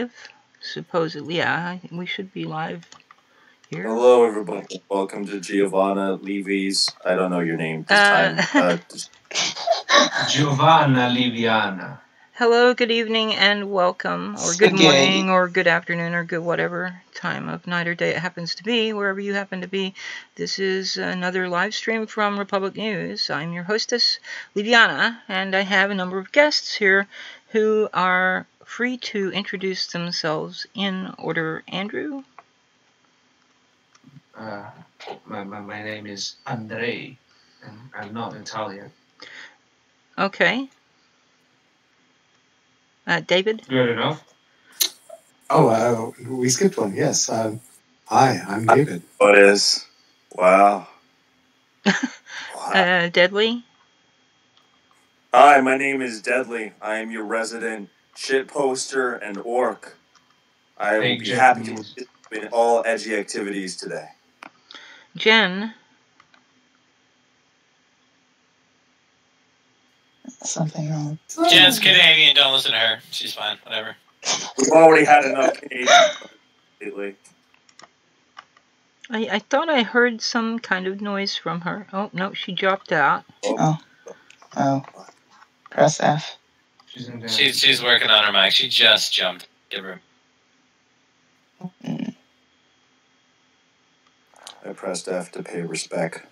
live, supposedly. Yeah, we should be live here. Hello, everybody. Welcome to Giovanna Levy's. I don't know your name this time. Giovanna Liviana. Hello, good evening, and welcome, or good morning, or good afternoon, or good whatever time of night or day it happens to be, wherever you happen to be. This is another live stream from Republic News. I'm your hostess, Liviana, and I have a number of guests here who are free to introduce themselves in order. Andrew? My name is Andrei, and I'm not Italian. Okay. David? Good enough. Oh, we skipped one, yes. Hi, I'm David. What is? Wow. Deadly? Hi, my name is Deadly. I am your resident shit poster and orc. I will be happy to participate in all edgy activities today. Jen? Something wrong. Jen's Canadian, don't listen to her. She's fine, whatever. We've already had enough Canadians lately. I thought I heard some kind of noise from her. Oh, no, she dropped out. Oh. Press F. She's working on her mic. She just jumped. Give her. I pressed F to pay respect.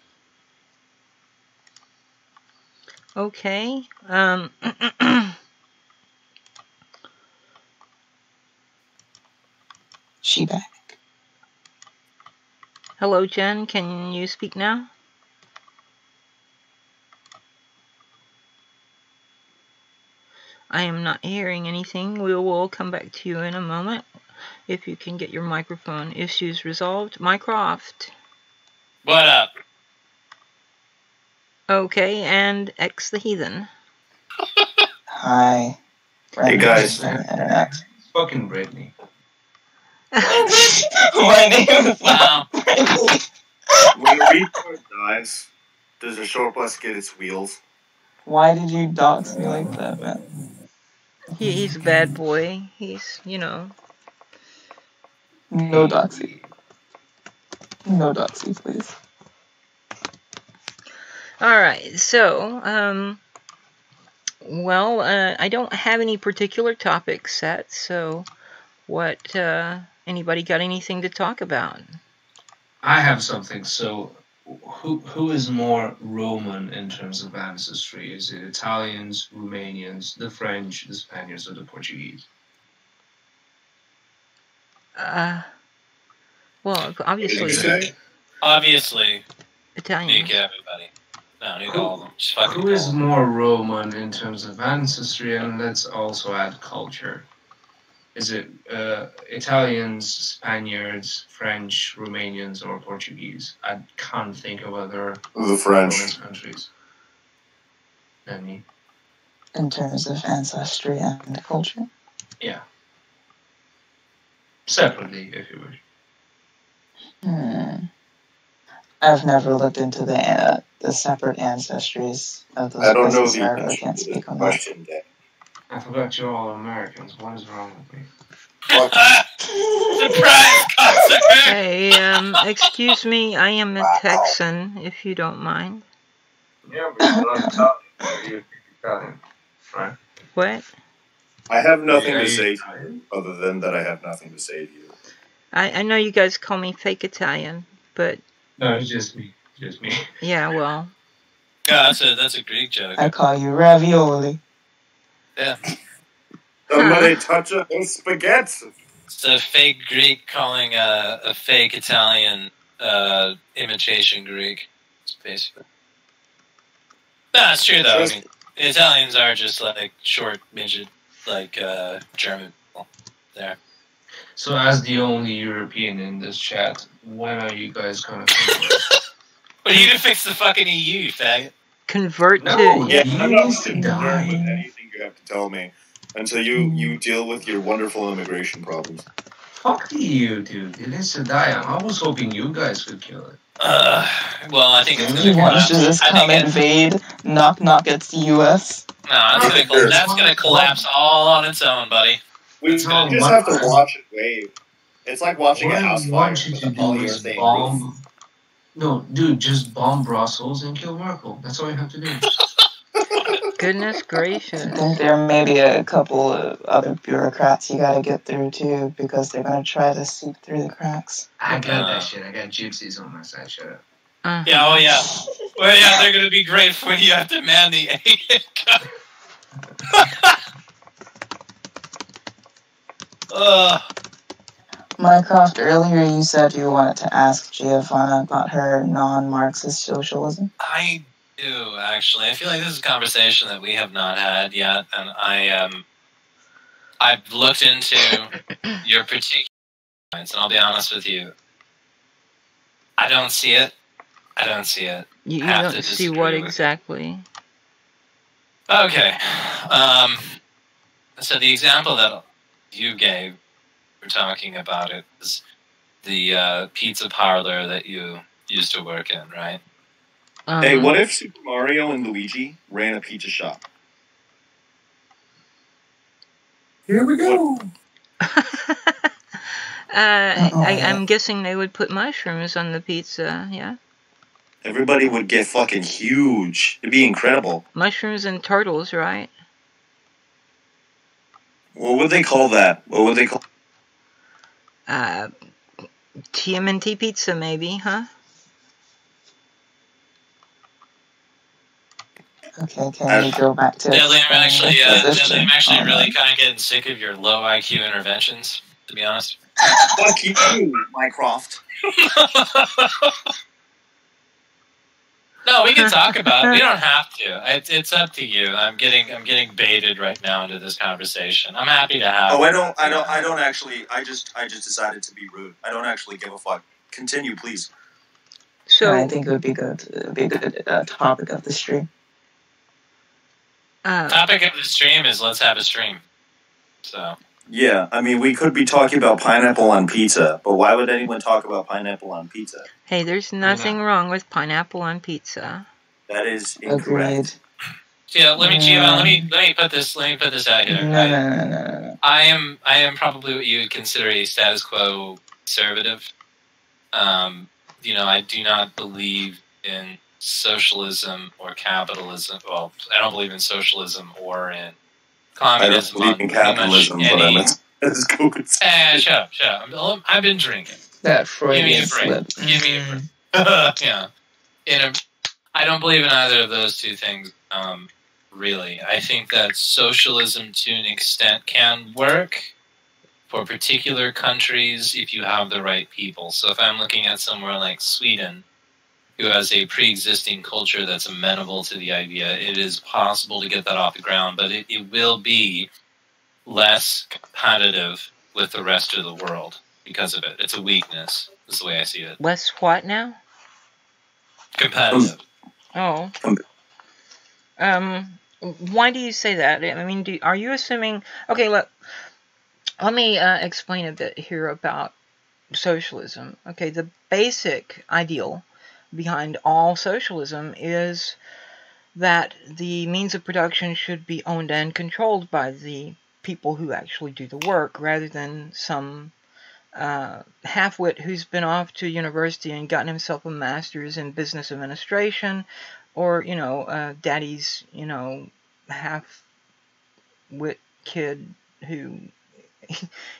Okay. She back. Hello, Jen. Can you speak now? I am not hearing anything. We will come back to you in a moment if you can get your microphone issues resolved. Mycroft. What up? Okay, and xtheheathen. Hi. Hey, guys. Internet. Fucking Brittany. My name is Brittany. When a retard dies, does a short bus get its wheels? Why did you dox me like that, man? He's a bad boy. He's, you know. No doxy. No doxy, please. Alright, so, I don't have any particular topics set, so what, anybody got anything to talk about? I have something. So, who is more Roman in terms of ancestry? Is it Italians, Romanians, the French, the Spaniards, or the Portuguese? Well, obviously. Obviously. Italian. Nuke everybody. No, nuke all of them. Just fucking Who is more Roman in terms of ancestry, and let's also add culture? Is it Italians, Spaniards, French, Romanians, or Portuguese? I can't think of other The French. Roman countries than me. In terms of ancestry and culture? Yeah. Separately, if you wish. I've never looked into the separate ancestries of those I don't know places, so I really the can't answer to speak the on that. question, Dan. I forgot you're all Americans. What is wrong with me? Surprise, cocksucker! Hey, excuse me, I am a Texan, if you don't mind. Yeah, but you're not Italian. Italian, right? What? I have nothing to say to you, other than that I have nothing to say to you. I know you guys call me fake Italian, but... No, it's just me. Just me. Yeah, well... Yeah, that's a Greek joke. I call you ravioli. Yeah. Somebody touch a spaghetti. It's a fake Greek calling a fake Italian imitation Greek. It's basically. No, it's true though. I mean, Italians are just like short, midget, like German people. There. So, as the only European in this chat, when are you guys gonna convert? What are you gonna fix the fucking EU, faggot? Convert No, to... Yeah, you I'm not used to concerned die. with anything you have to tell me until you deal with your wonderful immigration problems. Fuck the EU, dude. It is to die. I was hoping you guys could kill it. Well, I think it's He gonna wants to collapse. just I come think invade, knock, it's the US. that's gonna collapse all on its own, buddy. We just have to watch it wave. It's like watching a house fire with a polyurethane roof. No, dude, just bomb Brussels and kill Merkel. That's all you have to do. Goodness gracious. I think there may be a couple of other bureaucrats you gotta get through too, because they're gonna try to seep through the cracks. I got that shit. I got gypsies on my side. Shut up. Yeah, oh yeah. Well, yeah, they're gonna be great when you have to man the Mycroft, earlier you said you wanted to ask Giovanna about her non-Marxist socialism. I do, actually. I feel like this is a conversation that we have not had yet, and I've looked into your particular points, and I'll be honest with you. I don't see it. I don't see it. You don't see what exactly? Okay. So the example that you gave, we're talking about it, is the pizza parlor that you used to work in, right? Hey, what if Super Mario and Luigi ran a pizza shop? Here we go. I'm guessing they would put mushrooms on the pizza, yeah? Everybody would get fucking huge. It'd be incredible. Mushrooms and turtles, right? What would they call that? What would they call TMNT pizza, maybe, huh? Okay, can we go back to... Deadly, I'm actually really kind of getting sick of your low IQ interventions, to be honest. Fuck you, Mycroft. No, we can talk about it. We don't have to. It's up to you. I'm getting baited right now into this conversation. I'm happy to have. Oh, I don't actually. I just decided to be rude. I don't actually give a fuck. Continue, please. So I think it would be good. It would be a good topic of the stream. Topic of the stream is let's have a stream. So. Yeah, I mean, we could be talking about pineapple on pizza, but why would anyone talk about pineapple on pizza? Hey, there's nothing wrong with pineapple on pizza. That is incorrect. Yeah, let me put this out here. No. I am probably what you would consider a status quo conservative. I do not believe in socialism or capitalism. Well, I don't believe in socialism or in communism. I don't believe in capitalism, shut up. I've been drinking. That Freudian slip. Give me a break. Yeah. I don't believe in either of those two things, really. I think that socialism, to an extent, can work for particular countries if you have the right people. So if I'm looking at somewhere like Sweden, who has a pre-existing culture that's amenable to the idea, it is possible to get that off the ground, but it will be less competitive with the rest of the world because of it. It's a weakness, is the way I see it. Less what now? Competitive. Oh. Why do you say that? I mean, are you assuming... Okay, let me explain a bit here about socialism. Okay, the basic ideal behind all socialism is that the means of production should be owned and controlled by the people who actually do the work, rather than some half-wit who's been off to university and gotten himself a master's in business administration, or, daddy's, half-wit kid who,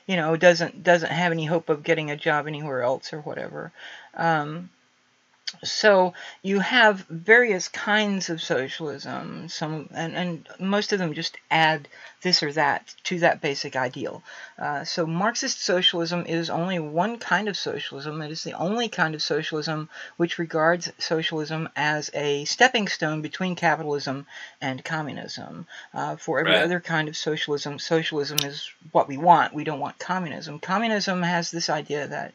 doesn't have any hope of getting a job anywhere else or whatever. So you have various kinds of socialism, and most of them just add this or that to that basic ideal. So Marxist socialism is only one kind of socialism. It is the only kind of socialism which regards socialism as a stepping stone between capitalism and communism. For every other kind of socialism, socialism is what we want. We don't want communism. Communism has this idea that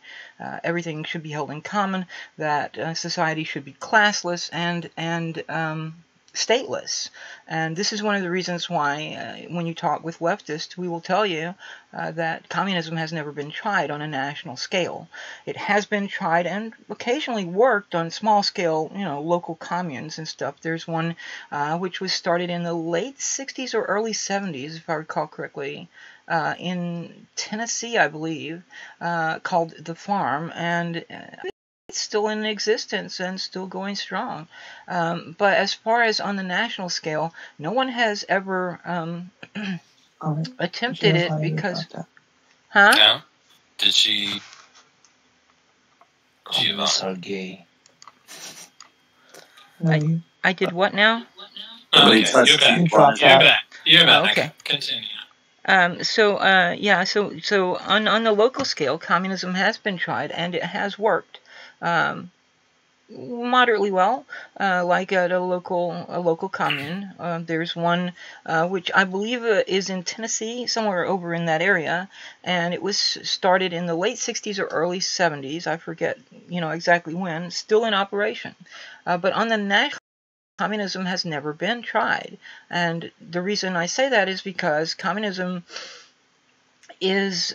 everything should be held in common, that society should be classless, and stateless. And this is one of the reasons why when you talk with leftists, we will tell you that communism has never been tried on a national scale. It has been tried and occasionally worked on small scale, local communes and stuff. There's one which was started in the late 60s or early 70s, if I recall correctly, in Tennessee, I believe, called The Farm, and it's still in existence and still going strong. But as far as on the national scale, no one has ever attempted it because... Huh? No? Did she... Communists are gay. I did what now? Okay, you're back. You're back. Okay. Continue. So on the local scale, communism has been tried and it has worked moderately well, like at a local commune. There's one which I believe is in Tennessee, somewhere over in that area, and it was started in the late 60s or early 70s. I forget, exactly when. Still in operation, but on the national, communism has never been tried, and the reason I say that is because communism is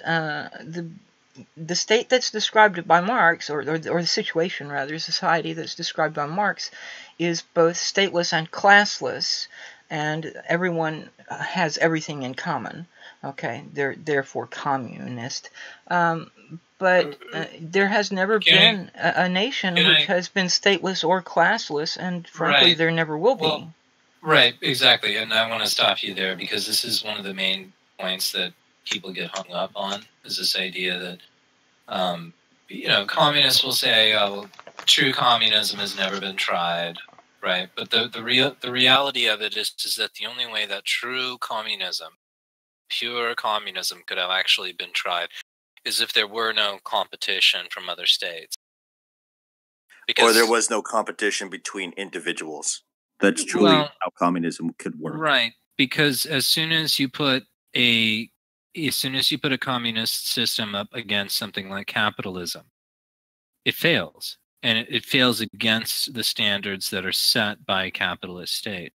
the state that's described by Marx, or the situation rather, society that's described by Marx, is both stateless and classless, and everyone has everything in common. Okay, they're therefore communist. But there has never been a nation which has been stateless or classless, and frankly, there never will be. Right, exactly. And I want to stop you there because this is one of the main points that people get hung up on, is this idea that, communists will say, oh, true communism has never been tried, right? But the reality of it is that the only way that true communism, pure communism, could have actually been tried is if there were no competition from other states. Or there was no competition between individuals. That's truly how communism could work. Right, because as soon as you put a communist system up against something like capitalism, it fails. And it fails against the standards that are set by a capitalist state.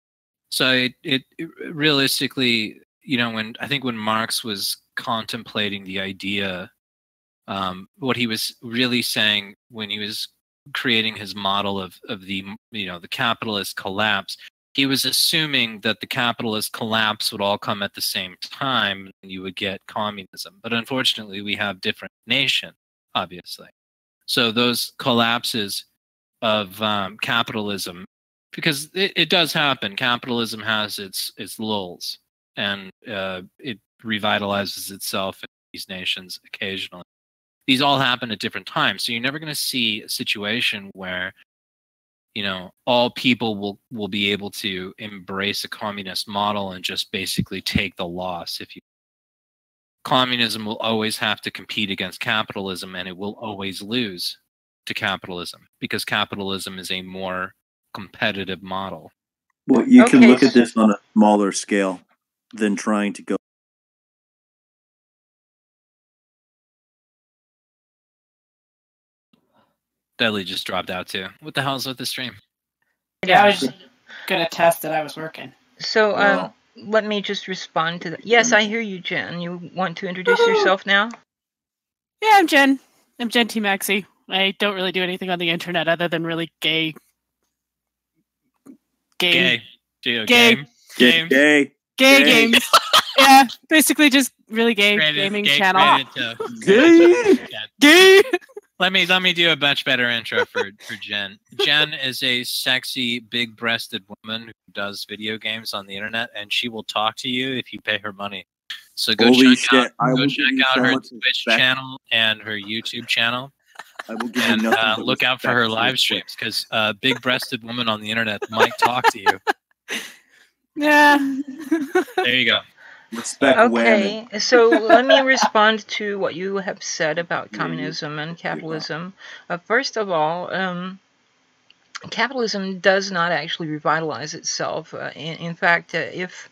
So it realistically, when Marx was contemplating the idea, what he was really saying when he was creating his model of the capitalist collapse, he was assuming that the capitalist collapse would all come at the same time and you would get communism. But unfortunately, we have different nations, obviously. So those collapses of capitalism, because it does happen, capitalism has its lulls, and it revitalizes itself in these nations occasionally. These all happen at different times. So you're never going to see a situation where all people will be able to embrace a communist model and just basically take the loss. Communism will always have to compete against capitalism, and it will always lose to capitalism because capitalism is a more competitive model. Well, you can look at this on a smaller scale than trying to go. Deadly just dropped out too. What the hell is with the stream? Yeah, I was just gonna test that I was working. So let me just respond to that. Yes, I hear you, Jen. You want to introduce yourself now? Yeah, I'm Jen. I'm JenTMaxi. I don't really do anything on the internet other than really gay games. Yeah, basically just really gay gaming channel. Gay. Let me do a much better intro for Jen. Jen is a sexy, big-breasted woman who does video games on the internet, and she will talk to you if you pay her money. So go check out her Twitch channel and her YouTube channel. I will give and look out for her live streams, because a big-breasted woman on the internet might talk to you. Yeah. There you go. Okay, so let me respond to what you have said about communism and capitalism. First of all, capitalism does not actually revitalize itself. In fact, if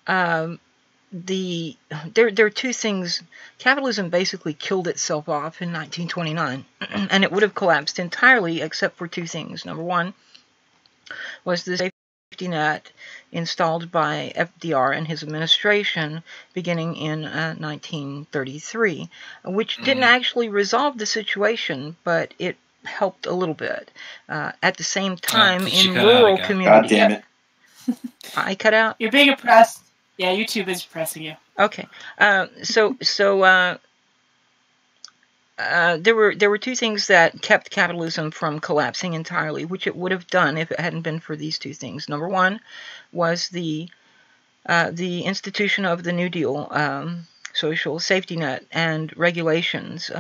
there are two things. Capitalism basically killed itself off in 1929, and it would have collapsed entirely except for two things. Number one was the safety net installed by FDR and his administration beginning in 1933, which didn't actually resolve the situation, but it helped a little bit. At the same time, in rural communities... God damn it. I cut out? You're being oppressed. Yeah, YouTube is oppressing you. Okay. There were two things that kept capitalism from collapsing entirely, which it would have done if it hadn't been for these two things. Number one was the institution of the New Deal, social safety net and regulations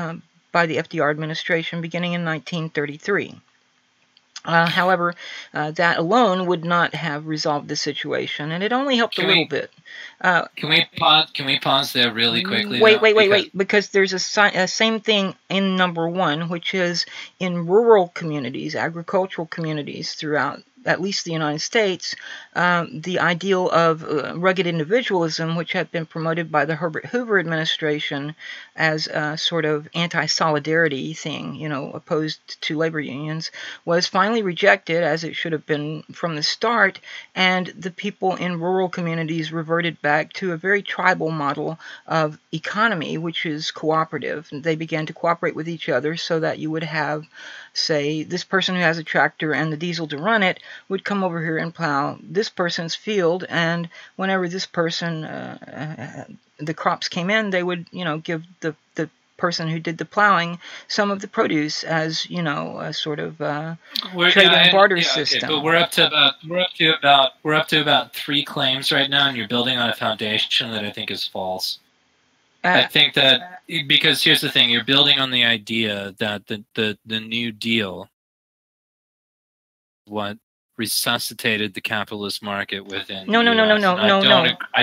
by the FDR administration beginning in 1933. However, that alone would not have resolved the situation, and it only helped a little bit. Can we pause there really quickly? Wait, because there's a same thing in number one, which is in rural communities, agricultural communities throughout at least the United States, the ideal of rugged individualism, which had been promoted by the Herbert Hoover administration as a sort of anti-solidarity thing, you know, opposed to labor unions, was finally rejected, as it should have been from the start, and the people in rural communities reverted back to a very tribal model of economy, which is cooperative. They began to cooperate with each other so that you would have, say, this person who has a tractor and the diesel to run it would come over here and plow this person's field, and whenever this person, the crops came in, they would, you know, give the person who did the plowing some of the produce as, you know, a sort of trade and barter system. But we're up to about 3 claims right now, and you're building on a foundation that I think is false. I think that because here's the thing: you're building on the idea that the New Deal, what resuscitated the capitalist market within. No. I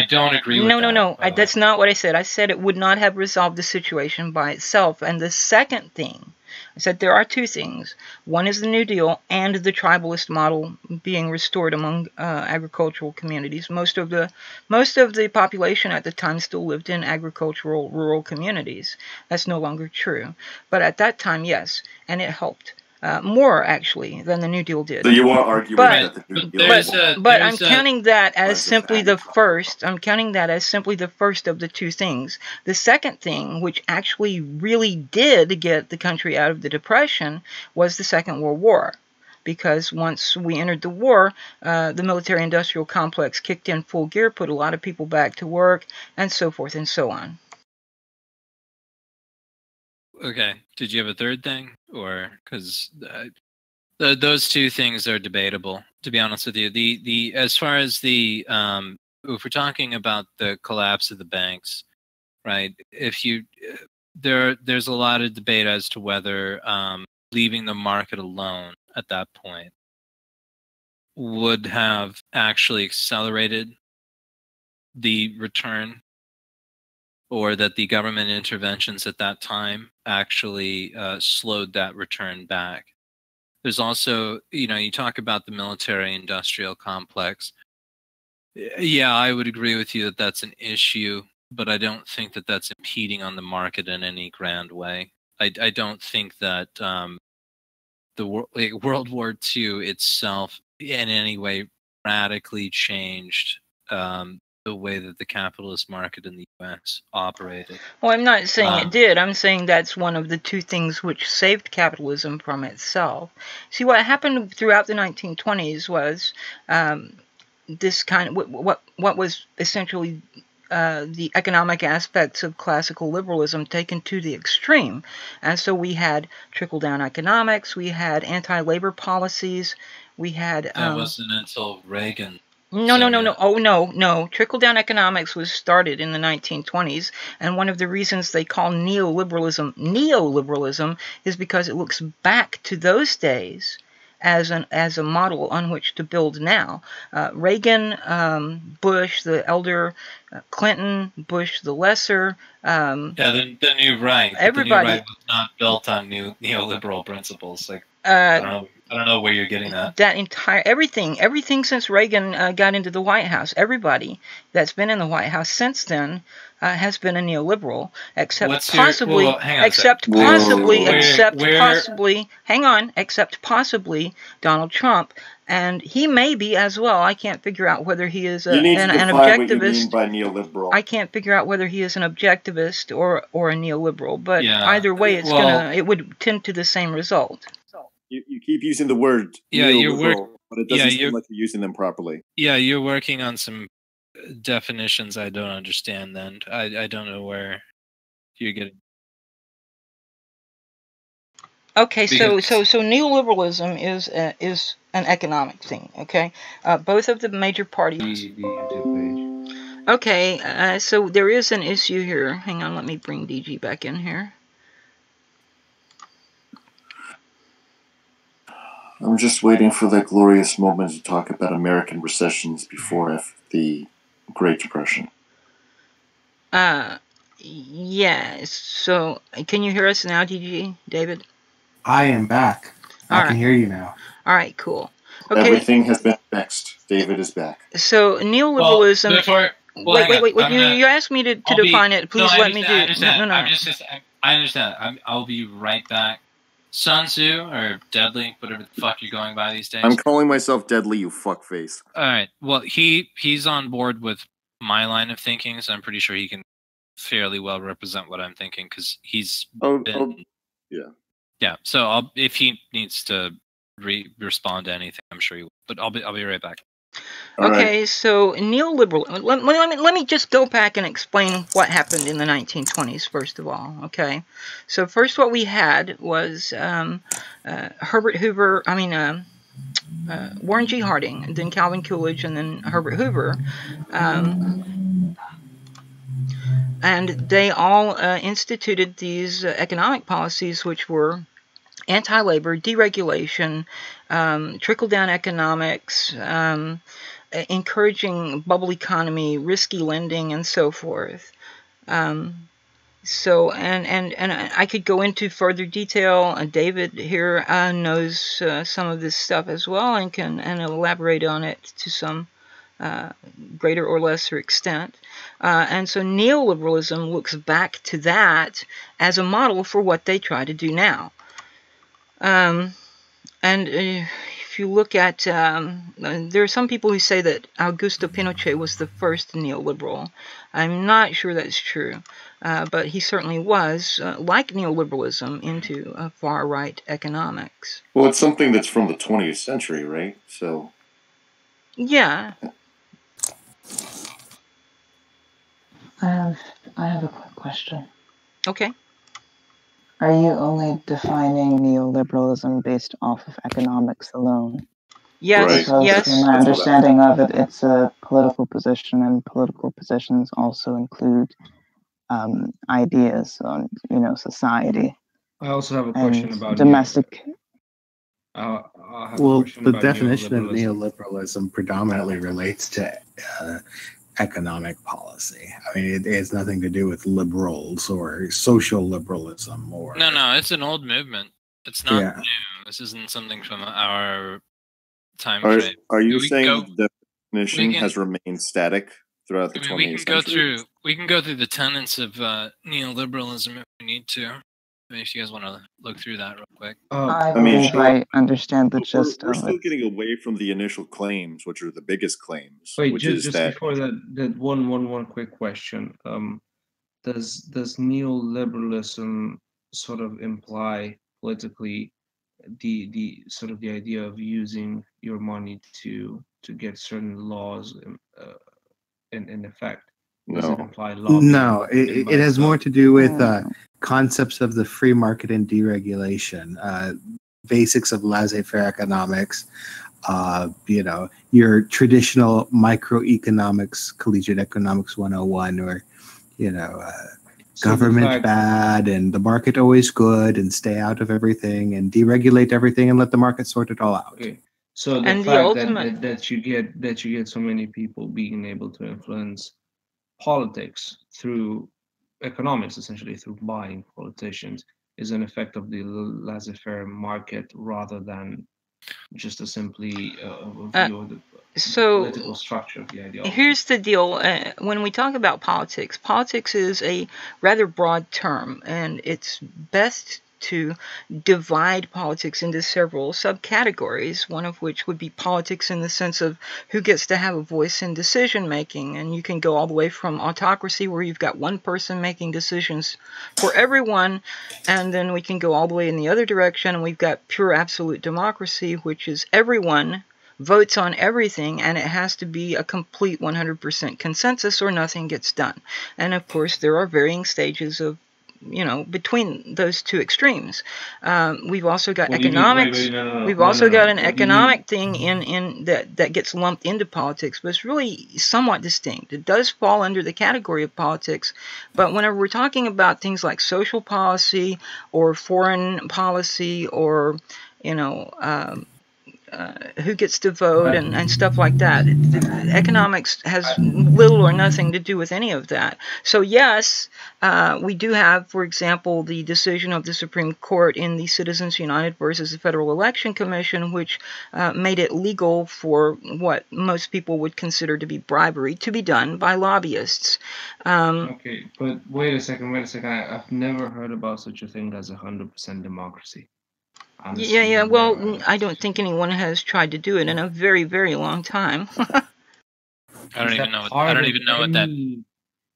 don't agree with that. No. That's not what I said. I said it would not have resolved the situation by itself. And the second thing, I said there are 2 things. One is the New Deal and the tribalist model being restored among agricultural communities. Most of the population at the time still lived in agricultural rural communities. That's no longer true. But at that time, yes, and it helped. More actually than the New Deal did. So you won't argue with that the New Deal. But I'm counting that as simply the first. I'm counting that as simply the first of the 2 things. The second thing, which actually really did get the country out of the Depression, was the Second World War. Because once we entered the war, the military-industrial complex kicked in full gear, put a lot of people back to work, and so forth and so on. Okay. Did you have a third thing, or because those 2 things are debatable? To be honest with you, the as far as the if we're talking about the collapse of the banks, right? If you there's a lot of debate as to whether leaving the market alone at that point would have actually accelerated the return, or that the government interventions at that time actually slowed that return back. There's also, you know, you talk about the military-industrial complex. Yeah, I would agree with you that that's an issue, but I don't think that that's impeding on the market in any grand way. I don't think that World War II itself in any way radically changed the way that the capitalist market in the U.S. operated. Well, I'm not saying it did. I'm saying that's one of the 2 things which saved capitalism from itself. See, what happened throughout the 1920s was this kind of what was essentially the economic aspects of classical liberalism taken to the extreme. And so we had trickle-down economics, we had anti-labor policies, we had... that wasn't until Reagan. No. Oh, no. Trickle-down economics was started in the 1920s, and one of the reasons they call neoliberalism is because it looks back to those days as a model on which to build now. Reagan, Bush, the elder, Clinton, Bush the lesser. The new right. Everybody. The new right was not built on neoliberal principles. Like, I don't know what you're I don't know where you're getting that. That entire everything since Reagan got into the White House, everybody that's been in the White House since then has been a neoliberal, except possibly Donald Trump, and he may be as well. I can't figure out whether he is an objectivist. What you mean by neoliberal. I can't figure out whether he is an objectivist or a neoliberal, but either way, it would tend to the same result. You keep using the word neoliberal, but it doesn't seem like you're using them properly. Yeah, you're working on some definitions I don't understand. Then I don't know where you're getting. Okay, so neoliberalism is an economic thing. Okay, both of the major parties. Okay, so there is an issue here. Hang on, let me bring DG back in here. I'm just waiting for that glorious moment to talk about American recessions before the Great Depression. Yeah, so can you hear us now, DG, David? I am back. I can hear you now. All right, cool. Okay. Everything has been fixed. David is back. So neoliberalism... Wait. You asked me to define it. Please let me do it. No. I understand. I'll be right back. Sun Tzu or Deadly, whatever the fuck you're going by these days. I'm calling myself Deadly, you fuckface. Alright, well, he's on board with my line of thinking, so I'm pretty sure he can fairly well represent what I'm thinking, because he's Yeah, so if he needs to respond to anything, I'm sure he will. But I'll be right back. Okay, so neoliberal. Let me just go back and explain what happened in the 1920s, first of all. Okay, so first what we had was Herbert Hoover. Warren G. Harding, and then Calvin Coolidge, and then Herbert Hoover. And they all instituted these economic policies, which were anti-labor, deregulation, trickle-down economics, encouraging bubble economy, risky lending, and so forth. So I could go into further detail. David here knows some of this stuff as well and can elaborate on it to some greater or lesser extent. And so neoliberalism looks back to that as a model for what they try to do now. If you look at, there are some people who say that Augusto Pinochet was the first neoliberal. I'm not sure that's true, but he certainly was, like neoliberalism, into far-right economics. Well, it's something that's from the 20th century, right? So. Yeah. I have a quick question. Okay. Are you only defining neoliberalism based off of economics alone? Yes, because yes. In my understanding of it, it's a political position, and political positions also include ideas on, society. I also have a question about domestic. Well, the definition of neoliberalism predominantly relates to economic policy. I mean, it has nothing to do with liberals or social liberalism or. No, it's an old movement. It's not new. This isn't something from our time frame. Are you saying the definition has remained static throughout the 20th century? We can go through the tenets of neoliberalism if we need to. If you guys want to look through that real quick. I understand the gist We're still getting away from the initial claims, which are the biggest claims. Wait, just before that one quick question. Does neoliberalism sort of imply politically the sort of the idea of using your money to get certain laws in effect? Does it imply lobbying? No, it has more to do with concepts of the free market and deregulation, basics of laissez-faire economics, your traditional microeconomics, collegiate economics 101, or, government bad and the market always good and stay out of everything and deregulate everything and let the market sort it all out. Okay. So the fact that you get so many people being able to influence politics through economics, essentially through buying politicians, is an effect of the laissez-faire market rather than just a simply view of the political structure of the ideology. Here's the deal. When we talk about politics, politics is a rather broad term, and it's best to divide politics into several subcategories, one of which would be politics in the sense of who gets to have a voice in decision making. And you can go all the way from autocracy, where you've got one person making decisions for everyone, and then we can go all the way in the other direction, and we've got pure absolute democracy, which is everyone votes on everything, and it has to be a complete 100% consensus or nothing gets done. And of course, there are varying stages of, between those two extremes. We've also got economics. We've also got an economic thing in that gets lumped into politics, but it's really somewhat distinct. It does fall under the category of politics, but whenever we're talking about things like social policy or foreign policy or, who gets to vote and stuff like that. Economics has little or nothing to do with any of that. So yes, we do have, for example, the decision of the Supreme Court in the Citizens United versus the Federal Election Commission, which made it legal for what most people would consider to be bribery to be done by lobbyists. Okay, but wait a second. I've never heard about such a thing as 100% democracy. Honestly, yeah. Well, I don't think anyone has tried to do it in a very, very long time. I don't even know what that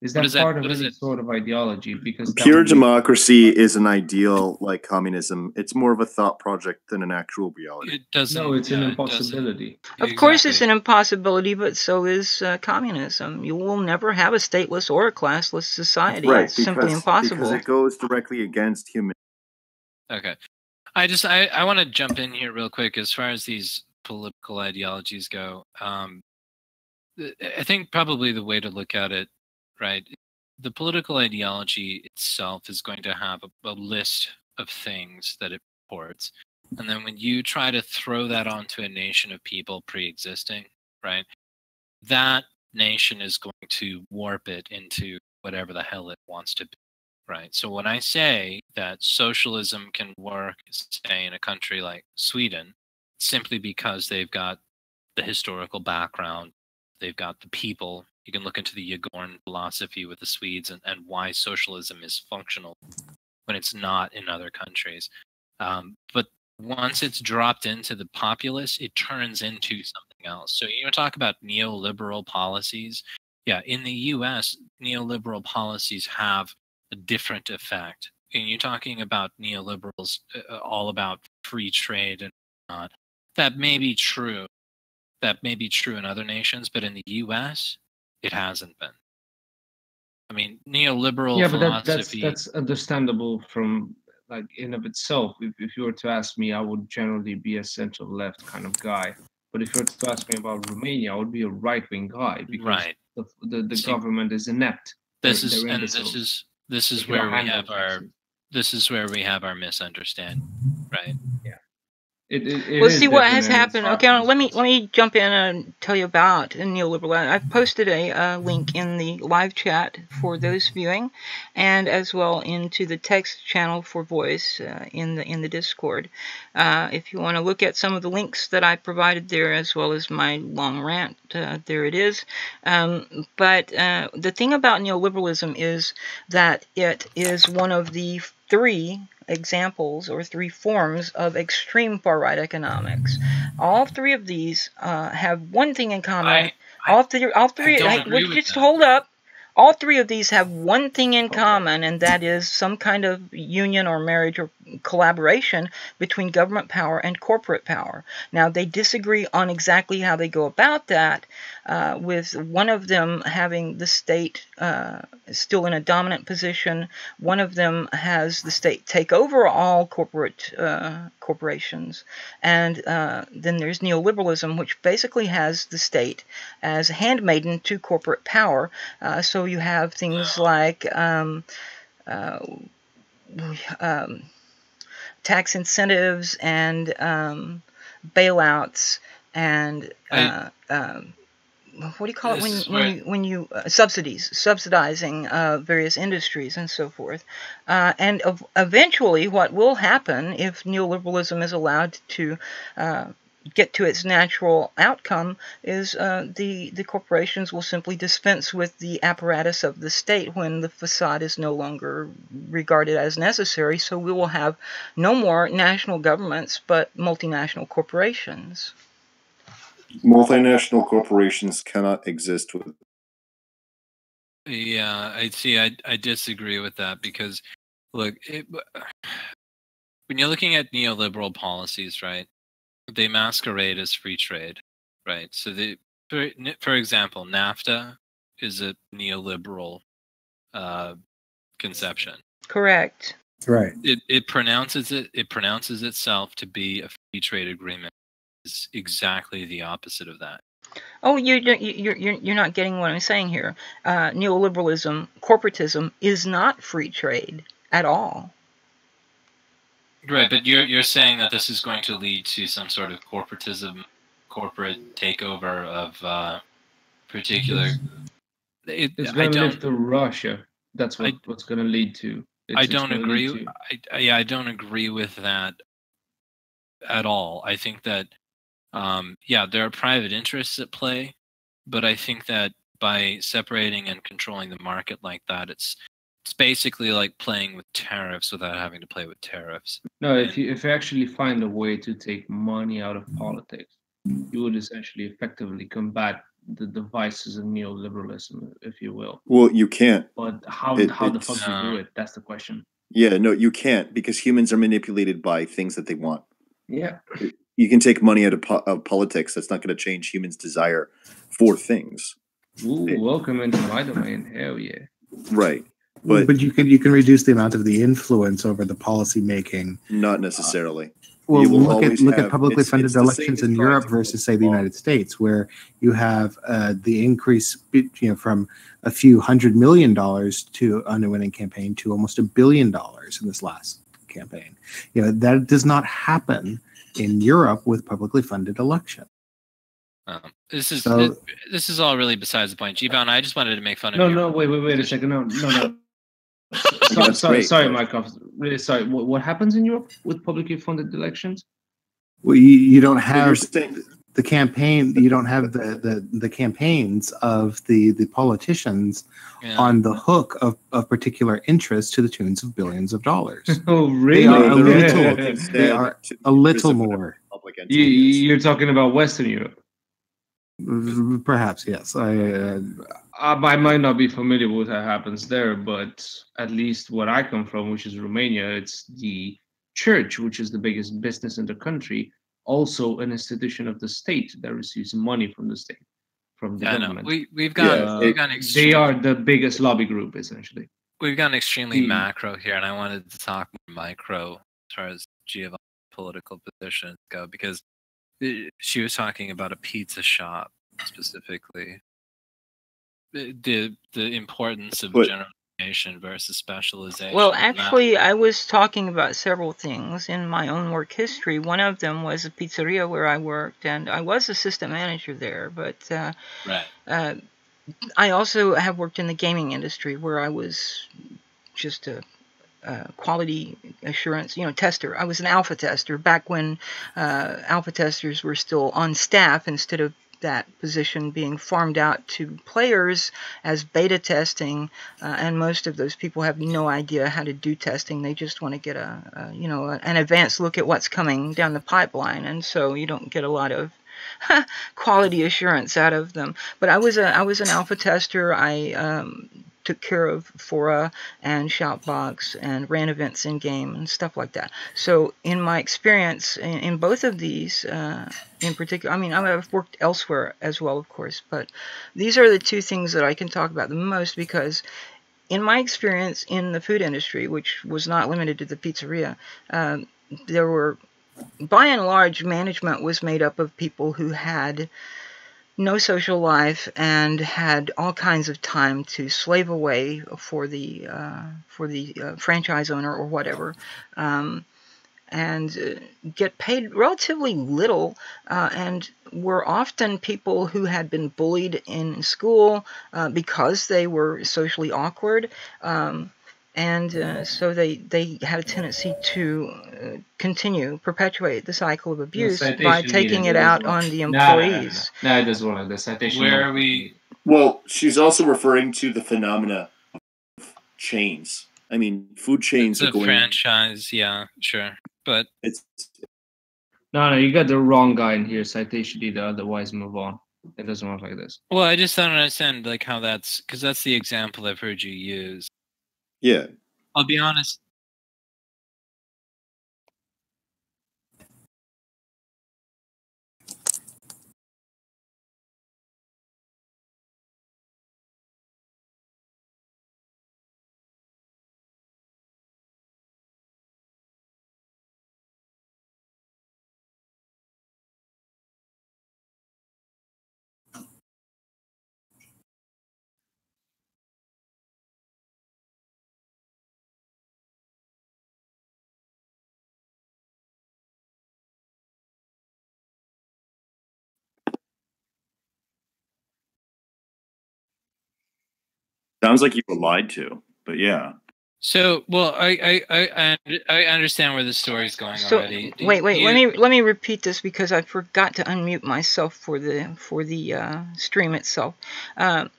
is. That part of any sort of ideology? Because pure democracy is an ideal like communism. It's more of a thought project than an actual reality. It doesn't. No, it's an impossibility. Of course, it's an impossibility, but so is communism. You will never have a stateless or a classless society. Right, it's simply impossible. Because it goes directly against human. Okay. I want to jump in here real quick as far as these political ideologies go. I think probably the way to look at it, right, the political ideology itself is going to have a list of things that it purports. And then when you try to throw that onto a nation of people pre-existing, right, that nation is going to warp it into whatever the hell it wants to be. Right. So when I say that socialism can work, say, in a country like Sweden, simply because they've got the historical background, they've got the people. You can look into the Yagorn philosophy with the Swedes and why socialism is functional when it's not in other countries. But once it's dropped into the populace, it turns into something else. So you talk about neoliberal policies. Yeah, in the U.S., neoliberal policies have a different effect. And you're talking about neoliberals all about free trade and whatnot. That may be true. That may be true in other nations, but in the U.S., it hasn't been. I mean, neoliberal philosophy. But that's understandable from, like, in of itself. If you were to ask me, I would generally be a center-left kind of guy. But if you were to ask me about Romania, I would be a right-wing guy because the government is inept. This is where we have our misunderstanding, right? Yeah. We'll see what has happened. Okay, let me jump in and tell you about neoliberalism. I've posted a link in the live chat for those viewing, and as well into the text channel for voice in the Discord. If you want to look at some of the links that I provided there, as well as my long rant, there it is. But the thing about neoliberalism is that it is one of the three examples or three forms of extreme far-right economics. All three of these have one thing in common. All three. Just hold up. All three of these have one thing in common, and that is some kind of union or marriage or collaboration between government power and corporate power. Now, they disagree on exactly how they go about that, with one of them having the state still in a dominant position. One of them has the state take over all corporations. And then there's neoliberalism, which basically has the state as a handmaiden to corporate power. So you have things like tax incentives and bailouts and what do you call it when you subsidizing various industries and so forth, and eventually what will happen if neoliberalism is allowed to get to its natural outcome is the corporations will simply dispense with the apparatus of the state when the facade is no longer regarded as necessary. So we will have no more national governments, but multinational corporations. Multinational corporations cannot exist with. Yeah, I disagree with that because, look, when you're looking at neoliberal policies, right, they masquerade as free trade, right? So for example, NAFTA is a neoliberal conception. Correct. Right. It pronounces itself to be a free trade agreement. It's exactly the opposite of that. Oh, you're not getting what I'm saying here. Neoliberalism, corporatism is not free trade at all. Right, but you're saying that this is going to lead to some sort of corporatism, corporate takeover of particular. It's going to lead to Russia. That's what's going to lead to. I don't agree. I don't agree with that at all. I think that yeah, there are private interests at play, but I think that by separating and controlling the market like that, it's basically like playing with tariffs without having to play with tariffs. No, if you actually find a way to take money out of politics, you would essentially effectively combat the vices of neoliberalism, if you will. Well, you can't. But how the fuck do you do it? That's the question. Yeah, no, you can't, because humans are manipulated by things that they want. Yeah. You can take money out of politics. That's not going to change humans' desire for things. Ooh, welcome into my domain. Hell yeah. Right. But you can reduce the amount of the influence over the policy making. Not necessarily. Well, look at publicly funded elections in Europe versus, say, the United States, where you have the increase, from a few $100 million to on a winning campaign to almost $1 billion in this last campaign. That does not happen in Europe with publicly funded elections. This is all really besides the point. G-Bound, I just wanted to make fun of you. No, wait a second. No. Sorry, Mycroft. Really sorry. What happens in Europe with publicly funded elections? Well, you don't have the campaign. You don't have the campaigns of the politicians on the hook of particular interests to the tunes of billions of dollars. Oh, really? They are a little more. You're talking about Western Europe. Perhaps, yes. I might not be familiar with what happens there, but at least where I come from, which is Romania, it's the church, which is the biggest business in the country, also an institution of the state that receives money from the state, from the government. No. We've gone they are the biggest lobby group, essentially. We've gone extremely macro here, and I wanted to talk more micro as far as Giovanni's political positions go, because she was talking about a pizza shop specifically. The importance of generalization versus specialization. Well, actually, I was talking about several things in my own work history. One of them was a pizzeria where I worked, and I was assistant manager there. But I also have worked in the gaming industry, where I was just a quality assurance, tester. I was an alpha tester back when alpha testers were still on staff instead of that position being farmed out to players as beta testing, and most of those people have no idea how to do testing. They just want to get an advanced look at what's coming down the pipeline, and so you don't get a lot of quality assurance out of them. But I was an alpha tester. I took care of Fora and Shoutbox and ran events in game and stuff like that. So in my experience in both of these, in particular, I've worked elsewhere as well, of course, but these are the two things that I can talk about the most, because in my experience in the food industry, which was not limited to the pizzeria, there were, by and large, management was made up of people who had no social life and had all kinds of time to slave away for the franchise owner or whatever, and get paid relatively little, and were often people who had been bullied in school because they were socially awkward. And so they had a tendency to perpetuate the cycle of abuse by taking it out on the employees. No, it doesn't work. The citation. Where are we? Well, she's also referring to the phenomena of chains. I mean, food chains It's are a going. franchise, yeah, sure, but It's No, you got the wrong guy in here. Citation either, otherwise move on. It doesn't work like this. well, I just don't understand like how that's because that's the example I've heard you use. yeah. I'll be honest. Sounds like you were lied to, but yeah. So, well, I understand where the story's going already. Wait, let me repeat this because I forgot to unmute myself for the stream itself.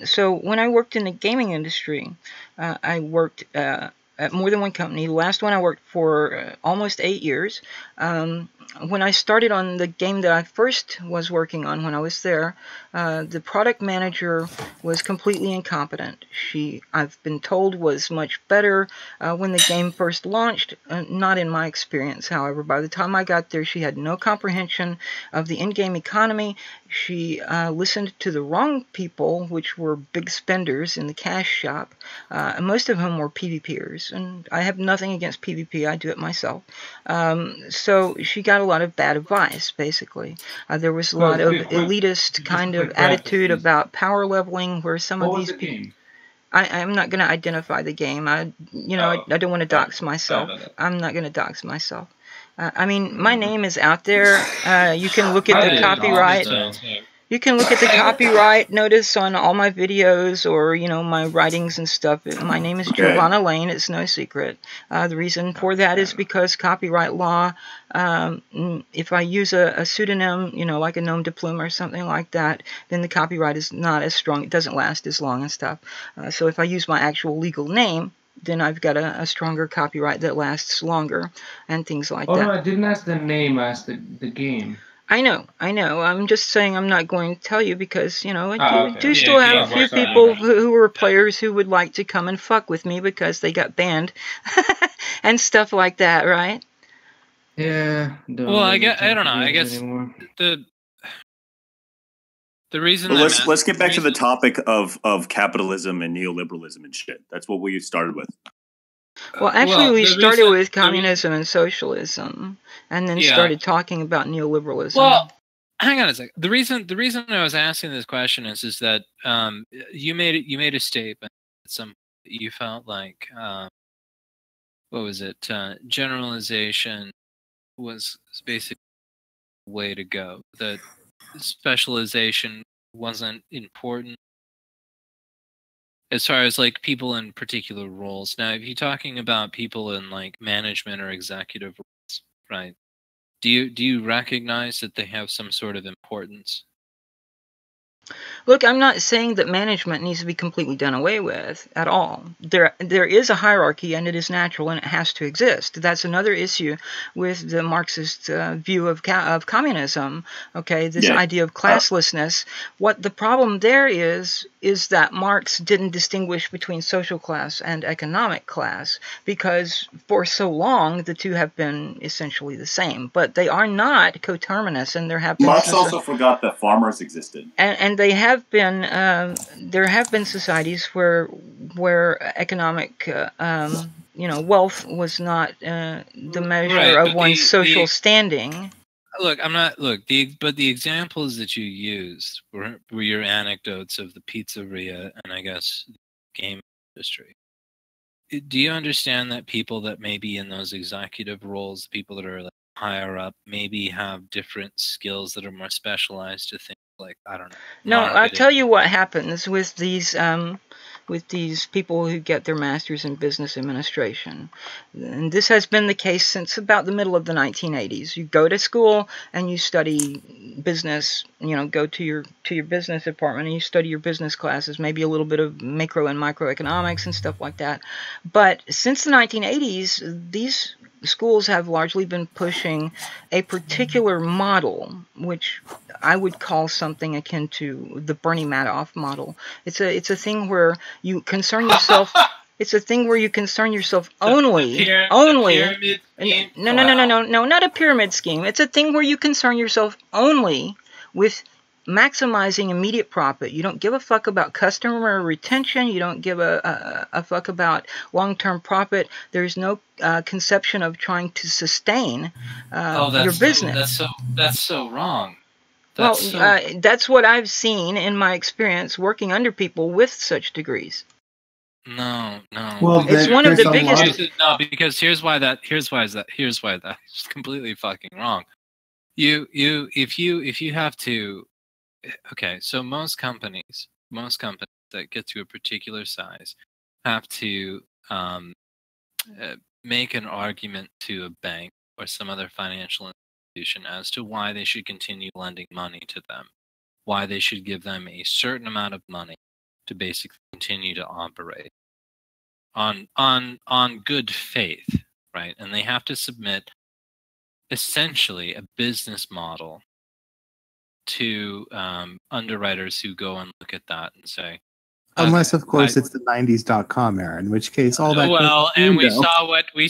So when I worked in the gaming industry, I worked at more than one company. The last one I worked for almost 8 years. When I started on the game that I first was working on when I was there, the product manager was completely incompetent. I've been told, was much better when the game first launched. Not in my experience, however. By the time I got there, she had no comprehension of the in-game economy. She listened to the wrong people, which were big spenders in the cash shop. Most of whom were PvPers, and I have nothing against PvP. I do it myself. So she got a lot of bad advice, basically. There was a lot of elitist kind of attitude about power leveling, where some of these people... I'm not going to identify the game. I don't want to dox myself. I'm not going to dox myself. I mean, my name is out there. You can look at the copyright. You can look at the copyright notice on all my videos or, my writings and stuff. My name is Giovanna Lane. It's no secret. The reason for that is because copyright law, if I use a pseudonym, like a nom de plume or something like that, then the copyright is not as strong. It doesn't last as long and stuff. So if I use my actual legal name, then I've got a stronger copyright that lasts longer and things like that. Oh, no, I didn't ask the name, I asked the game. I know. I'm just saying I'm not going to tell you because, I do still have a few people who are players who would like to come and fuck with me because they got banned and stuff like that, right? Yeah. Well, I don't know. I guess the reason... Well, let's get back to the topic of capitalism and neoliberalism and shit. That's what we started with. Well, actually, we started with communism and socialism, and then started talking about neoliberalism. Well, hang on a second. The reason I was asking this question is that you made a statement at some you felt like what was it? Generalization was basically the way to go. That specialization wasn't important. As far as like people in particular roles. Now, if you're talking about people in like management or executive roles, right? Do you recognize that they have some sort of importance? Look, I'm not saying that management needs to be completely done away with at all. There is a hierarchy, and it is natural, and it has to exist. That's another issue with the Marxist view of communism. Okay, this idea of classlessness. What the problem there is that Marx didn't distinguish between social class and economic class because for so long the two have been essentially the same, but they are not coterminous, and there have been Marx also forgot that farmers existed, and they have been there have been societies where economic wealth was not the measure of one's social standing. Look, but the examples that you used were your anecdotes of the pizzeria and I guess the game industry. Do you understand that people that may be in those executive roles, people that are like higher up, maybe have different skills that are more specialized to things like, I don't know. No, I'll tell you what happens with these with these people who get their masters in business administration. And this has been the case since about the middle of the 1980s. You go to school and you study business, go to your business department and you study your business classes, maybe a little bit of macro and microeconomics and stuff like that. But since the 1980s, these schools have largely been pushing a particular model, which I would call something akin to the Bernie Madoff model. It's a thing where you concern yourself. It's a thing where you concern yourself only. No, not a pyramid scheme. It's a thing where you concern yourself only with maximizing immediate profit. You don't give a fuck about customer retention. You don't give a fuck about long-term profit. There's no conception of trying to sustain your business. That's so wrong. That's what I've seen in my experience working under people with such degrees. No. Well, it's one of the biggest. No, because here's why that's completely fucking wrong. If you have to. Okay, so most companies that get to a particular size have to make an argument to a bank or some other financial institution as to why they should continue lending money to them, why they should give them a certain amount of money to basically continue to operate on good faith, right? And they have to submit essentially a business model to underwriters who go and look at that and say, unless of course it's the 90s.com era, in which case all that we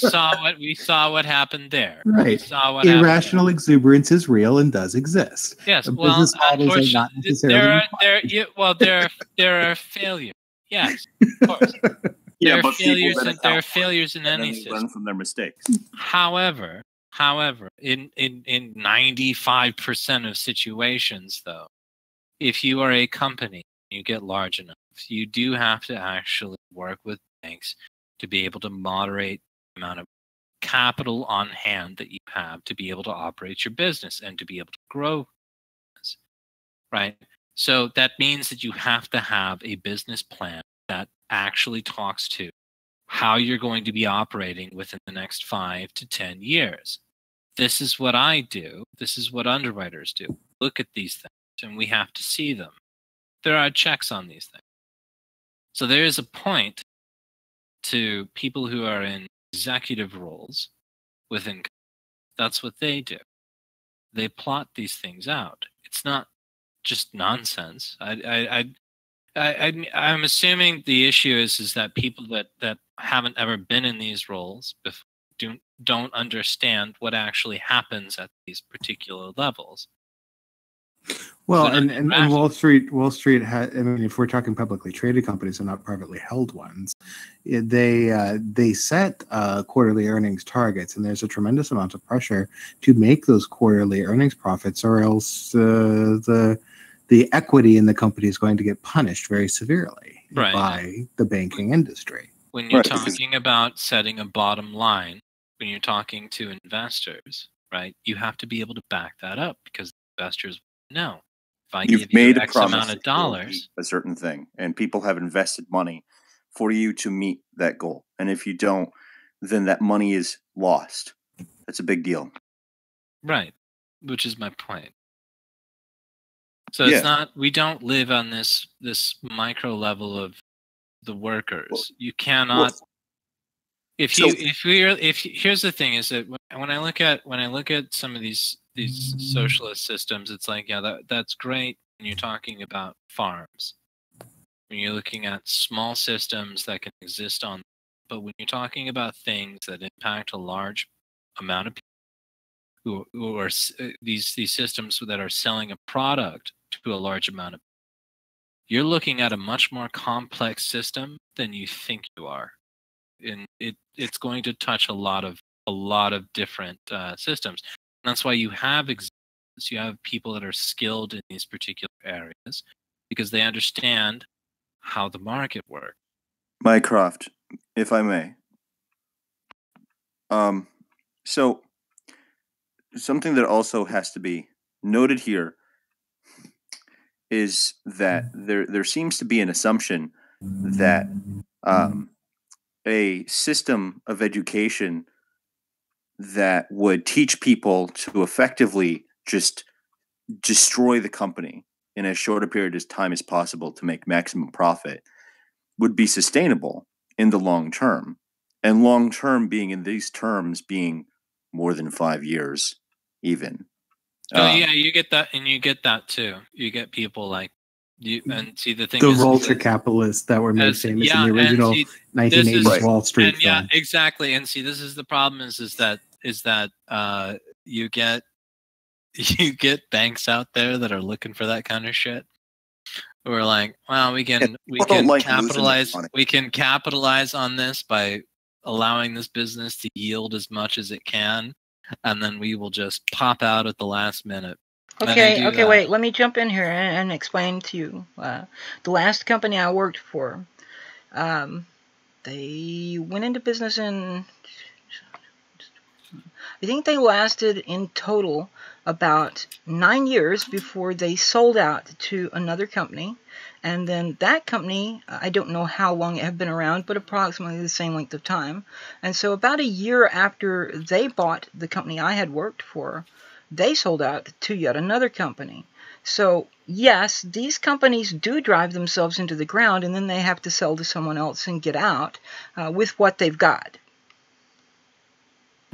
saw what happened there. Right. Irrational exuberance is real and does exist. Yes. The business models are not necessarily there are failures. Yes, of course. There are failures in any system. Learn from their mistakes. However, in 95% of situations, though, if you are a company, you get large enough, you do have to actually work with banks to be able to moderate the amount of capital on hand that you have to be able to operate your business and to be able to grow, right? So that means that you have to have a business plan that actually talks to how you're going to be operating within the next 5 to 10 years. This is what I do. This is what underwriters do. Look at these things, and we have to see them. There are checks on these things. So there is a point to people who are in executive roles within. That's what they do. They plot these things out. It's not just nonsense. I'm assuming the issue is that people that haven't ever been in these roles before don't understand what actually happens at these particular levels. Well, and Wall Street had. I mean, if we're talking publicly traded companies and not privately held ones, they set quarterly earnings targets, and there's a tremendous amount of pressure to make those quarterly earnings profits, or else the equity in the company is going to get punished very severely by the banking industry. When you're talking about setting a bottom line, when you're talking to investors, right, you have to be able to back that up because investors know if I give you X amount of dollars, a certain thing, and people have invested money for you to meet that goal. And if you don't, then that money is lost. That's a big deal. Right, which is my point. So it's not, we don't live on this micro level of the workers. You cannot. Here's the thing is that when I look at some of these socialist systems, it's like, that's great when you're talking about farms. When you're looking at small systems that can exist on, but when you're talking about things that impact a large amount of people who are these systems that are selling a product to a large amount of people, you're looking at a much more complex system than you think you are. And it's going to touch a lot of different systems. And that's why you have people that are skilled in these particular areas because they understand how the market works. Mycroft, if I may. So something that also has to be noted here is that there seems to be an assumption that a system of education that would teach people to effectively just destroy the company in as short a period of time as possible to make maximum profit would be sustainable in the long term. And long term being in these terms being more than 5 years even. Oh yeah, you get that, and you get that too. You get people like you, and see the thing. The is vulture capitalists that were made famous in the original 1980s Wall Street film. Yeah, exactly. And see, this is the problem: is that you get banks out there that are looking for that kind of shit. We're like, well, we can capitalize on this by allowing this business to yield as much as it can, and then we will just pop out at the last minute. Okay, wait, let me jump in here and explain to you. The last company I worked for, they went into business in, I think they lasted in total about 9 years before they sold out to another company. And then that company, I don't know how long it had been around, but approximately the same length of time. And so about a year after they bought the company I had worked for, they sold out to yet another company. So yes, these companies do drive themselves into the ground, and then they have to sell to someone else and get out with what they've got.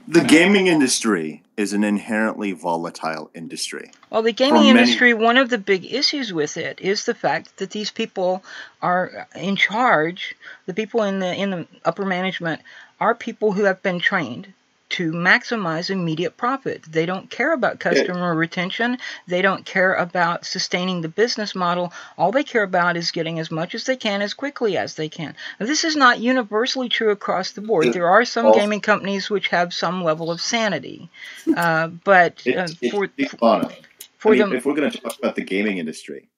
The gaming industry is an inherently volatile industry. Well, the gaming industry, one of the big issues with it is the fact that these people are in charge. The people in the upper management are people who have been trained to maximize immediate profit. They don't care about customer retention. They don't care about sustaining the business model. All they care about is getting as much as they can as quickly as they can. Now, this is not universally true across the board. There are some gaming companies which have some level of sanity. If we're going to talk about the gaming industry,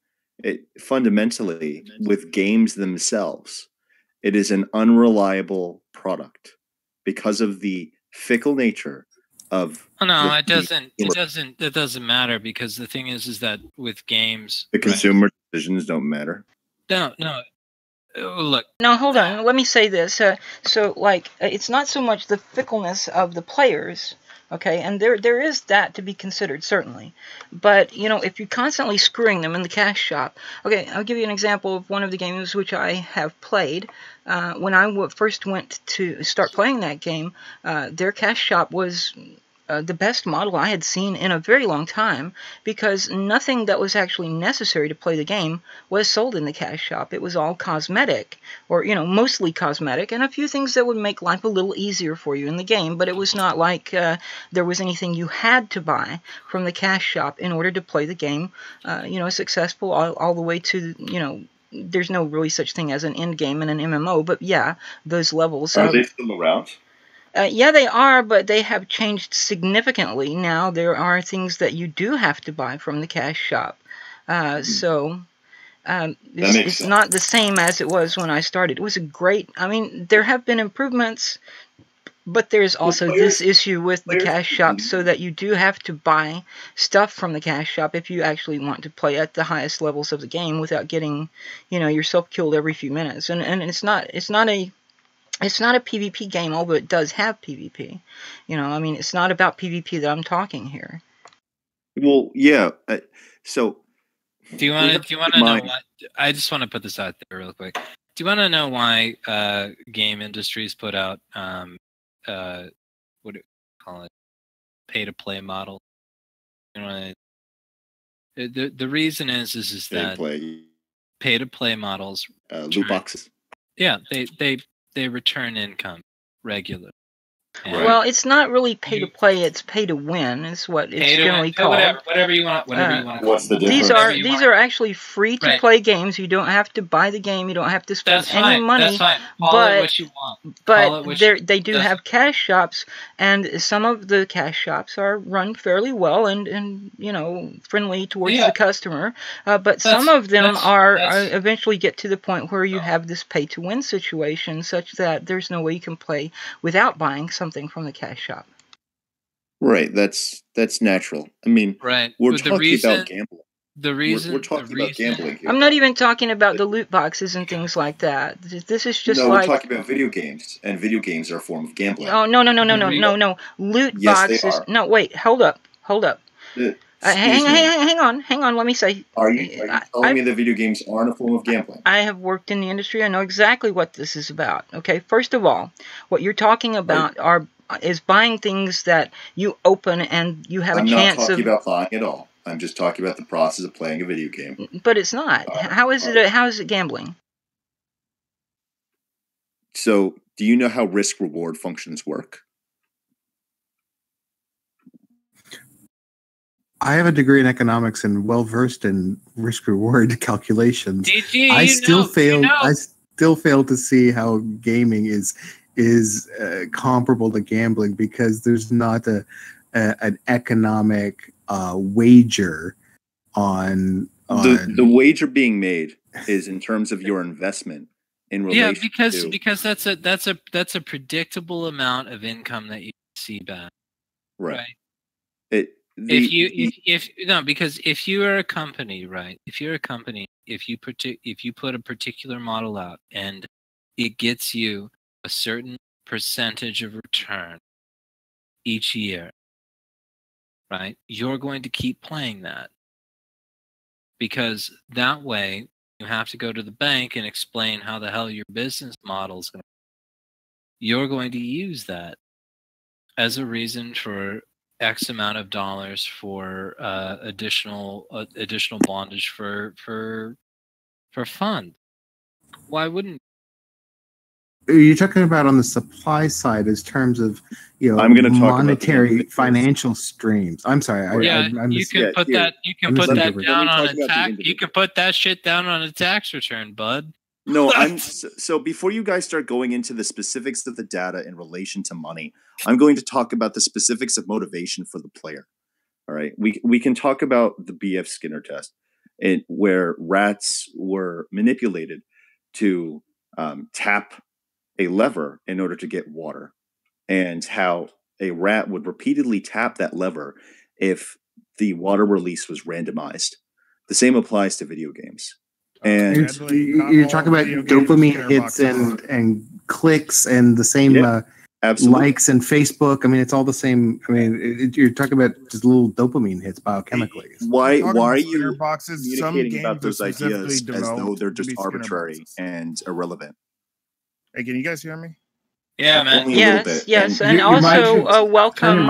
fundamentally, with games themselves, it is an unreliable product because of the fickle nature of. Oh, no, it doesn't. It doesn't matter, because the thing is that with games, the consumer decisions don't matter. No. Look. No, hold on. Let me say this. It's not so much the fickleness of the players. Okay, and there is that to be considered, certainly. But, if you're constantly screwing them in the cash shop. Okay, I'll give you an example of one of the games which I have played. When I first went to start playing that game, their cash shop was the best model I had seen in a very long time, because nothing that was actually necessary to play the game was sold in the cash shop. It was all cosmetic, or, mostly cosmetic, and a few things that would make life a little easier for you in the game, but it was not like there was anything you had to buy from the cash shop in order to play the game, successful all the way to, there's no really such thing as an end game in an MMO, but yeah, those levels. Are they still around? Yeah, they are, but they have changed significantly. Now there are things that you do have to buy from the cash shop. It's not the same as it was when I started. It was there have been improvements, but there's also this issue with the cash shop, so that you do have to buy stuff from the cash shop if you actually want to play at the highest levels of the game without getting, yourself killed every few minutes. And it's not a PvP game, although it does have PvP. It's not about PvP that I'm talking here. Well, yeah. So, do you want to know why? I just want to put this out there real quick. Do you want to know why game industries put out what do you call it? Pay-to-play model? The reason is that pay-to-play models, loot boxes. Yeah, they return income regularly. Well, it's not really pay to play; it's pay to win. Is what it's generally called. Whatever you want. What's the difference? These are actually free to play games. You don't have to buy the game. You don't have to spend any money. That's fine. Call it what you want. But they do have cash shops, and some of the cash shops are run fairly well and friendly towards the customer. But some of them are eventually get to the point where you have this pay to win situation, such that there's no way you can play without buying something from the cash shop. Right, that's natural. I mean, right. We're talking about gambling. The reason we're talking about gambling here. I'm not even talking about the loot boxes and things like that. This is just we're talking about video games, and video games are a form of gambling. Oh, no. Loot boxes. They are. No, wait, hold up. Hang on. Let me say. Are you telling me that video games aren't a form of gambling? I have worked in the industry. I know exactly what this is about. Okay, first of all, what you're talking about is buying things that you open and you have a chance of. I'm not talking about buying at all. I'm just talking about the process of playing a video game. But it's not. How is it gambling? So, do you know how risk-reward functions work? I have a degree in economics and well-versed in risk-reward calculations. I still fail to see how gaming is comparable to gambling, because there's not an economic wager on the wager being made is in terms of your investment in relation because that's a predictable amount of income that you see back, right? Because if you are a company, right? If you're a company, if you put a particular model out and it gets you a certain percentage of return each year, right? You're going to keep playing that, because that way you have to go to the bank and explain how the hell your business model is going to. You're going to use that as a reason for X amount of dollars for additional bondage for fund. Why wouldn't? Are you talking about on the supply side as terms of, I'm going to talk monetary financial streams? I'm sorry. You can put that down on a tax. You can put that shit down on a tax return, bud. No, so before you guys start going into the specifics of the data in relation to money, I'm going to talk about the specifics of motivation for the player. All right, we can talk about the B.F. Skinner test, where rats were manipulated to tap a lever in order to get water, and how a rat would repeatedly tap that lever if the water release was randomized. The same applies to video games. And you're talking about dopamine hits and clicks and the same likes and Facebook. I mean, it's all the same. I mean, you're talking about just little dopamine hits biochemically. Why are you communicating about those ideas as though they're just arbitrary and irrelevant? Hey, can you guys hear me? Yeah, man. Yes, and also welcome.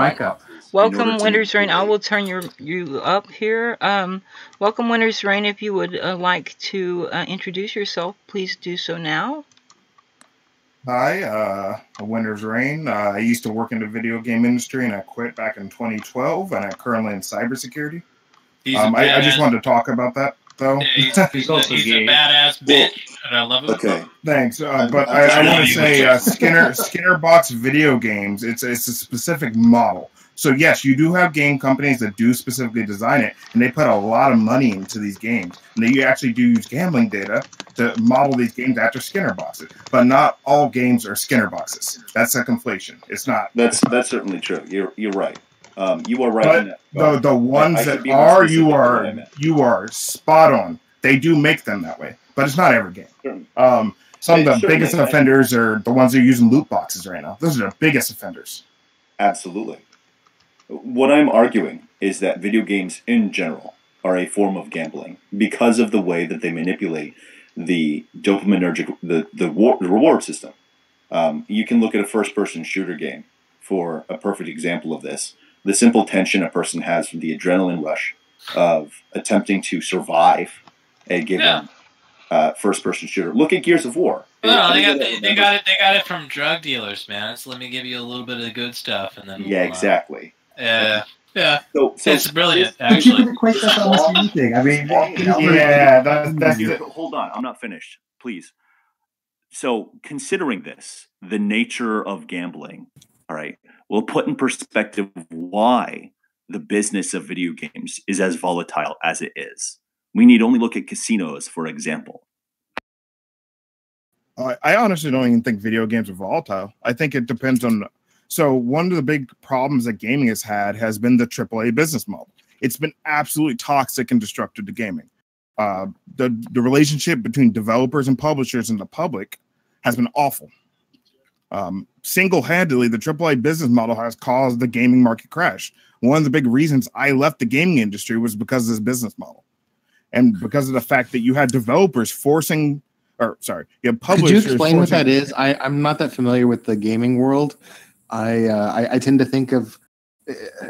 Welcome, WintersRain. I will turn you up here. Welcome, WintersRain. If you would like to introduce yourself, please do so now. Hi, WintersRain. I used to work in the video game industry, and I quit back in 2012, and I'm currently in cybersecurity. I just wanted to talk about that, though. Yeah, he's a badass bitch, and I love him. Okay. Thanks, but I want to say Skinner Box video games, it's a specific model. So yes, you do have game companies that do specifically design it, and they put a lot of money into these games. And they actually do use gambling data to model these games after Skinner boxes. But not all games are Skinner boxes. That's a conflation. It's not. That's certainly true. You're right. You are right. But the ones that are, you are spot on. They do make them that way, but it's not every game. Some of the biggest offenders are the ones that are using loot boxes right now. Those are the biggest offenders. Absolutely. What I'm arguing is that video games in general are a form of gambling because of the way that they manipulate the dopaminergic, the reward system. You can look at a first-person shooter game for a perfect example of this. The simple tension a person has from the adrenaline rush of attempting to survive a given first-person shooter. Look at Gears of War. Well, they got it from drug dealers, man. So let me give you a little bit of the good stuff, and then exactly. Yeah. So it's brilliant, actually. I mean, hold on, I'm not finished, please. So, considering this, the nature of gambling, all right, we'll put in perspective why the business of video games is as volatile as it is. We need only look at casinos, for example. I honestly don't even think video games are volatile. I think it depends on. So one of the big problems that gaming has been the AAA business model. it's been absolutely toxic and destructive to gaming. The relationship between developers and publishers and the public has been awful. Single-handedly, the AAA business model has caused the gaming market crash. One of the big reasons I left the gaming industry was because of this business model, and because of the fact that you had developers forcing, or sorry, you have publishers. Could you explain what that is? I'm not that familiar with the gaming world. I tend to think of,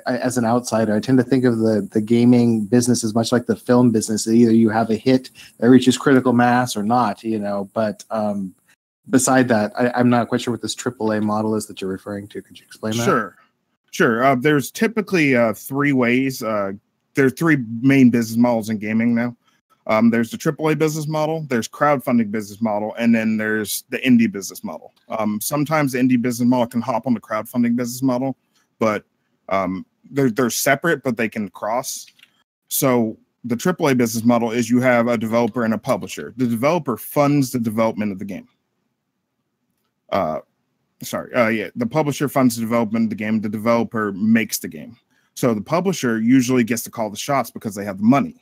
as an outsider, I tend to think of the gaming business as much like the film business. Either you have a hit that reaches critical mass or not, you know. But beside that, I'm not quite sure what this AAA model is that you're referring to. Could you explain that? Sure. There's typically 3 ways. There's 3 main business models in gaming now. There's the AAA business model, there's crowdfunding business model, and then there's the indie business model. Sometimes the indie business model can hop on the crowdfunding business model, but they're separate, but they can cross. So the AAA business model is you have a developer and a publisher. The developer funds the development of the game. The publisher funds the development of the game. The developer makes the game. So the publisher usually gets to call the shots because they have the money.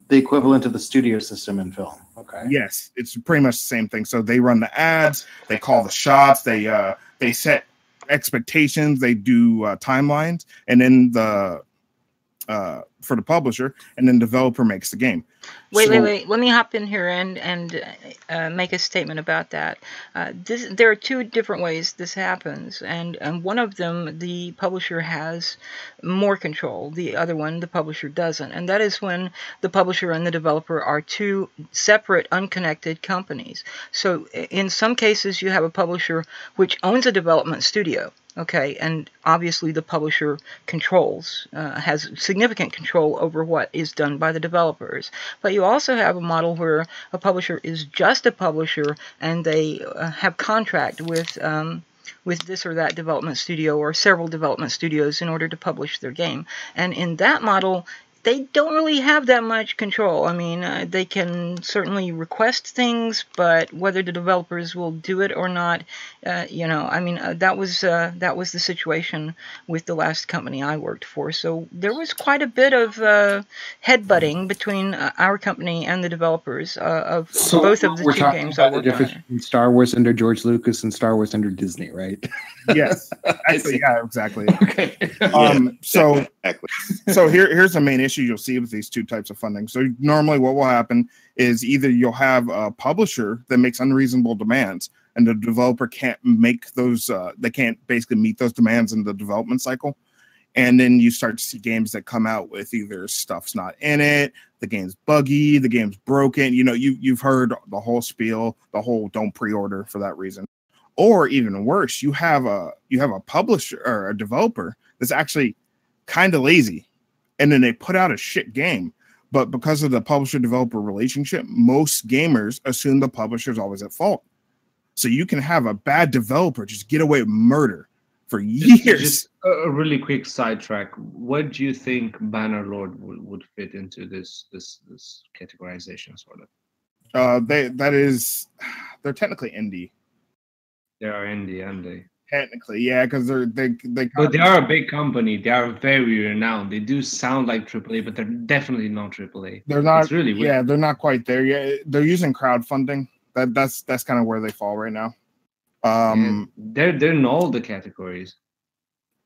The equivalent of the studio system in film. Okay. Yes, it's pretty much the same thing. So they run the ads, they call the shots, they set expectations, they do timelines, and then for the publisher, and then developer makes the game. Wait. Let me hop in here and make a statement about that. There are 2 different ways this happens, and one of them, the publisher has more control. The other one, the publisher doesn't, and that is when the publisher and the developer are 2 separate, unconnected companies. So in some cases, you have a publisher which owns a development studio. Okay, and obviously the publisher has significant control over what is done by the developers. But you also have a model where a publisher is just a publisher, and they have contract with this or that development studio or several development studios in order to publish their game. And in that model, they don't really have that much control. I mean, they can certainly request things, but whether the developers will do it or not, that was the situation with the last company I worked for. So there was quite a bit of headbutting between our company and the developers of both of the 2 games I worked on. Star Wars under George Lucas and Star Wars under Disney, right? Yes, actually, yeah, exactly. Okay. So here's the main issue you'll see with these 2 types of funding. So normally what will happen is either you'll have a publisher that makes unreasonable demands, and the developer can't make those, they can't basically meet those demands in the development cycle. And then you start to see games that come out with either stuff's not in it, the game's buggy, the game's broken. You know, you've heard the whole spiel, the whole don't pre-order for that reason. Or even worse, you have a publisher or a developer that's actually kind of lazy, and then they put out a shit game. But because of the publisher-developer relationship, most gamers assume the publisher is always at fault. So you can have a bad developer just get away with murder for years. Just a really quick sidetrack. What do you think Bannerlord would fit into this categorization, sort of? They're technically indie. They are indie, aren't they? Technically, yeah, because they. But they are a big company. They are very renowned. They do sound like AAA, but they're definitely not AAA. They're not. It's really weird. Yeah, they're not quite there yet. They're using crowdfunding. That's kind of where they fall right now. They're in all the categories.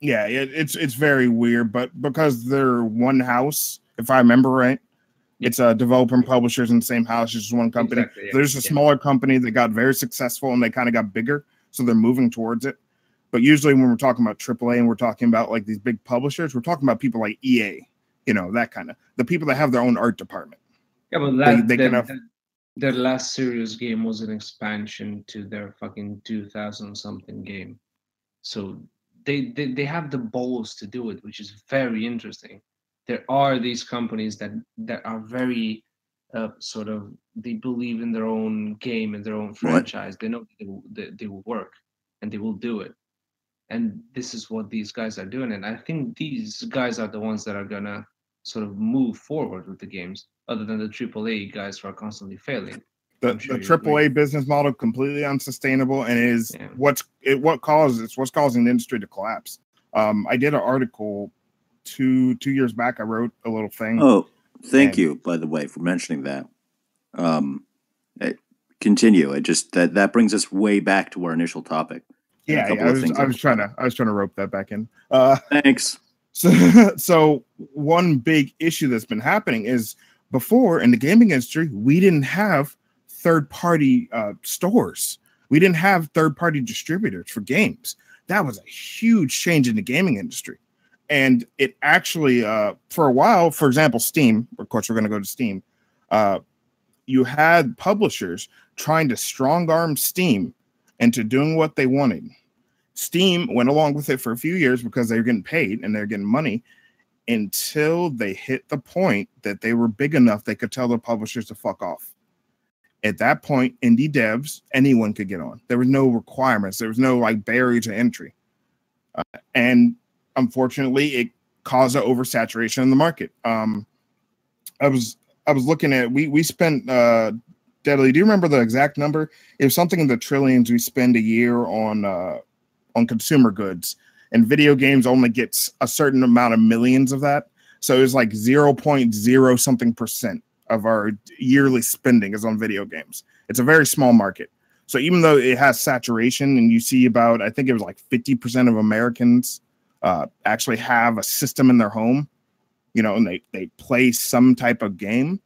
Yeah, it's very weird, but because they're one house, if I remember right, it's a developer and publishers in the same house, it's just one company. Exactly, yeah. There's a smaller company that got very successful and they kind of got bigger, so they're moving towards it. But usually when we're talking about AAA and we're talking about like these big publishers, we're talking about people like EA, that kind of the people that have their own art department. Yeah, but their last serious game was an expansion to their fucking 2000 something game, so they have the balls to do it, which is very interesting. There are these companies that are very sort of, they believe in their own game and their own franchise. They know they will work and they will do it. And this is what these guys are doing. And I think these guys are the ones that are going to sort of move forward with the games, other than the AAA guys who are constantly failing. The AAA business model completely unsustainable, and is what's causing the industry to collapse. I did an article two years back, I wrote a little thing. Oh, thank you, by the way, for mentioning that. Continue. It just that brings us way back to our initial topic. Yeah, I was trying to rope that back in. Thanks. So one big issue that's been happening is before in the gaming industry, we didn't have third-party stores. We didn't have third-party distributors for games. That was a huge change in the gaming industry. And it actually, for a while, for example, Steam, of course, we're going to go to Steam. You had publishers trying to strong-arm Steam into doing what they wanted. Steam went along with it for a few years because they were getting paid and they're getting money until they hit the point that they were big enough they could tell the publishers to fuck off. At that point, indie devs, anyone could get on. There was no requirements. There was no like barrier to entry. And unfortunately, it caused an oversaturation in the market. I was looking at, we spent, Deadly, do you remember the exact number? It was something in the trillions we spend a year on consumer goods, and video games only gets a certain amount of millions of that. So it was like 0.0 something percent of our yearly spending is on video games. It's a very small market. So even though it has saturation, and you see about, I think it was like 50% of Americans actually have a system in their home, you know, and they play some type of game.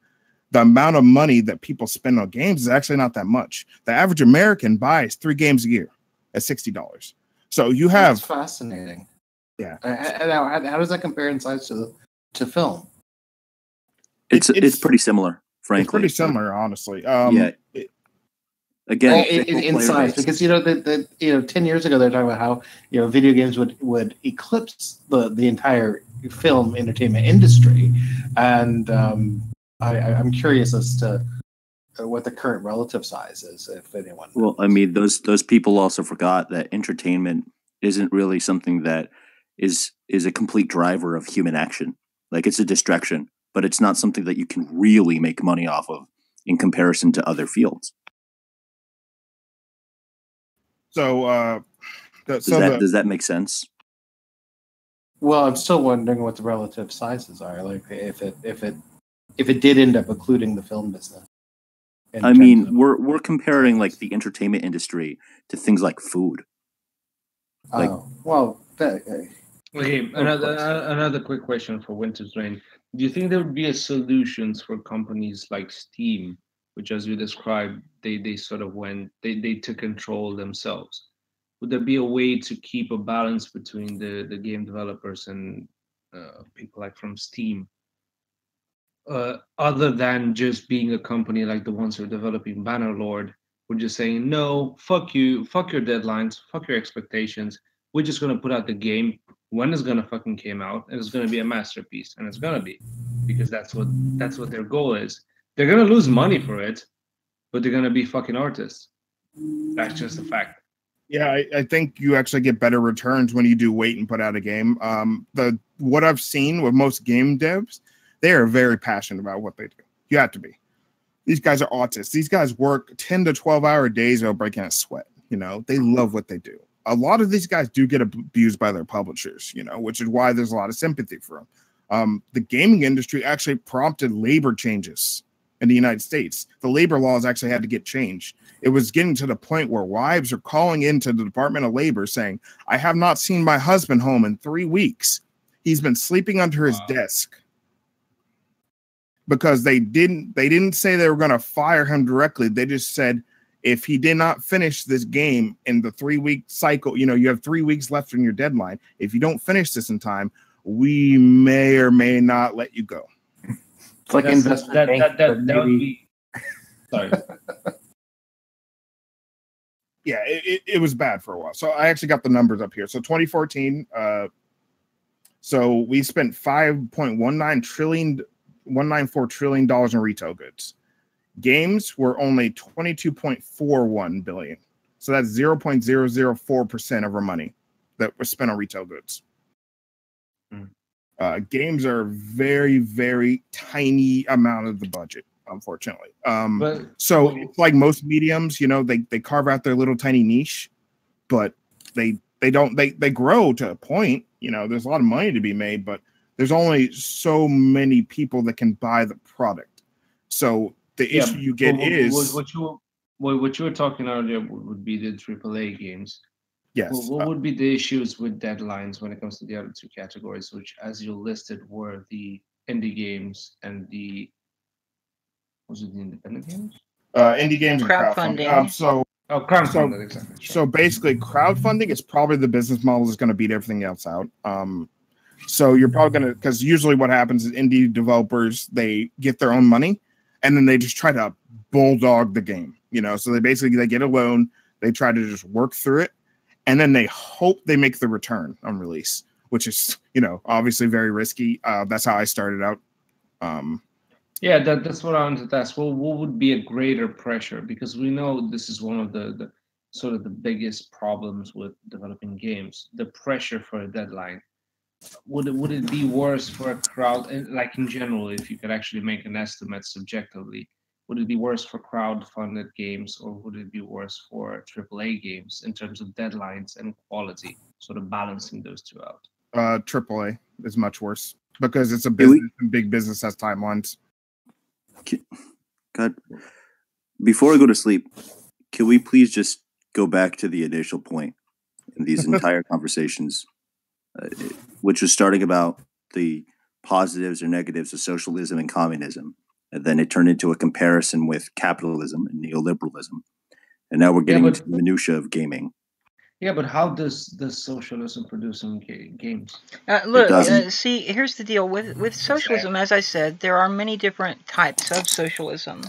The amount of money that people spend on games is actually not that much. The average American buys 3 games a year at $60. So you have... That's fascinating. Yeah. How does that compare in size to film? It's pretty similar, frankly. It's pretty similar, honestly. Again, in size, because the 10 years ago they're talking about how video games would eclipse the entire film entertainment industry, and I'm curious as to what the current relative size is, if anyone knows. Well, I mean, those people also forgot that entertainment isn't really something that is a complete driver of human action. Like, it's a distraction, but it's not something that you can really make money off of in comparison to other fields. So, does that make sense? Well, I'm still wondering what the relative sizes are. Like, if it did end up including the film business. I mean, we're comparing like the entertainment industry to things like food. Like, Okay, another quick question for WintersRain. Do you think there would be a solutions for companies like Steam, which, as you described, they sort of they took control themselves? Would there be a way to keep a balance between the game developers and people like from Steam, other than just being a company like the ones who are developing Bannerlord, we're just saying, no, fuck you, fuck your deadlines, fuck your expectations. We're just going to put out the game when it's going to fucking came out, and it's going to be a masterpiece, and it's going to be, because that's what their goal is. They're going to lose money for it, but they're going to be fucking artists. That's just a fact. Yeah, I think you actually get better returns when you do wait and put out a game. What I've seen with most game devs, they are very passionate about what they do. You have to be. These guys are autists. These guys work 10 to 12-hour days without breaking a sweat. They love what they do. A lot of these guys do get abused by their publishers, which is why there's a lot of sympathy for them. The gaming industry actually prompted labor changes in the United States. The labor laws actually had to get changed. It was getting to the point where wives are calling into the Department of Labor saying, I have not seen my husband home in 3 weeks. He's been sleeping under his desk. Because they didn't say they were going to fire him directly. They just said, if he did not finish this game in the 3-week cycle, you have 3 weeks left in your deadline. If you don't finish this in time, we may or may not let you go. It's like investment bank. That would be. Sorry. Yeah, it was bad for a while. So I actually got the numbers up here. So 2014, so we spent $194 trillion in retail goods. Games were only 22.41 billion. So that's 0.004% of our money that was spent on retail goods. Games are very, very tiny amount of the budget, unfortunately. So it's like most mediums, they carve out their little tiny niche, but they grow to a point. There's a lot of money to be made, but there's only so many people that can buy the product. So the issue you get is what you were talking earlier would be the AAA games. Yes. What would be the issues with deadlines when it comes to the other two categories, which, as you listed, were the indie games and the independent games? Indie games and crowdfunding. Crowdfunding, exactly. Sure. So basically, crowdfunding is probably the business model that's going to beat everything else out. So you're probably going to, because usually what happens is indie developers, they get their own money and then they just try to bulldog the game, so they get a loan, they try to just work through it, and then they hope they make the return on release, which is, obviously very risky. That's how I started out. Yeah, that's what I wanted to ask. Well, what would be a greater pressure? Because we know this is one of the sort of the biggest problems with developing games, the pressure for a deadline. Would it be worse for a crowd, like in general, if you could actually make an estimate subjectively, would it be worse for crowd-funded games, or would it be worse for AAA games in terms of deadlines and quality, sort of balancing those two out? AAA is much worse because it's a business, and big business has timelines. God, before I go to sleep, can we please just go back to the initial point in these entire conversations, which was starting about the positives or negatives of socialism and communism, and then it turned into a comparison with capitalism and neoliberalism, and now we're getting into the minutia of gaming. Yeah, but how does socialism produce some games? Look, see, here's the deal with socialism. As I said, there are many different types of socialism.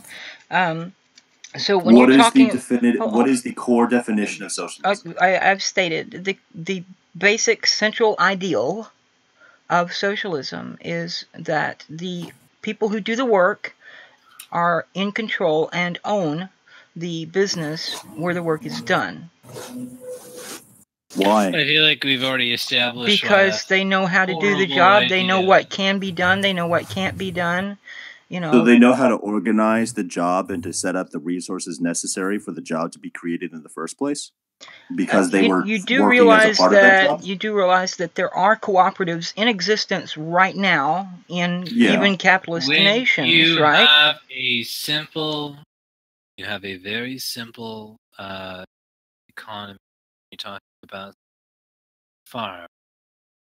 So when you're talking, what is the core definition of socialism? I've stated the basic central ideal of socialism is that the people who do the work are in control and own the business where the work is done. Why? I feel like we've already established because they know how to do the job. They know what can be done. They know what can't be done. So they know how to organize the job and to set up the resources necessary for the job to be created in the first place. Because they were you do realize that you do realize that there are cooperatives in existence right now in even capitalist nations, right? You have a very simple economy. You're talking about farm.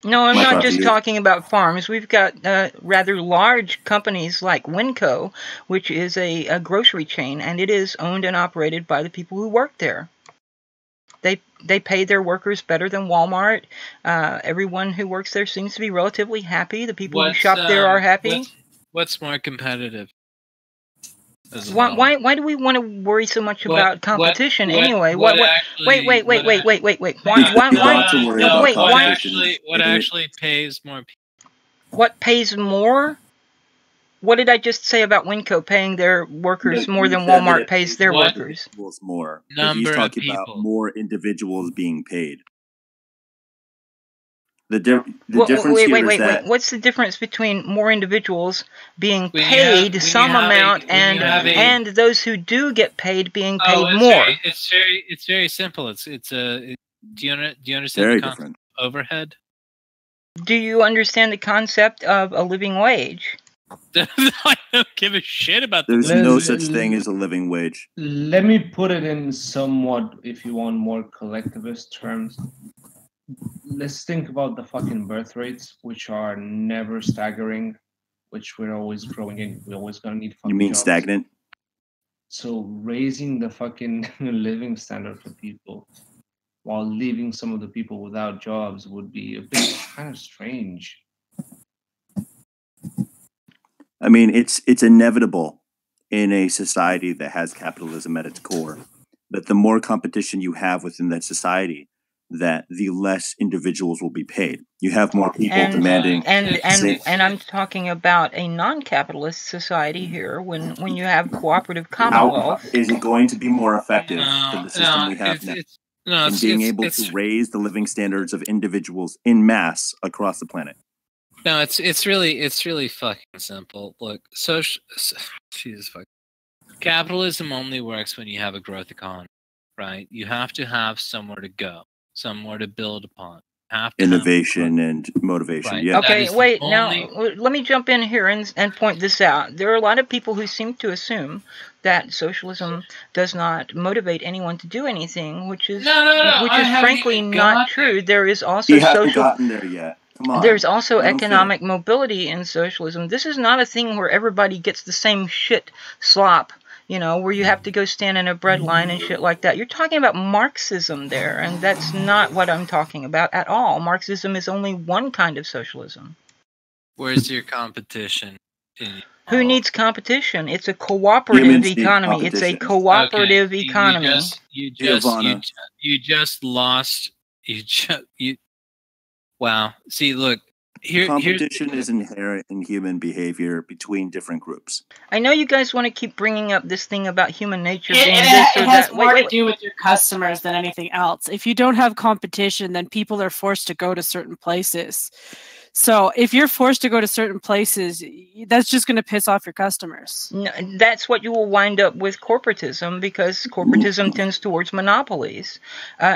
No, I'm not just talking about farms. We've got rather large companies like Winco, which is a grocery chain, and it is owned and operated by the people who work there. They pay their workers better than Walmart. Everyone who works there seems to be relatively happy. The people who shop there are happy. What's more competitive? Why do we want to worry so much about competition anyway? Wait. What actually pays more people? What pays more? What did I just say about Winco paying their workers more than Walmart pays their workers? More. He's talking about more individuals being paid. The difference here is that... What's the difference between more individuals being paid some amount and those who do get paid being paid more? It's very simple. Do you understand the concept of overhead? Do you understand the concept of a living wage? I don't give a shit about that. There's no such thing as a living wage. Let me put it in somewhat, if you want, more collectivist terms. Let's think about the fucking birth rates, which are never staggering, which we're always growing in. We're always gonna need fucking You mean jobs. Stagnant? So raising the fucking living standard for people while leaving some of the people without jobs would be a bit kind of strange. I mean, it's inevitable in a society that has capitalism at its core that the more competition you have within that society, that the less individuals will be paid. You have more people demanding... And I'm talking about a non-capitalist society here when you have Cooperative Commonwealth. How is it going to be more effective than the system we have now? In being able to raise the living standards of individuals in mass across the planet. No, it's really fucking simple. Look, Jesus fuck. Capitalism only works when you have a growth economy, right? You have to have somewhere to go, somewhere to build upon. innovation and motivation. Right. Yeah. Okay, wait. Now, let me jump in here and point this out. There are a lot of people who seem to assume that socialism does not motivate anyone to do anything, which is frankly not true. There is also You haven't gotten there yet. Come on. There's also economic mobility in socialism. This is not a thing where everybody gets the same shit slop, you know, where you have to go stand in a bread line and shit like that. You're talking about Marxism there, and that's not what I'm talking about at all. Marxism is only one kind of socialism. Where's your competition? Who needs competition? It's a cooperative economy. It's a cooperative economy. You just lost. Wow. See, look. Competition is inherent in human behavior between different groups. I know you guys want to keep bringing up this thing about human nature being It this or has that. more to do with your customers than anything else. If you don't have competition, then people are forced to go to certain places. So if you're forced to go to certain places, that's just going to piss off your customers. No, that's what you will wind up with corporatism, because corporatism tends towards monopolies.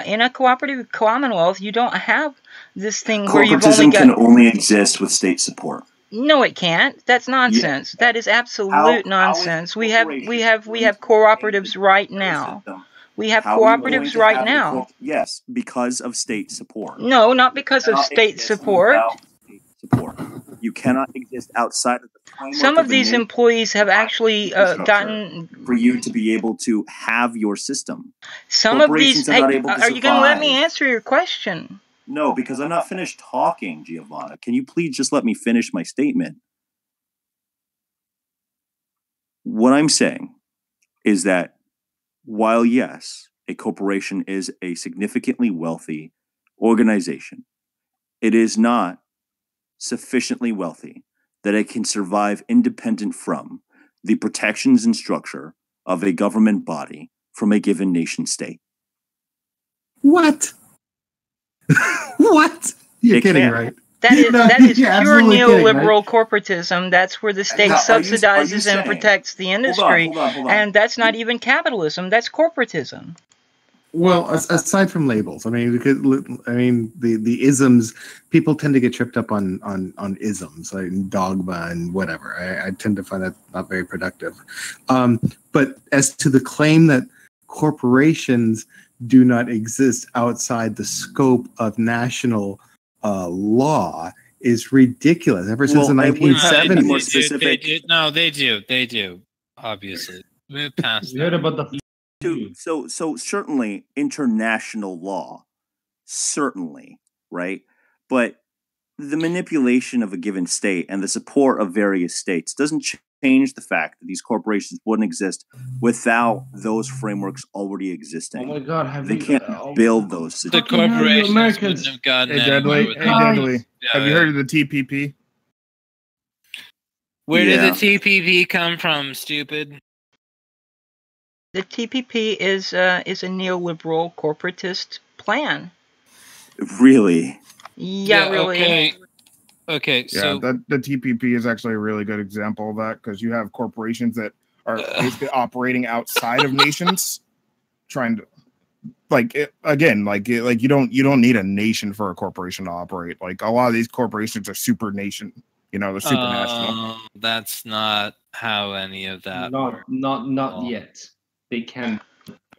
In a cooperative commonwealth, you don't have this thing where you've only got... Corporatism can only exist with state support. No, it can't. That's nonsense. Yeah. That is absolute nonsense. We have cooperatives right now. We have cooperatives right now. Yes, because of state support. No, not because of state support. You cannot exist outside of the framework. Some of these employees have actually gotten... For you to be able to have your system. Some of these... Hey, are you going to let me answer your question? No, because I'm not finished talking, Giovanna. Can you please just let me finish my statement? What I'm saying is that while, yes, a corporation is a significantly wealthy organization, it is not sufficiently wealthy that it can survive independent from the protections and structure of a government body from a given nation state. What? What? You're kidding, right? That is pure neoliberal corporatism. That's where the state subsidizes and protects the industry. Hold on. And that's not even capitalism. That's corporatism. Well, aside from labels, I mean, the isms, people tend to get tripped up on isms, like dogma and whatever. I tend to find that not very productive. But as to the claim that corporations do not exist outside the scope of national law is ridiculous. Ever since the 1970s. No, they do. Obviously, move past. You heard about the. So certainly international law, certainly, right? But the manipulation of a given state and the support of various states doesn't change the fact that these corporations wouldn't exist without those frameworks already existing. Oh my God! They can't build those. The corporations wouldn't have gotten Hey, Deadly. Have you heard of the TPP? Where did the TPP come from, stupid? The TPP is a neoliberal corporatist plan. Really? Yeah, really. Okay. Yeah, So the TPP is actually a really good example of that, because you have corporations that are basically operating outside of nations, trying to, you don't need a nation for a corporation to operate. Like, a lot of these corporations are super nation. You know, they're supranational. That's not how any of that. Not yet. They can.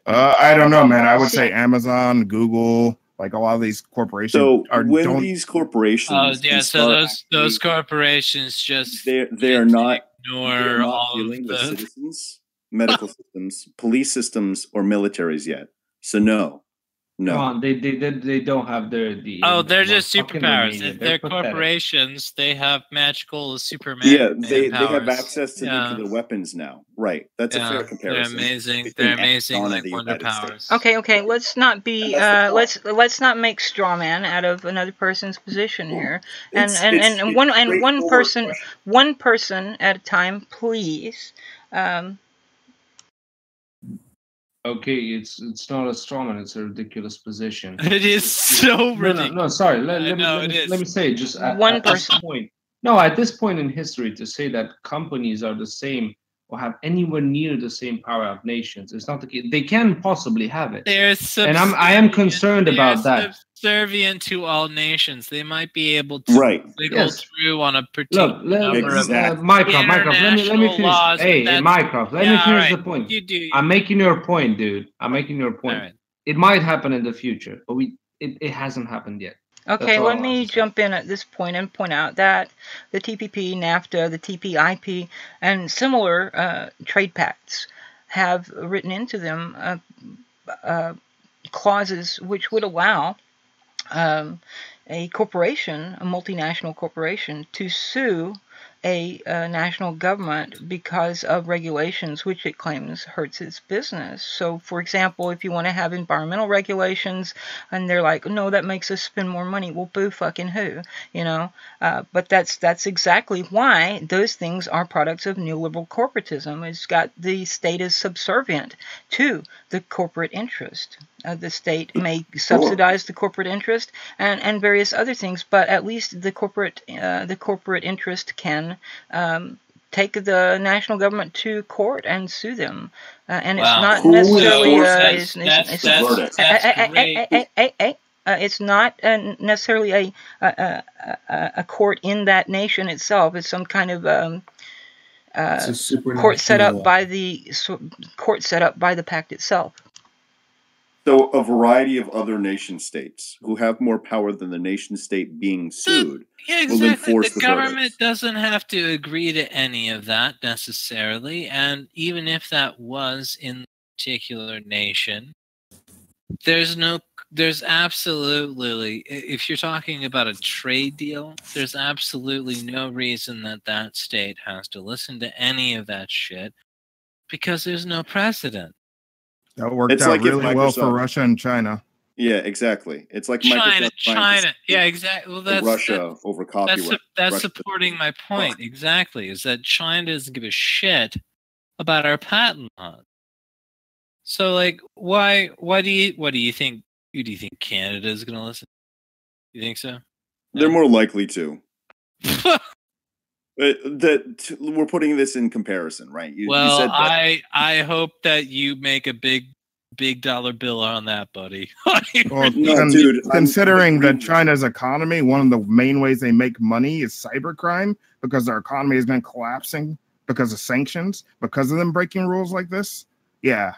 I don't know, man. I would say Amazon, Google, like a lot of these corporations these corporations. So those corporations just they are not ignore all dealing of with the citizens, medical systems, police systems, or militaries yet. So no. Come on, they don't have they're just superpowers. They're corporations. They have magical Superman. Yeah, they have access to nuclear weapons now. Right. That's a fair comparison. They're amazing like wonder powers. Okay. Let's not be let's not make straw man out of another person's position here. One person at a time, please. Okay, it's not a strawman, it's a ridiculous position. It is so ridiculous. No, sorry. Let me say, just at this point in history, to say that companies are the same or have anywhere near the same power of nations. It's not the case. They can possibly have it. And I am concerned about that. Subservient to all nations. They might be able to wiggle through on a particular number of Mycroft, let me finish. Laws, hey, Mycroft, let me finish the point. I'm making your point, dude. I'm making your point. Right. It might happen in the future, but it hasn't happened yet. Okay, let me jump in at this point and point out that the TPP, NAFTA, the TPIP, and similar trade pacts have written into them clauses which would allow a corporation, a multinational corporation, to sue a national government because of regulations which it claims hurts its business. So, for example, if you want to have environmental regulations and they're like, no, that makes us spend more money, well, boo fucking who, you know? But that's exactly why those things are products of neoliberal corporatism. It's got the state is subservient to the corporate interest. The state may subsidize the corporate interest and various other things, but at least the corporate interest can take the national government to court and sue them, and it's not necessarily it's not necessarily a court in that nation itself. It's some kind of court set up by the pact itself. So a variety of other nation states who have more power than the nation state being sued will enforce the government doesn't have to agree to any of that necessarily, and even if that was in the particular nation, there's absolutely, if you're talking about a trade deal, there's absolutely no reason that state has to listen to any of that shit because there's no precedent. That worked out really well for Russia and China. Yeah, exactly. It's like China. Yeah, exactly. Well, that's Russia over copyright. That's supporting my point. Exactly, is that China doesn't give a shit about our patent laws. So, like, why do you think? Who do you think Canada is going to listen? You think so? They're more likely to. That we're putting this in comparison, right? You said that. I hope that you make a big dollar bill on that, buddy. Well, dude, considering that China's economy, one of the main ways they make money is cybercrime, because their economy has been collapsing because of sanctions, because of them breaking rules like this. Yeah,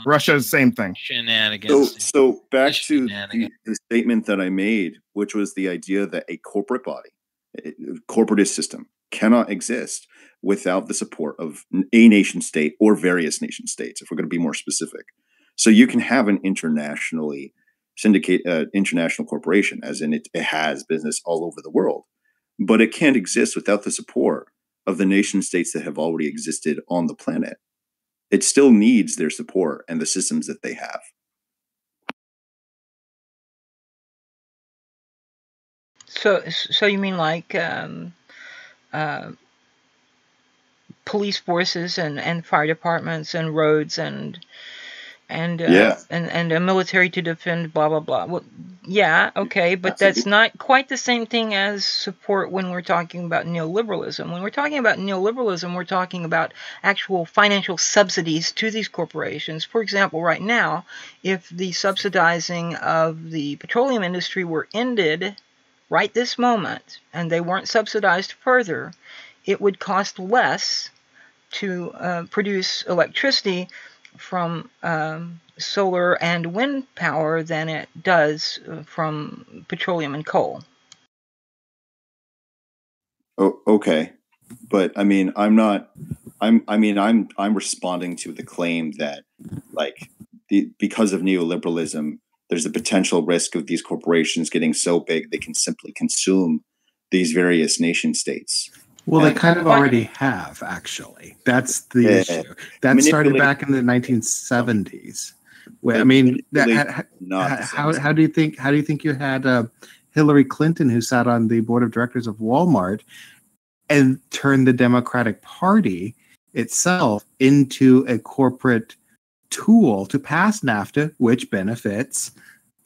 Russia's same thing. Shenanigans. So back to the statement that I made, which was the idea that a corporate body, corporatist system, cannot exist without the support of a nation state or various nation states, if we're going to be more specific. So you can have an internationally international corporation, as in it has business all over the world, but it can't exist without the support of the nation states that have already existed on the planet. It still needs their support and the systems that they have. So you mean like police forces and fire departments and roads and a military to defend blah blah blah. Well, yeah, okay, but that's not quite the same thing as support when we're talking about neoliberalism. When we're talking about neoliberalism, we're talking about actual financial subsidies to these corporations. For example, right now, if the subsidizing of the petroleum industry were ended right this moment, and they weren't subsidized further, it would cost less to produce electricity from solar and wind power than it does from petroleum and coal. Oh, okay, but I mean, I'm responding to the claim that, like, because of neoliberalism, there's a potential risk of these corporations getting so big they can simply consume these various nation states. Well, they kind of already have, actually. That's the issue. That started back in the 1970s. Well, I mean, how do you think you had Hillary Clinton, who sat on the board of directors of Walmart, and turned the Democratic Party itself into a corporate tool to pass NAFTA, which benefits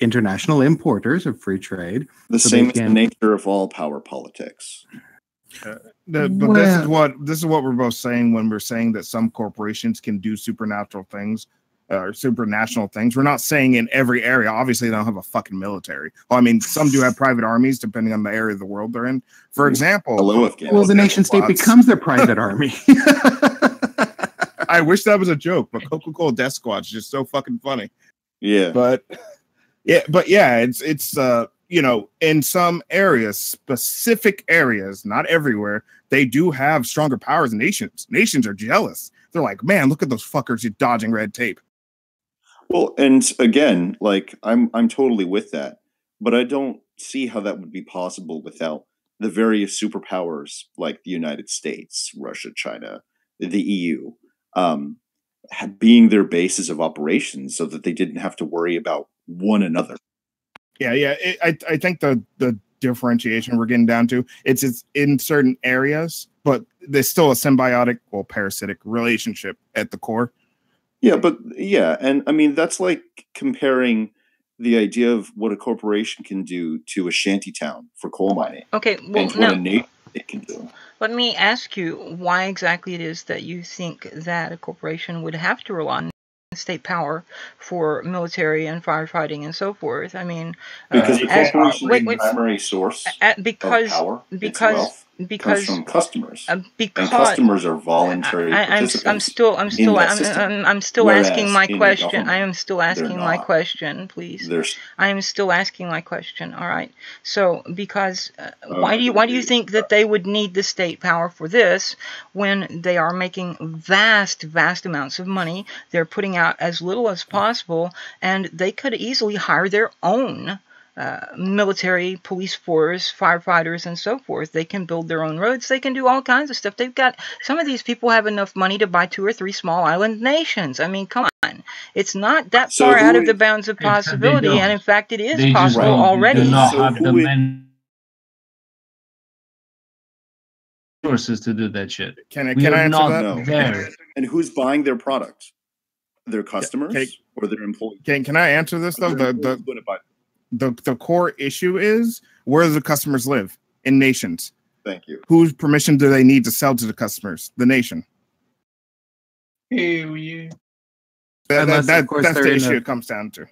international importers of free trade. The same is the nature of all power politics. But this is what we're both saying when we're saying that some corporations can do supernatural things. Or supranational things. We're not saying in every area. Obviously, they don't have a fucking military. Well, I mean, some do have private armies depending on the area of the world they're in. For example, the nation state becomes their private army. I wish that was a joke, but Coca-Cola Death Squad is just so fucking funny. Yeah, but it's you know, in some areas, specific areas, not everywhere, they do have stronger powers than nations. Nations are jealous. They're like, man, look at those fuckers dodging red tape. Well, and again, like I'm totally with that, but I don't see how that would be possible without the various superpowers like the United States, Russia, China, the EU, being their bases of operations so that they didn't have to worry about one another. Yeah. I think the differentiation we're getting down to, it's in certain areas, but there's still a symbiotic, well, parasitic relationship at the core. Yeah, and I mean that's like comparing the idea of what a corporation can do to a shanty town for coal mining. Okay, well, and what a nation it can do. Let me ask you why exactly it is that you think that a corporation would have to rely on state power for military and firefighting and so forth. I mean, because the corporation is the primary source of power. Comes from customers. And customers are voluntary participants. I'm still asking my question. I am still asking my question, please. I am still asking my question. All right. So, because why do you think that they would need the state power for this when they are making vast amounts of money? They're putting out as little as possible, and they could easily hire their own military, police force, firefighters, and so forth. They can build their own roads. They can do all kinds of stuff. They've got, some of these people have enough money to buy 2 or 3 small island nations. I mean, come on. It's not that far out of the bounds of possibility, and in fact, it is possible already. They do not have the men resources to do that shit. Can I answer that? No. There. And who's buying their products? Their customers or their employees? Can I answer this though? The core issue is, where do the customers live? In nations. Thank you. Whose permission do they need to sell to the customers? The nation. Hell yeah. That's the issue it comes down to.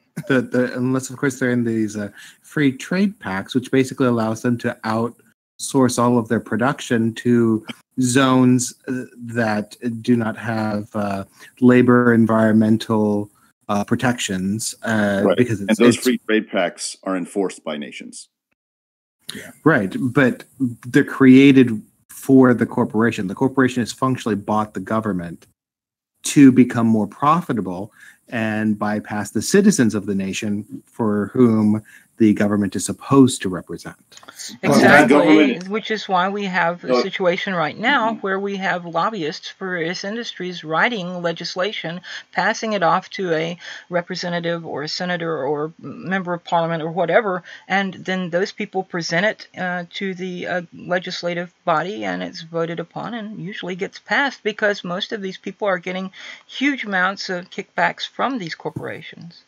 Unless, of course, they're in these free trade pacts, which basically allows them to outsource all of their production to zones that do not have labor, environmental protections, right. Because and those free trade pacts are enforced by nations. Yeah. Right, but they're created for the corporation. The corporation has functionally bought the government to become more profitable and bypass the citizens of the nation for whom the government is supposed to represent. Exactly, which is why we have a situation right now where we have lobbyists for various industries writing legislation, passing it off to a representative or a senator or member of parliament or whatever, and then those people present it to the legislative body, and it's voted upon and usually gets passed because most of these people are getting huge amounts of kickbacks from these corporations.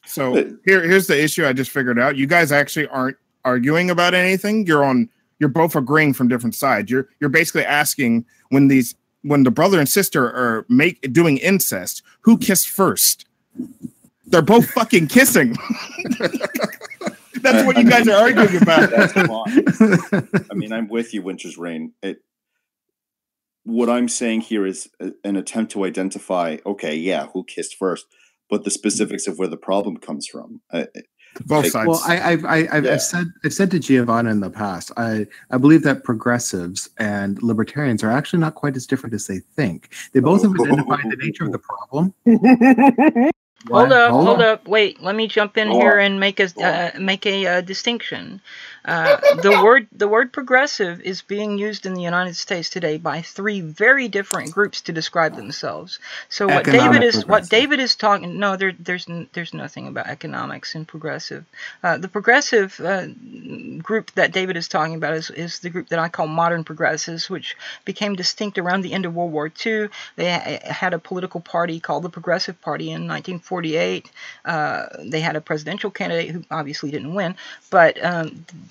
So here's the issue I just figured out. You guys actually aren't arguing about anything. You're both agreeing from different sides. You're basically asking, when the brother and sister are doing incest, who kissed first? They're both fucking kissing. That's what you guys are arguing about. That's fine. I mean, I'm with you, WintersRain. What I'm saying here is an attempt to identify, okay, yeah, who kissed first, but the specifics of where the problem comes from. Both sides. Well, I've said to Giovanna in the past, I believe that progressives and libertarians are actually not quite as different as they think. They both have identified the nature of the problem. Hold up. Wait, let me jump in here and make a distinction. The word progressive is being used in the United States today by 3 very different groups to describe themselves. So what David is talking, no, there's nothing about economics in progressive. The progressive group that David is talking about is the group that I call modern progressives, which became distinct around the end of World War II. They had a political party called the Progressive Party in 1948. They had a presidential candidate who obviously didn't win, but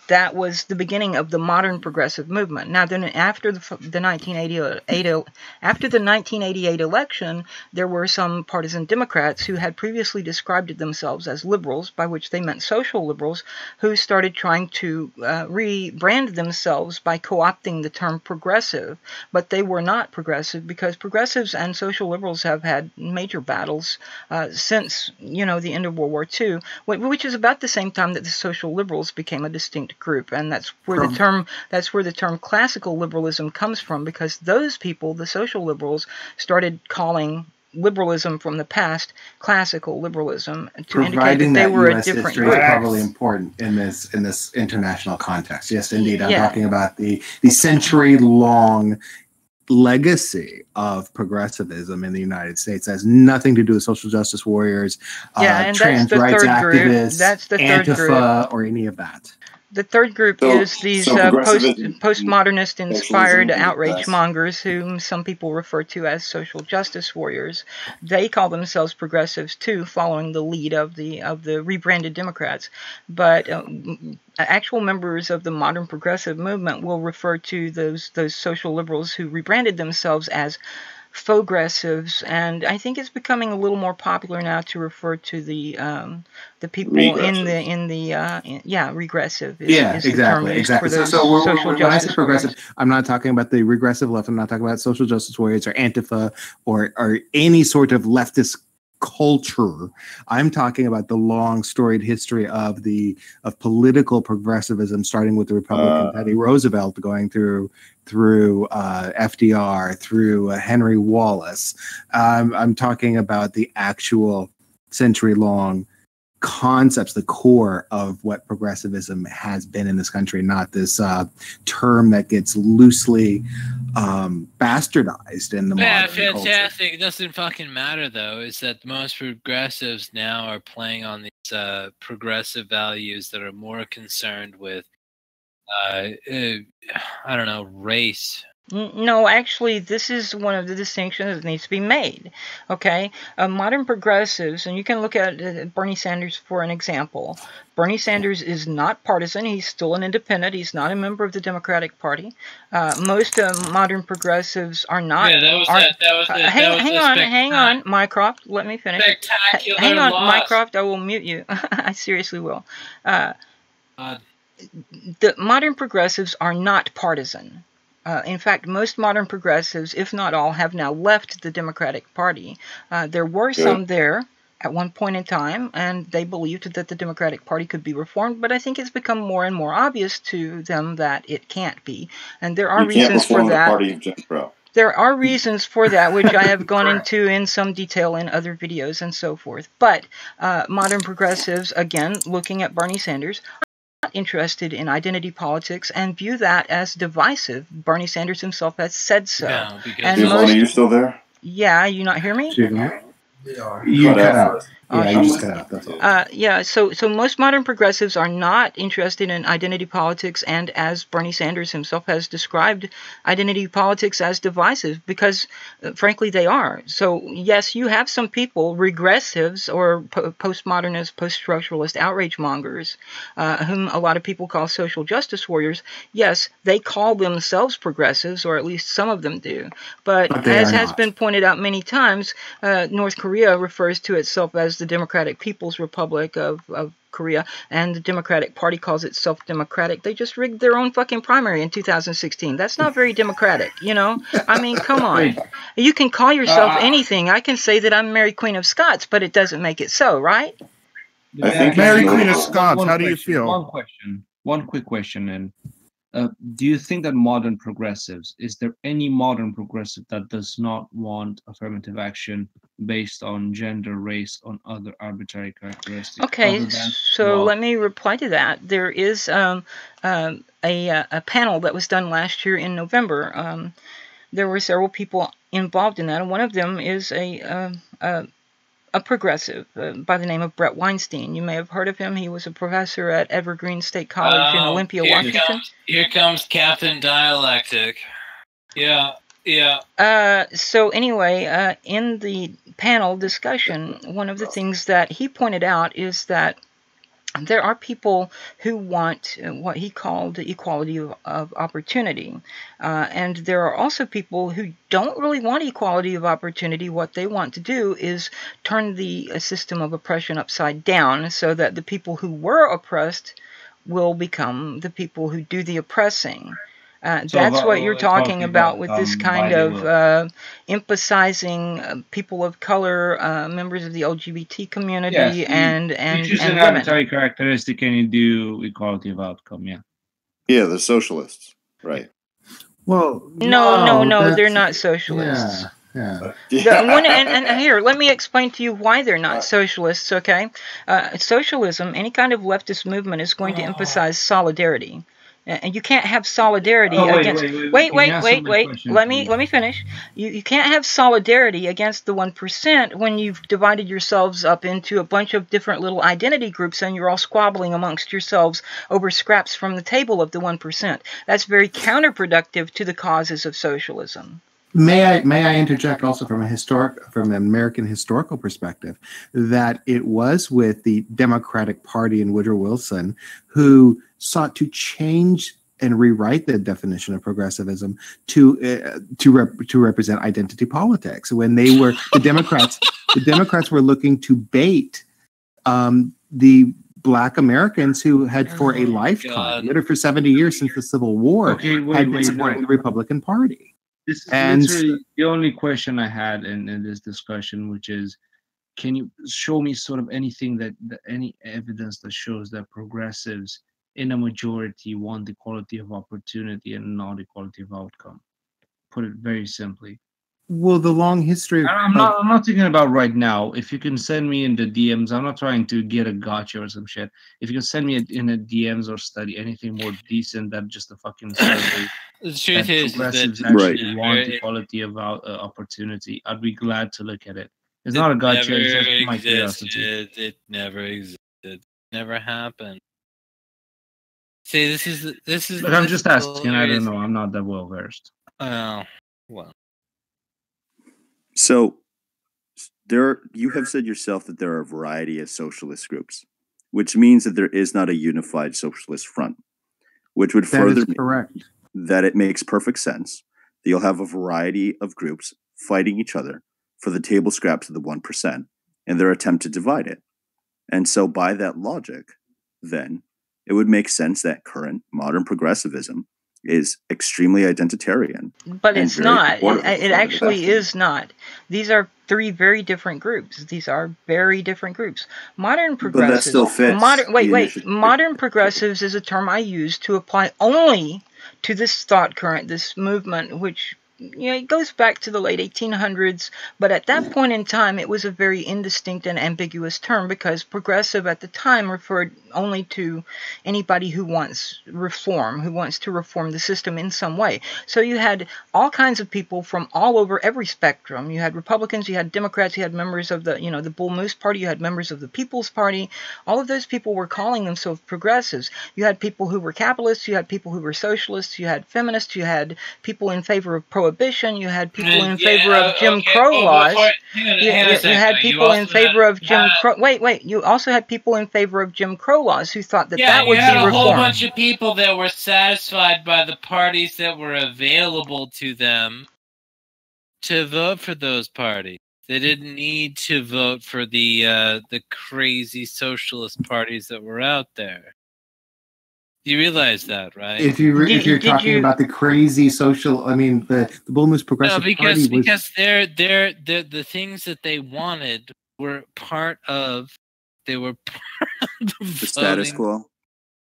that was the beginning of the modern progressive movement. Now, then after the 1988 election, there were some partisan Democrats who had previously described themselves as liberals, by which they meant social liberals, who started trying to rebrand themselves by co-opting the term progressive. But they were not progressive, because progressives and social liberals have had major battles since, you know, the end of World War II, which is about the same time that the social liberals became a distinct group, and that's where the term classical liberalism comes from, because those people, the social liberals, started calling liberalism from the past classical liberalism to indicate that they were a different group. Is probably important in this international context. Yes, indeed. I'm talking about the century-long legacy of progressivism in the United States. That has nothing to do with social justice warriors, trans rights activists, Antifa, or any of that. The third group is these postmodernist-inspired outrage mongers, whom some people refer to as social justice warriors. They call themselves progressives too, following the lead of the rebranded Democrats. But actual members of the modern progressive movement will refer to those social liberals who rebranded themselves as progressives, and I think it's becoming a little more popular now to refer to the people regressive. Exactly. So when I say progressive, I'm not talking about the regressive left. I'm not talking about social justice warriors or Antifa or any sort of leftist culture. I'm talking about the long storied history of political progressivism, starting with the Republican Teddy Roosevelt, going through FDR, through Henry Wallace. I'm talking about the actual century-long concepts, the core of what progressivism has been in this country, not this term that gets loosely bastardized in the modern fantastic. culture. It doesn't fucking matter, though, is that most progressives now are playing on these progressive values that are more concerned with I don't know, race. No, actually, this is one of the distinctions that needs to be made. Okay, modern progressives, and you can look at Bernie Sanders for an example. Bernie Sanders is not partisan. He's still an independent. He's not a member of the Democratic Party. Most modern progressives are not. Yeah, hang on, Mycroft. Let me finish. Spectacular hang on, loss. Mycroft. I will mute you. I seriously will. The modern progressives are not partisan. In fact, most modern progressives, if not all, have now left the Democratic Party. There were some there at one point in time, and they believed that the Democratic Party could be reformed, but I think it's become more and more obvious to them that it can't be. And there are reasons for that. The party of Jim Crow. There are reasons for that, which I have gone into in some detail in other videos and so forth. But modern progressives, again, looking at Bernie Sanders, not interested in identity politics and view that as divisive. Bernie Sanders himself has said so. Yeah, and are you still there? Yeah, you not hear me? You cut out. Yeah, you just cut out. That's all. So most modern progressives are not interested in identity politics, and as Bernie Sanders himself has described identity politics as divisive, because frankly they are. So yes, you have some people, regressives or postmodernist, post-structuralist outrage mongers, whom a lot of people call social justice warriors. Yes, they call themselves progressives, or at least some of them do. But as has been pointed out many times, North Korea refers to itself as the Democratic People's Republic of Korea, and the Democratic Party calls itself democratic. They just rigged their own fucking primary in 2016. That's not very democratic, you know? I mean, come on. You can call yourself anything. I can say that I'm Mary Queen of Scots, but it doesn't make it so, right? Mary Queen of Scots, how do you feel? One quick question, and do you think that modern progressives, is there any modern progressive that does not want affirmative action based on gender, race, on other arbitrary characteristics? Okay, so let me reply to that. There is a panel that was done last year in November. There were several people involved in that, and one of them is a progressive by the name of Brett Weinstein. You may have heard of him. He was a professor at Evergreen State College in Olympia, Washington. Here comes Captain Dialectic. Yeah. So anyway, in the panel discussion, one of the things that he pointed out is that there are people who want what he called equality of opportunity. And there are also people who don't really want equality of opportunity. What they want to do is turn the system of oppression upside down so that the people who were oppressed will become the people who do the oppressing. That's what you're talking about with this kind of emphasizing people of color, members of the LGBT community, yes, and choose an women. arbitrary characteristic and you do equality of outcome. Yeah. Yeah, the socialists, right? Well, no, they're not socialists. Yeah. And here, let me explain to you why they're not socialists. Okay, socialism, any kind of leftist movement, is going to emphasize solidarity. And you can't have solidarity against. Wait. Let me finish. You can't have solidarity against the 1% when you've divided yourselves up into a bunch of different little identity groups and you're all squabbling amongst yourselves over scraps from the table of the 1%. That's very counterproductive to the causes of socialism. May I interject also from an American historical perspective that it was with the Democratic Party and Woodrow Wilson who sought to change and rewrite the definition of progressivism to represent identity politics. When they were the Democrats were looking to bait the Black Americans who had for a lifetime, literally for 70 years since the Civil War, had been supporting the Republican Party. This is literally the only question I had in this discussion, which is, can you show me sort of anything any evidence that shows that progressives in a majority want equality of opportunity and not equality of outcome? Put it very simply. Well, the long history. I'm not thinking about right now. If you can send me in the DMs, I'm not trying to get a gotcha or some shit. If you can send me in a DMs or study anything more decent than just a fucking survey. The truth is progressives actually want equality of opportunity, I'd be glad to look at it. It's not a gotcha. It's just my curiosity. It never existed. Never happened. See, this is. But I'm just asking. I don't know. I'm not that well versed. Oh, well. So, you have said yourself that there are a variety of socialist groups, which means that there is not a unified socialist front, which would further mean that it makes perfect sense that you'll have a variety of groups fighting each other for the table scraps of the 1% and their attempt to divide it. And so, by that logic, then it would make sense that current modern progressivism is extremely identitarian. But it's not. It actually is not. These are three very different groups. These are very different groups. Modern progressives. But that still fits. Modern progressives is a term I use to apply only to this thought current, this movement, which it goes back to the late 1800s, but at that point in time, it was a very indistinct and ambiguous term because progressive at the time referred only to anybody who wants reform, who wants to reform the system in some way. So you had all kinds of people from all over every spectrum. You had Republicans, you had Democrats, you had members of the Bull Moose Party, you had members of the People's Party. All of those people were calling themselves progressives. You had people who were capitalists, you had people who were socialists, you had feminists, you had people in favor of prohibition, you had people in favor of Jim Crow laws. You had people in favor of Jim Crow. Wait. You also had people in favor of Jim Crow laws who thought that would be reform. A whole bunch of people that were satisfied by the parties that were available to them to vote for those parties. They didn't need to vote for the crazy socialist parties that were out there. You realize that, right? If you're talking about the crazy social, the Bull Moose Progressive Party was... because the things that they wanted were part of the status quo.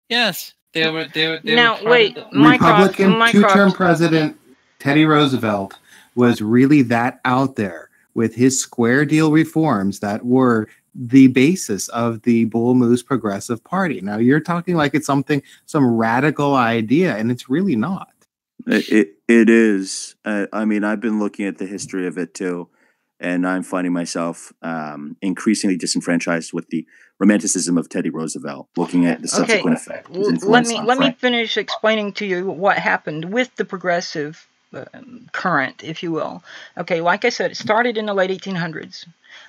Yes, they were. Now wait, Republican two-term president Teddy Roosevelt was really that out there with his square deal reforms that were the basis of the Bull Moose Progressive Party. Now you're talking like it's some radical idea, and it's really not. It is. I've been looking at the history of it too, and I'm finding myself increasingly disenfranchised with the romanticism of Teddy Roosevelt, looking at the subsequent effect. Let me finish explaining to you what happened with the progressive current, if you will. Okay, like I said, it started in the late 1800s.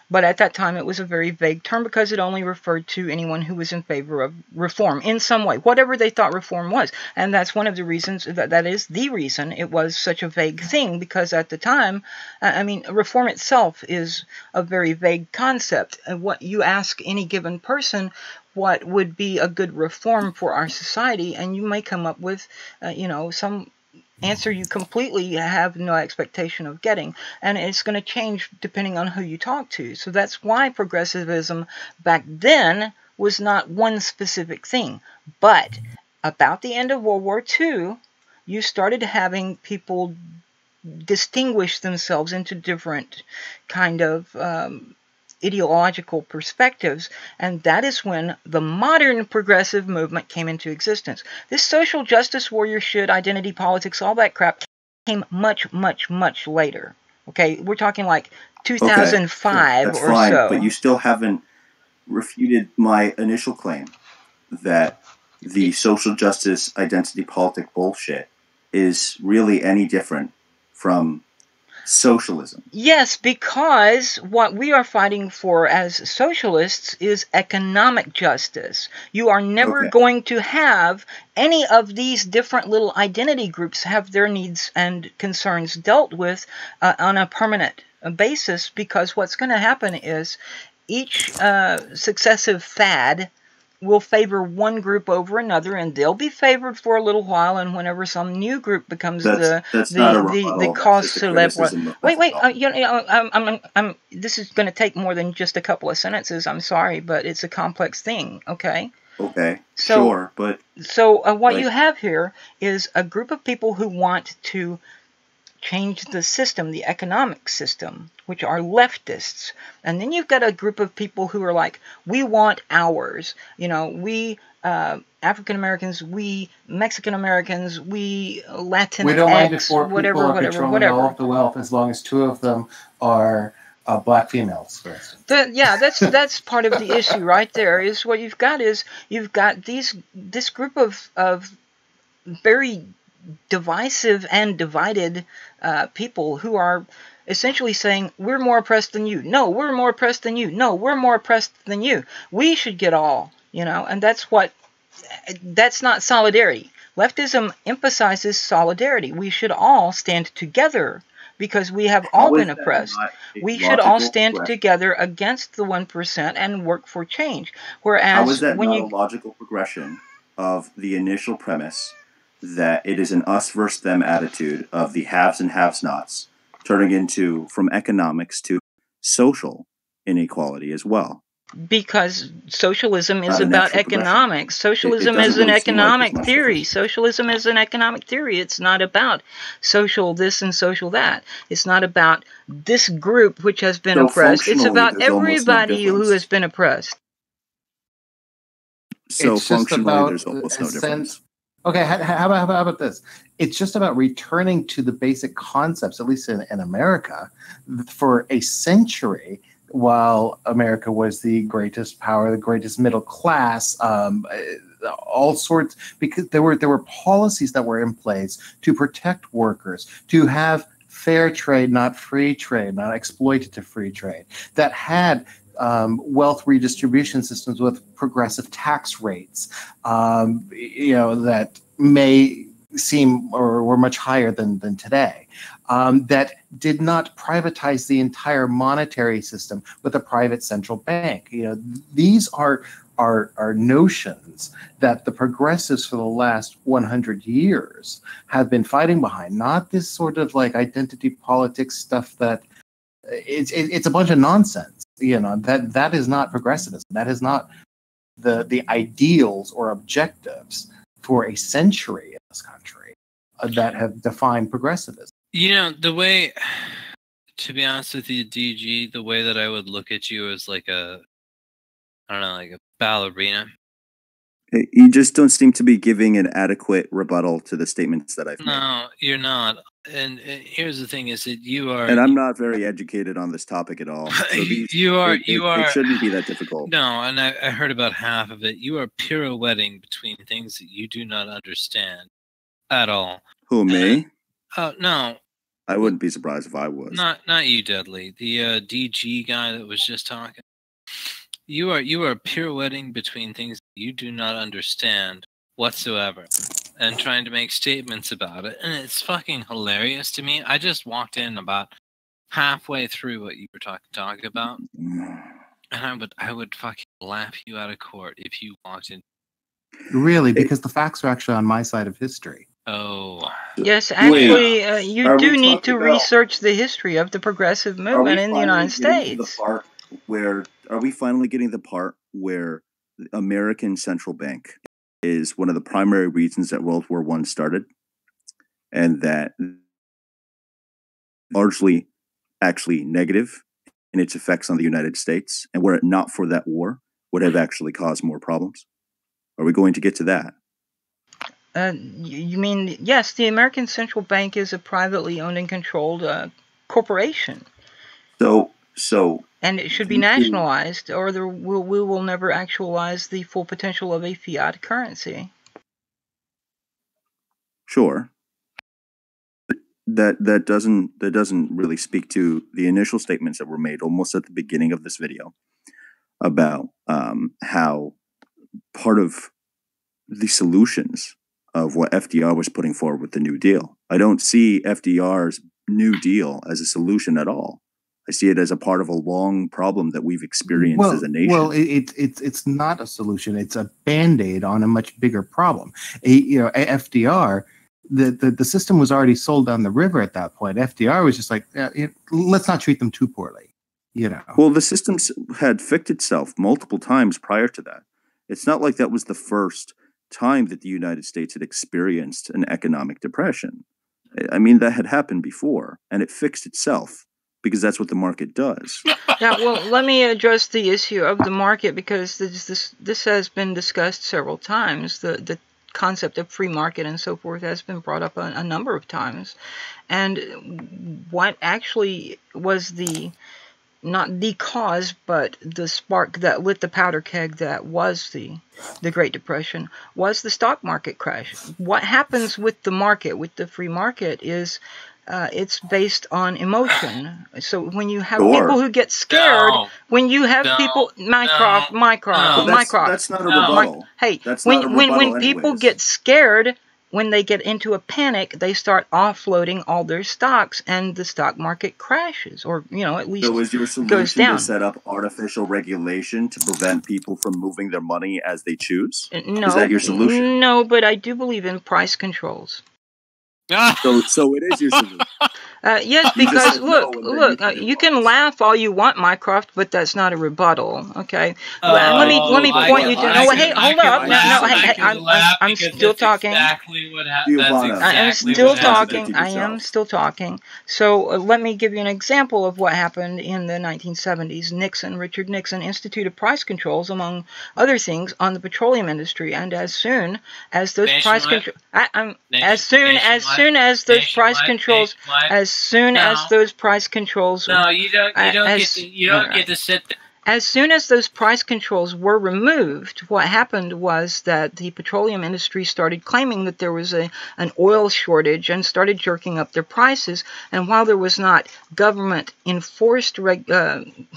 But at that time, it was a very vague term because it only referred to anyone who was in favor of reform in some way, whatever they thought reform was. And that's one of the reasons, that is the reason it was such a vague thing, because at the time, I mean, reform itself is a very vague concept. And what you ask any given person, what would be a good reform for our society, and you may come up with, some answer you completely have no expectation of getting, and it's going to change depending on who you talk to. So that's why progressivism back then was not one specific thing. But about the end of World War II, you started having people distinguish themselves into different kind of ideological perspectives, and that is when the modern progressive movement came into existence. This social justice, warriorship, identity politics, all that crap came much, much, much later. Okay, we're talking like 2005 that's or fine, so. But you still haven't refuted my initial claim that the social justice, identity politic bullshit is really any different from socialism. Yes, because what we are fighting for as socialists is economic justice. You are never going to have any of these different little identity groups have their needs and concerns dealt with on a permanent basis, because what's going to happen is each successive fad will favor one group over another, and they'll be favored for a little while, and whenever some new group becomes the cause célèbre. Wait, this is going to take more than just a couple of sentences. I'm sorry, but it's a complex thing. Okay, sure, but what you have here is a group of people who want to change the system, the economic system, which are leftists. And then you've got a group of people who are like, we want ours. We African Americans, we Mexican Americans, we Latin, we don't mind if four people are controlling all of the wealth as long as two of them are black females, for instance. That's part of the issue right there. Is what you've got this group of very divisive and divided people who are essentially saying, we're more oppressed than you. No, we're more oppressed than you. No, we're more oppressed than you. We should get all, and that's not solidarity. Leftism emphasizes solidarity. We should all stand together because we have all been oppressed. We should all stand together against the 1% and work for change. Whereas how is that not a logical progression of the initial premise that it is an us versus them attitude of the haves and have-nots turning into from economics to social inequality as well? Because socialism is about economics. Socialism is an economic theory. Socialism is an economic theory. It's not about social this and social that. It's not about this group which has been oppressed. It's about everybody who has been oppressed. So functionally, there's almost no difference. Okay, how about this? It's just about returning to the basic concepts, at least in America. For a century, while America was the greatest power, the greatest middle class, all sorts, because there were policies that were in place to protect workers, to have fair trade, not free trade, not exploitative free trade, that had wealth redistribution systems with progressive tax rates, that may seem or were much higher than today, that did not privatize the entire monetary system with a private central bank. These are notions that the progressives for the last 100 years have been fighting behind, not this sort of like identity politics stuff that it's a bunch of nonsense. That is not progressivism. That is not the ideals or objectives for a century in this country that have defined progressivism. The way, to be honest with you, DG, the way that I would look at you is like a ballerina. You just don't seem to be giving an adequate rebuttal to the statements that I've made. No, you're not. And here's the thing: is that you are, and I'm not very educated on this topic at all. So it shouldn't be that difficult. No, and I heard about half of it. You are pirouetting between things that you do not understand at all. Who, me? Oh no, I wouldn't be surprised if I was. Not you, Dudley. The DG guy that was just talking. You are pirouetting between things you do not understand whatsoever, and trying to make statements about it, and it's fucking hilarious to me. I just walked in about halfway through what you were talking about, and I would fucking laugh you out of court if you walked in. Really, because the facts are actually on my side of history. Oh. Yes, actually, you do need to research the history of the progressive movement in the United States. Are we finally getting the part where the American central bank is one of the primary reasons that World War I started, and that largely actually negative in its effects on the United States, and were it not for that war, would have actually caused more problems? Are we going to get to that? You mean, yes, the American Central Bank is a privately owned and controlled corporation. And it should be nationalized, or we will never actualize the full potential of a fiat currency. Sure. That doesn't really speak to the initial statements that were made almost at the beginning of this video about how part of the solutions of what FDR was putting forward with the New Deal. I don't see FDR's New Deal as a solution at all. I see it as a part of a long problem that we've experienced as a nation. Well, it's not a solution. It's a Band-Aid on a much bigger problem. FDR, the system was already sold down the river at that point. FDR was just like, let's not treat them too poorly. Well, the system had fixed itself multiple times prior to that. It's not like that was the first time that the United States had experienced an economic depression. I mean, that had happened before, and it fixed itself because that's what the market does. Now, well, let me address the issue of the market, because this has been discussed several times. The concept of free market and so forth has been brought up a number of times. And what actually was not the cause, but the spark that lit the powder keg that was the Great Depression, was the stock market crash. What happens with the market, with the free market, is it's based on emotion. So when you have people who get scared, when you have people, Mycroft, that's not a rebuttal. When people get scared, when they get into a panic, they start offloading all their stocks, and the stock market crashes, or at least so is your solution goes down. To set up artificial regulation to prevent people from moving their money as they choose? No, is that your solution? No, but I do believe in price controls. So it is your solution. Yes, because look, you can laugh all you want, Mycroft, but that's not a rebuttal. Okay, let me point you to. No, hey, hold up. I'm still talking. I am still talking. So let me give you an example of what happened in the 1970s. Richard Nixon instituted price controls, among other things, on the petroleum industry, and as soon as those price controls, as soon as those price controls. No, you don't get to sit there. As soon as those price controls were removed, what happened was that the petroleum industry started claiming that there was an oil shortage and started jerking up their prices. And while there was not government enforced rationing.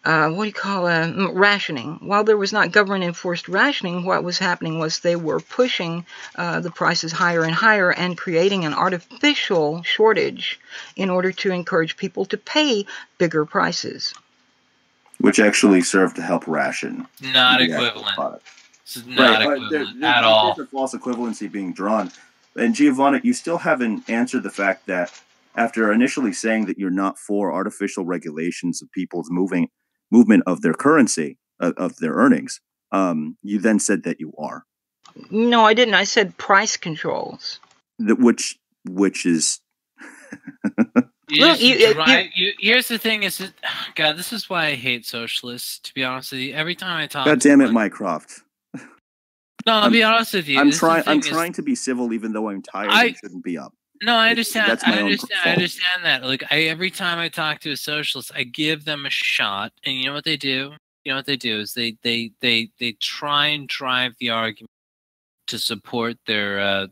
While there was not government-enforced rationing, what was happening was they were pushing the prices higher and higher and creating an artificial shortage in order to encourage people to pay bigger prices. Which actually served to help ration. Not equivalent. This is not equivalent at all. There's a false equivalency being drawn. And Giovanna, you still haven't answered the fact that after initially saying that you're not for artificial regulations of people's movement of their currency, of their earnings, you then said that you are. No, I didn't. I said price controls. Which is... Here's the thing: God, this is why I hate socialists. To be honest with you, every time I talk, God damn it, Mycroft. No, I'll be honest with you. I'm trying to be civil, even though I'm tired and shouldn't be up. No, I understand. I understand that. Like, every time I talk to a socialist, I give them a shot, and you know what they do? You know what they do is they try and drive the argument to support their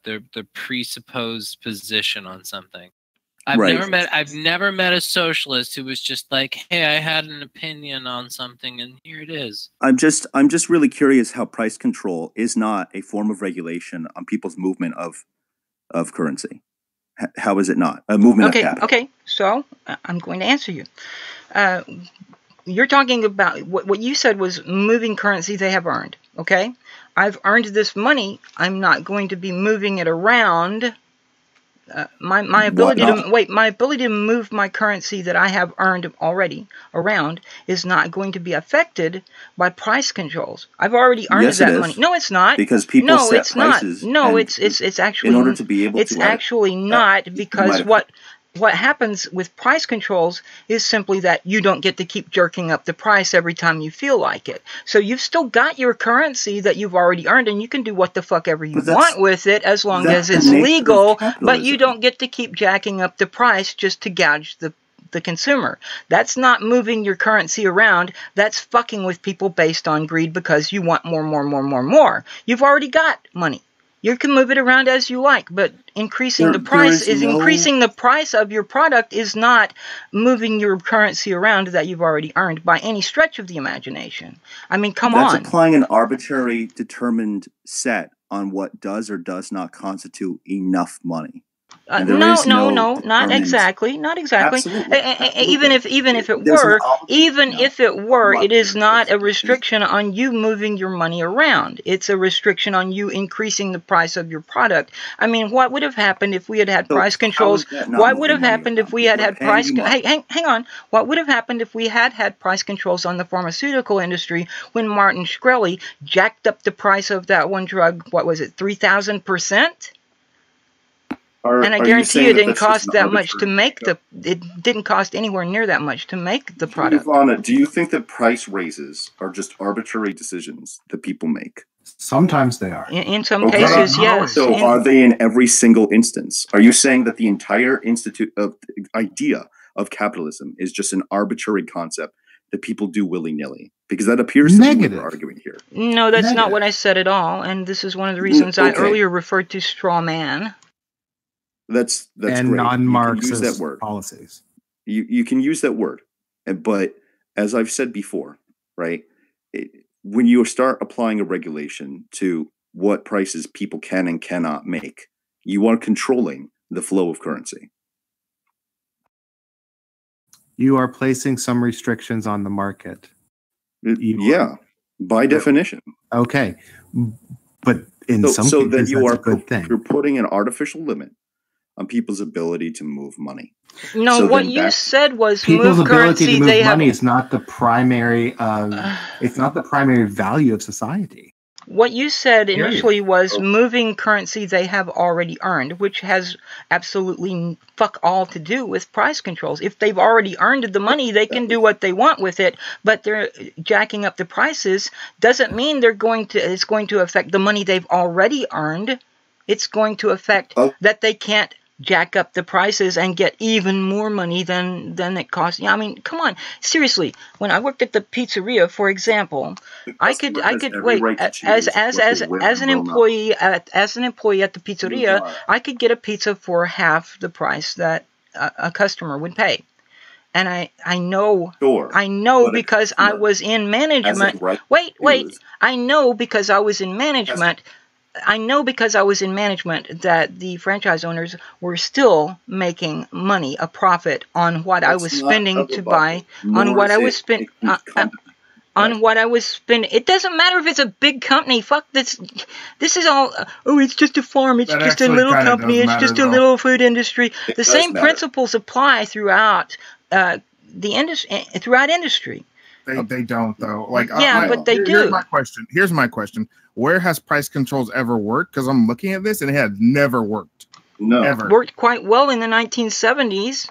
presupposed position on something. I've never met a socialist who was just like, "Hey, I had an opinion on something, and here it is." I'm just really curious how price control is not a form of regulation on people's movement of currency. How is it not a movement of capital? Okay. So I'm going to answer you. You're talking about what you said was moving currency they have earned. Okay, I've earned this money. I'm not going to be moving it around. My ability to move my currency that I have earned already around is not going to be affected by price controls. I've already earned that money. No, it's not. Because people set prices. No, it's actually in order to be able to. It's actually not, because what happens with price controls is simply that you don't get to keep jerking up the price every time you feel like it. So you've still got your currency that you've already earned, and you can do what the fuck ever you want with it as long as it's legal, but you don't get to keep jacking up the price just to gouge the consumer. That's not moving your currency around. That's fucking with people based on greed because you want more. You've already got money. You can move it around as you like, but increasing the price of your product is not moving your currency around that you've already earned by any stretch of the imagination. I mean, come on. That's applying an arbitrary determined set on what does or does not constitute enough money. No, not exactly. Even if it were, it is not a restriction on you moving your money around. It's a restriction on you increasing the price of your product. I mean, what would have happened if we had had price controls? What would have happened if we had price? Hang on. What would have happened if we had price controls on the pharmaceutical industry when Martin Shkreli jacked up the price of that one drug? What was it, 3,000%? And I guarantee you it didn't cost that much to make it didn't cost anywhere near that much to make the product. Ivana, do you think that price raises are just arbitrary decisions that people make? Sometimes they are. In some cases, yes. So are they in every single instance? Are you saying that the entire idea of capitalism is just an arbitrary concept that people do willy-nilly? Because that appears to be what we're arguing here. No, that's not what I said at all. And this is one of the reasons I earlier referred to straw man. That's and great. non-Marxist policies. You can use that word, but as I've said before, right? When you start applying a regulation to what prices people can and cannot make, you are controlling the flow of currency. You are placing some restrictions on the market. By definition. Okay, but in some cases, that you that's are a good thing. You're putting an artificial limit on people's ability to move money. No, what you said was people's move ability currency. to move money is not the primary. It's not the primary value of society. What you said initially was moving currency they have already earned, which has absolutely fuck all to do with price controls. If they've already earned the money, they can do what they want with it, but they're jacking up the prices doesn't mean it's going to affect the money they've already earned. It's going to affect that they can't jack up the prices and get even more money than it costs. I mean, come on, seriously. When I worked at the pizzeria, for example, I could wait as an employee at the pizzeria, I could get a pizza for half the price that a customer would pay. And I know because I was in management. I know because I was in management. I know because I was in management that the franchise owners were still making money, a profit on what I was spending to buy, on what I was spending. It doesn't matter if it's a big company. Fuck this. This is all. It's just a farm. It's just a little company. It's just a little food industry. The same principles apply throughout the industry. Throughout industry. They don't though. But they do. Here's my question. Where has price controls ever worked? Because I'm looking at this and it has never worked. No. Ever. Worked quite well in the 1970s.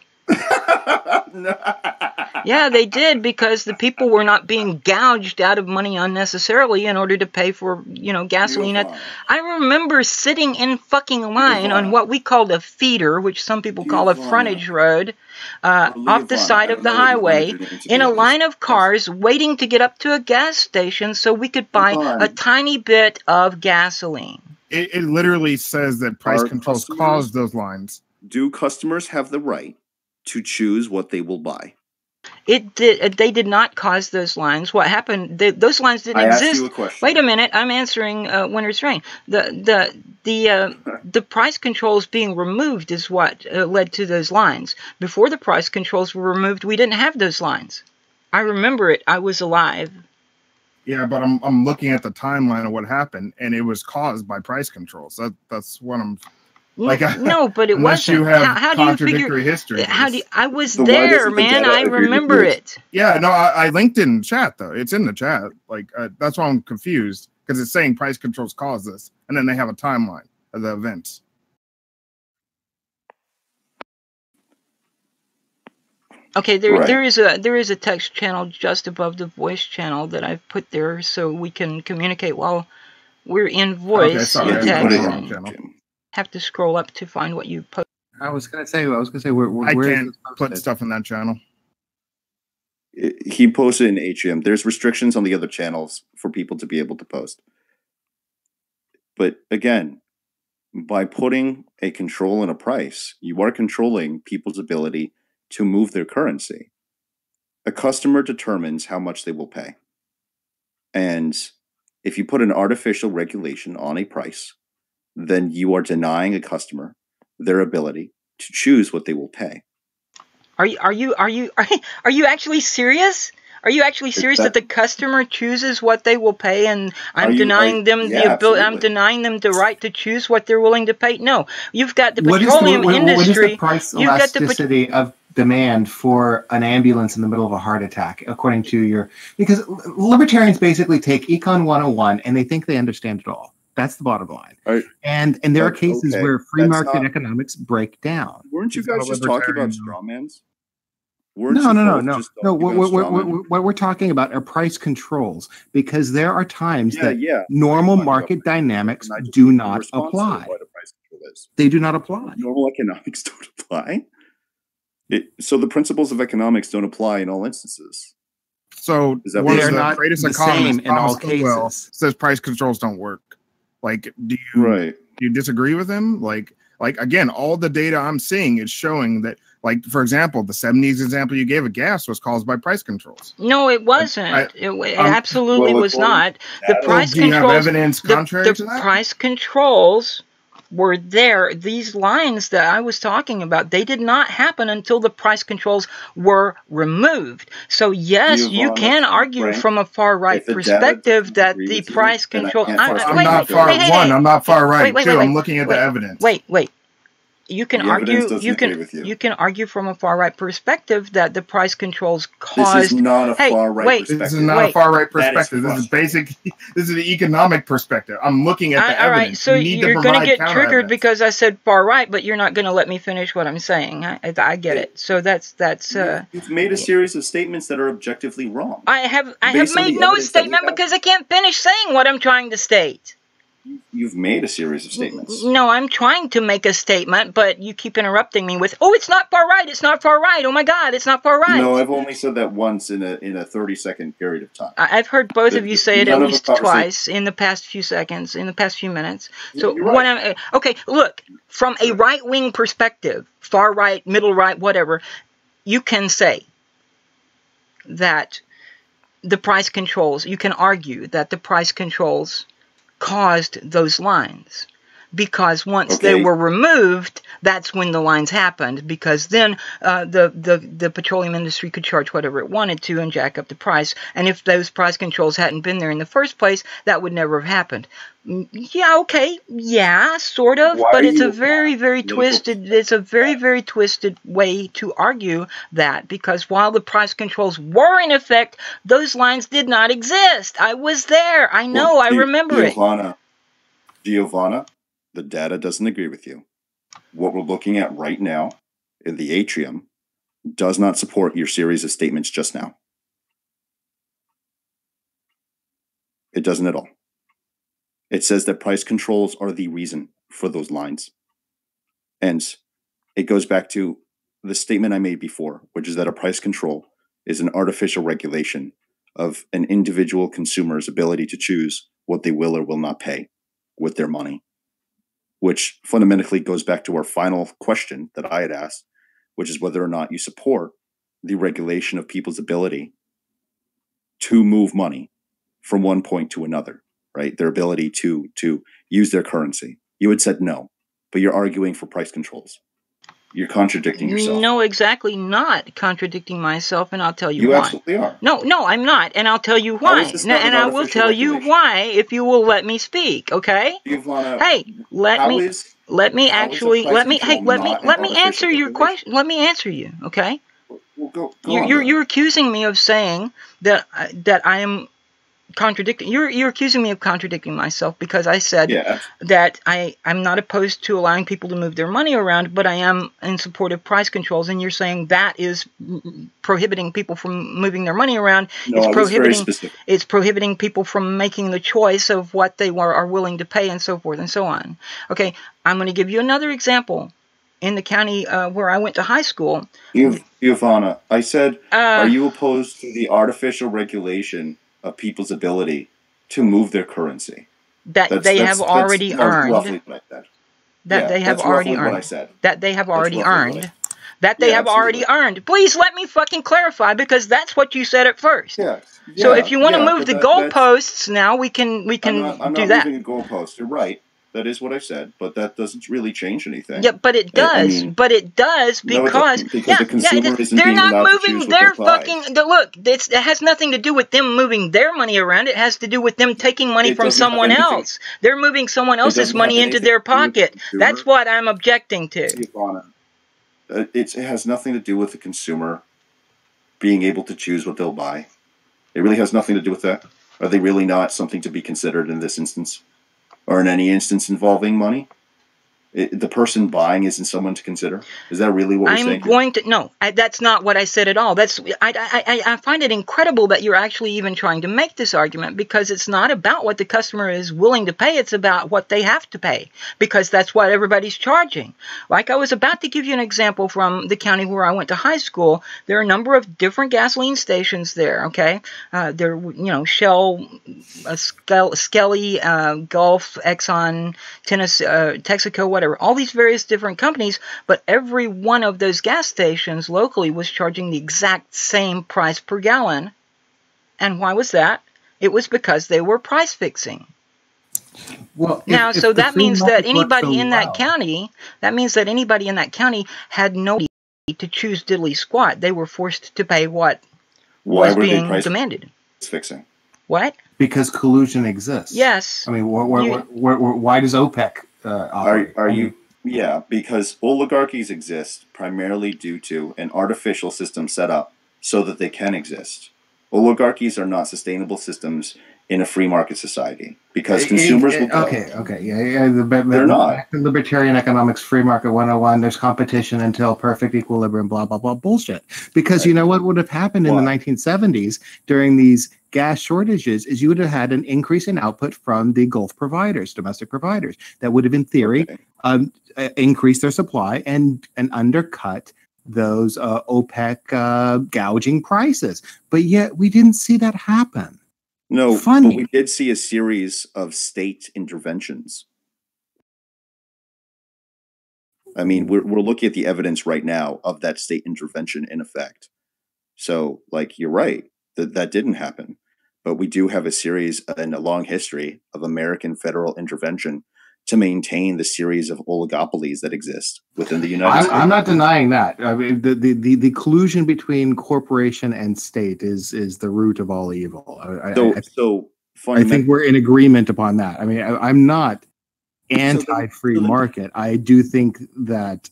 Yeah, they did, because the people were not being gouged out of money unnecessarily in order to pay for, gasoline. I remember sitting in fucking line on what we called a feeder, which some people call a frontage road, off the side of the highway, in a line of cars waiting to get up to a gas station so we could buy a tiny bit of gasoline. It literally says that price controls cause those lines. Do customers have the right to choose what they will buy? It did. They did not cause those lines. What happened? Those lines didn't exist. I asked you a question. Wait a minute. I'm answering WintersRain. The price controls being removed is what led to those lines. Before the price controls were removed, we didn't have those lines. I remember it. I was alive. Yeah, but I'm looking at the timeline of what happened, and it was caused by price controls. That's what I'm. Like, no, but it wasn't. You have how do you figure? history. I was there, man. I remember it. Yeah, no, I linked it in chat though. It's in the chat. Like that's why I'm confused because it's saying price controls cause this, and then they have a timeline of the events. Okay, there is a text channel just above the voice channel that I've put there so we can communicate while we're in voice. Okay, sorry, have to scroll up to find what you post. I was gonna say where I can't put stuff in that channel. He posted in Atrium. There's restrictions on the other channels for people to be able to post. But again, by putting a control and a price, you are controlling people's ability to move their currency. A customer determines how much they will pay. And if you put an artificial regulation on a price, then you are denying a customer their ability to choose what they will pay. Are you actually serious? Are you actually serious that the customer chooses what they will pay, and I'm denying them the ability? I'm denying them the right to choose what they're willing to pay. No, you've got the petroleum industry. What is the price elasticity of demand for an ambulance in the middle of a heart attack, according to your? Because libertarians basically take Econ 101 and they think they understand it all. That's the bottom line. And there are cases where free market economics break down. Weren't you guys just talking about strawmans? No. What we're talking about are price controls, because there are times that normal market dynamics do not apply. They do not apply. Normal economics don't apply. So the principles of economics don't apply in all instances. So they are not the same in all cases. Says price controls don't work. Like, do you disagree with him? Like again, all the data I'm seeing is showing that, like, for example, the 70s example you gave of gas was caused by price controls. No, it wasn't. It absolutely was not. The price controls. Do you have evidence contrary to that? The price controls were there. These lines that I was talking about, they did not happen until the price controls were removed. So yes, you can argue from a far right perspective that the price controls. I'm not far right. Two, I'm looking at the evidence. Wait. You can argue. You can argue from a far right perspective that the price controls caused. This is not a far right perspective. This is not a far right perspective. This is basic. This is the economic perspective. I'm looking at the evidence. All right, so you're going to get triggered because I said far right, but you're not going to let me finish what I'm saying. I get it. So that's. You've made a series of statements that are objectively wrong. I have made no statement because I can't finish saying what I'm trying to state. You've made a series of statements. No, I'm trying to make a statement, but you keep interrupting me with, "Oh, it's not far right. It's not far right. Oh my God, it's not far right." No, I've only said that once in a 30-second period of time. I've heard both of you say it at least twice in the past few seconds, in the past few minutes. So when okay, look, from a right-wing perspective, far right, middle right, whatever, you can say that the price controls. You can argue that the price controls caused those lines, because once they were removed, that's when the lines happened, because then the petroleum industry could charge whatever it wanted to and jack up the price. And if those price controls hadn't been there in the first place, that would never have happened. Yeah, okay, yeah, sort of, but it's a very, very twisted. It's a very, very twisted way to argue that, because while the price controls were in effect, those lines did not exist. I was there. I know. I remember it. Giovanna, the data doesn't agree with you. What we're looking at right now in the atrium does not support your series of statements just now. It doesn't at all. It says that price controls are the reason for those lines. And it goes back to the statement I made before, which is that a price control is an artificial regulation of an individual consumer's ability to choose what they will or will not pay with their money which fundamentally goes back to our final question that I had asked, which is whether or not you support the regulation of people's ability to move money from one point to another, right? Their ability to use their currency. You had said no, but you're arguing for price controls. You're contradicting yourself. No, exactly not contradicting myself, and I'll tell you why. You absolutely are. No, I'm not, and I'll tell you why. And I will tell you why if you will let me speak, okay? Hey, let me answer your question. Let me answer you, okay? Well, you're accusing me of saying that I am contradicting. You're accusing me of contradicting myself because I said that I'm not opposed to allowing people to move their money around, but I am in support of price controls, and you're saying that is prohibiting people from moving their money around. No, it's prohibiting people from making the choice of what they are willing to pay and so forth and so on. Okay, I'm going to give you another example. In the county where I went to high school. Giovanna, I said, are you opposed to the artificial regulation of people's ability to move their currency? That they have already earned. That they have already earned. That they have already earned. That they have already earned. Please let me fucking clarify, because that's what you said at first. So if you want to move the goalposts now, we can do that. I'm not moving the goalpost. You're right. That is what I said, but that doesn't really change anything. Yeah, but it does. Because the consumer isn't they're not allowed moving to choose their what they buy. fucking. Look, it has nothing to do with them moving their money around. It has to do with them taking money from someone else. They're moving someone else's money into their pocket. That's what I'm objecting to. It has nothing to do with the consumer being able to choose what they'll buy. It really has nothing to do with that. Are they really not something to be considered in this instance? Or in any instance involving money? The person buying isn't someone to consider? Is that really what we're saying? No, that's not what I said at all. I find it incredible that you're actually even trying to make this argument, because it's not about what the customer is willing to pay. It's about what they have to pay, because that's what everybody's charging. Like I was about to give you an example from the county where I went to high school. There are a number of different gasoline stations there, okay? There, Shell, Skelly, Gulf, Exxon, Texaco, whatever, all these various different companies, but every one of those gas stations locally was charging the exact same price per gallon. And why was that? It was because they were price fixing. Well, so that means that anybody in that county, had no need to choose diddly squat. They were forced to pay what was being demanded. Fixing. What? Because collusion exists. Yes. I mean, why does OPEC operate? Yeah, because oligarchies exist primarily due to an artificial system set up so that they can exist. Oligarchies are not sustainable systems in a free market society, because consumers will pay. They're not. Libertarian economics, free market 101, there's competition until perfect equilibrium, blah, blah, blah, bullshit. Because you know what would have happened in the 1970s during these gas shortages is you would have had an increase in output from the Gulf providers, domestic providers, that would have, in theory, increased their supply and undercut those OPEC gouging prices. But yet we didn't see that happen. No, but we did see a series of state interventions. I mean, we're looking at the evidence right now of that state intervention in effect. So, you're right, that didn't happen. But we do have a series and a long history of American federal intervention to maintain the series of oligopolies that exist within the United States. I'm not denying that. I mean, the collusion between corporation and state is the root of all evil. I think we're in agreement upon that. I mean, I'm not anti-free market. I do think that.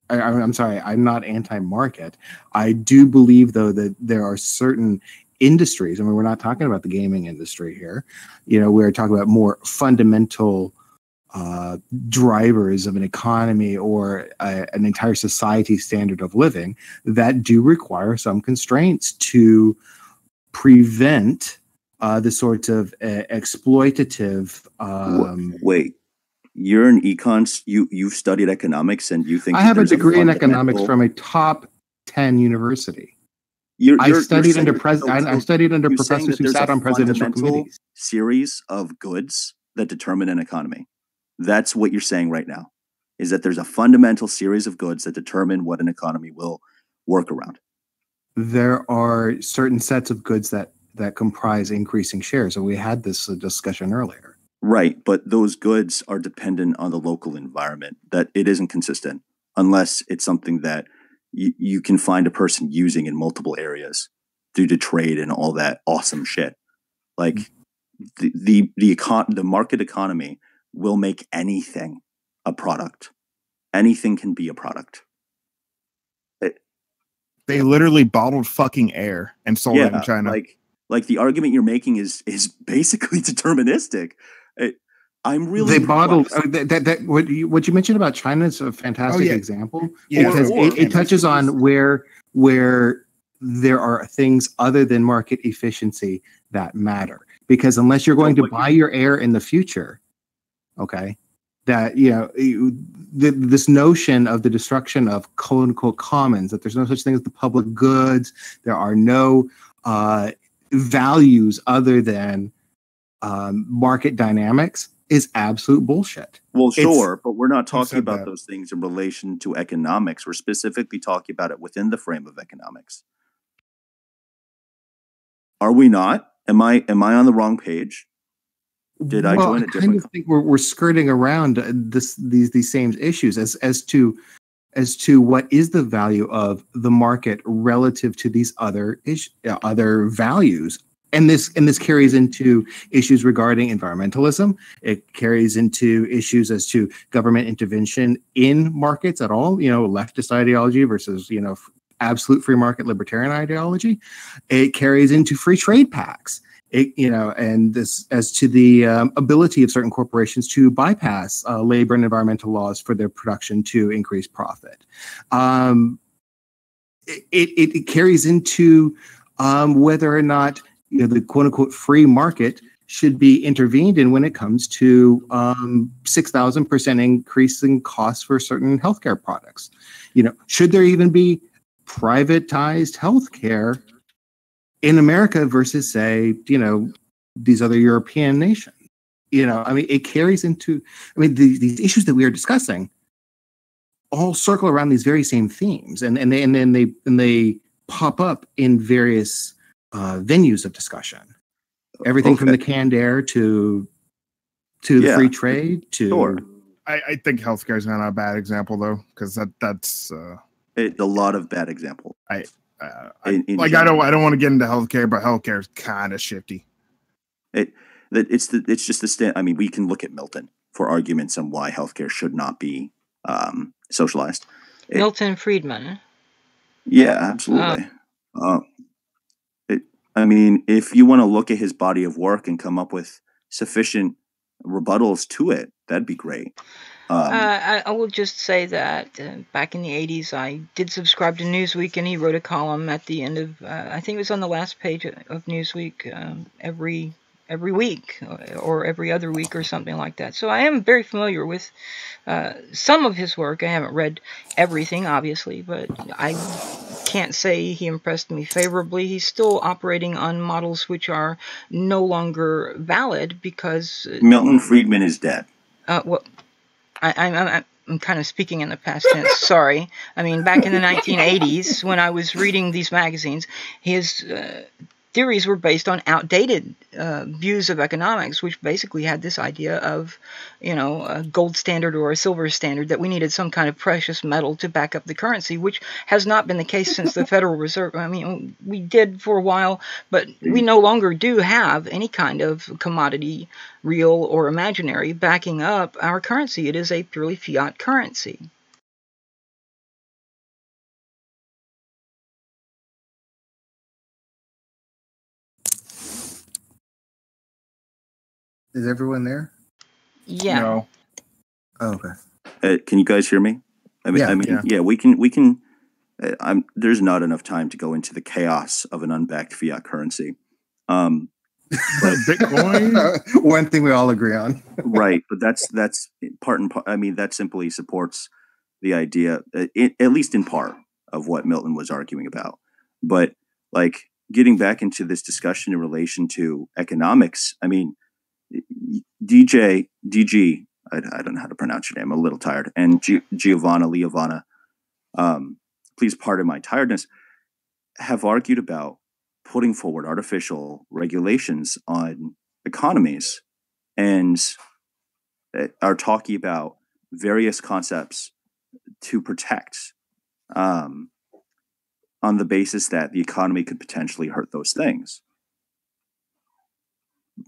I'm sorry, I'm not anti-market. I do believe, though, that there are certain industries. I mean, we're not talking about the gaming industry here. We're talking about more fundamental drivers of an economy or an entire society standard of living that do require some constraints to prevent the sorts of exploitative. Wait, you're an econs. You've studied economics, and you think I have a degree in economics from a top 10 university. I studied under professors who sat on presidential committees. Series of goods that determine an economy. That's what you're saying right now, is that there's a fundamental series of goods that determine what an economy will work around. There are certain sets of goods that comprise increasing shares. And we had this discussion earlier. Right. But those goods are dependent on the local environment, that it isn't consistent unless it's something that you can find a person using in multiple areas due to trade and all that awesome shit. Like the market economy will make anything a product. Anything can be a product. They literally bottled fucking air and sold it in China. Like the argument you're making is basically deterministic. I'm really they bottled what you mentioned about China is a fantastic example because it touches on where there are things other than market efficiency that matter. Because unless you're going to buy your air in the future, okay, that this notion of the destruction of quote unquote commons, that there's no such thing as the public goods, there are no values other than market dynamics, is absolute bullshit. Well, sure, but we're not talking about those things in relation to economics. We're specifically talking about it within the frame of economics. Are we not? Am I on the wrong page? Did I join a different? I kind of think we're skirting around these same issues as to what is the value of the market relative to these other values. And this carries into issues regarding environmentalism. It carries into issues as to government intervention in markets at all. Leftist ideology versus absolute free market libertarian ideology. It carries into free trade pacts. And this as to the ability of certain corporations to bypass labor and environmental laws for their production to increase profit. It carries into whether or not the quote unquote free market should be intervened in when it comes to 6,000% increase in costs for certain healthcare products. Should there even be privatized healthcare in America versus, say, these other European nations? It carries into, these issues that we are discussing all circle around these very same themes, and they pop up in various venues of discussion. Everything from the canned air to the free trade to. Sure. I think healthcare is not a bad example though, because that's a lot of bad example. I don't want to get into healthcare, but healthcare is kind of shifty. It's just the stand. We can look at Milton for arguments on why healthcare should not be socialized. Milton Friedman. Yeah, absolutely. If you want to look at his body of work and come up with sufficient rebuttals to it, that'd be great. I will just say that back in the 80s, I did subscribe to Newsweek, and he wrote a column at the end of, I think it was on the last page of Newsweek, every week or every other week or something like that. So I am very familiar with some of his work. I haven't read everything, obviously, but I can't say he impressed me favorably. He's still operating on models which are no longer valid because Milton Friedman is dead. I'm kind of speaking in the past tense. Sorry. Back in the 1980s, when I was reading these magazines, his theories were based on outdated views of economics, which basically had this idea of, a gold standard or a silver standard, that we needed some kind of precious metal to back up the currency, which has not been the case since the Federal Reserve. We did for a while, but we no longer do have any kind of commodity, real or imaginary, backing up our currency. It is a purely fiat currency. Is everyone there? Yeah. No. Oh, okay. Can you guys hear me? Yeah, we can. There's not enough time to go into the chaos of an unbacked fiat currency. But Bitcoin, one thing we all agree on, right? But that's part and part. That simply supports the idea, at least in part, of what Milton was arguing about. But getting back into this discussion in relation to economics, DG, I don't know how to pronounce your name. I'm a little tired. And Leovana, please pardon my tiredness, have argued about putting forward artificial regulations on economies and are talking about various concepts to protect on the basis that the economy could potentially hurt those things.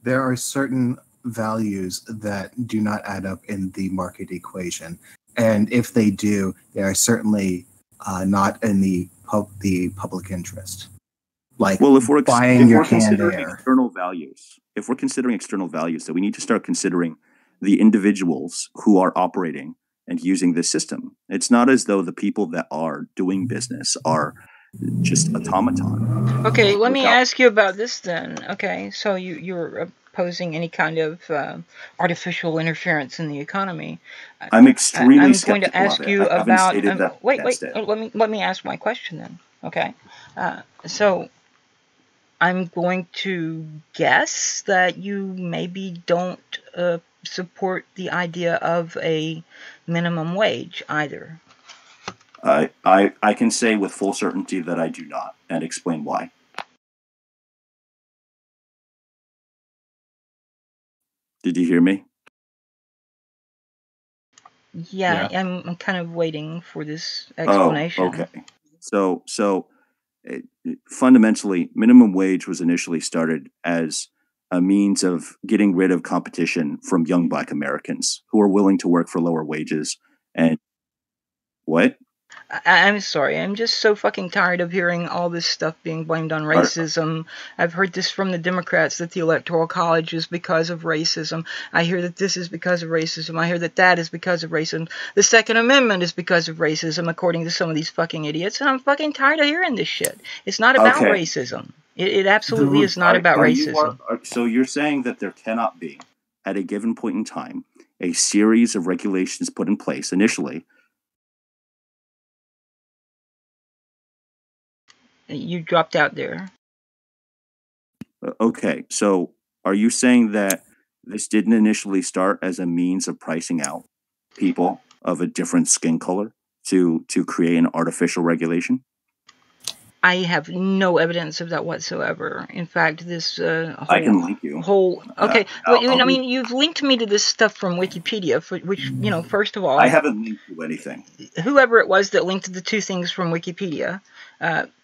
There are certain values that do not add up in the market equation. And if they do, they are certainly not in the public interest. Like, well, if we're buying your canned air. External values, if we're considering external values, then we need to start considering the individuals who are operating and using this system. It's not as though the people that are doing business are just automaton. Okay, let me ask you about this then. Okay, so you're opposing any kind of artificial interference in the economy. I'm extremely I'm skeptical going to ask of it. you about. Wait. It. Let me ask my question then. Okay, so I'm going to guess that you maybe don't support the idea of a minimum wage either. I can say with full certainty that I do not, and explain why. Did you hear me? Yeah. I'm kind of waiting for this explanation. Oh, okay. So fundamentally, minimum wage was initially started as a means of getting rid of competition from young Black Americans who are willing to work for lower wages. And what? I'm sorry. I'm just so fucking tired of hearing all this stuff being blamed on racism. I've heard this from the Democrats, that the Electoral College is because of racism. I hear that this is because of racism. I hear that that is because of racism. The Second Amendment is because of racism, according to some of these fucking idiots. And I'm fucking tired of hearing this shit. It's not about racism. It absolutely is not about racism. So you're saying that there cannot be, at a given point in time, a series of regulations put in place initially. You dropped out there. Okay, so are you saying that this didn't initially start as a means of pricing out people of a different skin color to create an artificial regulation? I have no evidence of that whatsoever. In fact, this I can link you. Okay, I mean, you've linked me to this stuff from Wikipedia, which, first of all, I haven't linked to anything. Whoever it was that linked the two things from Wikipedia,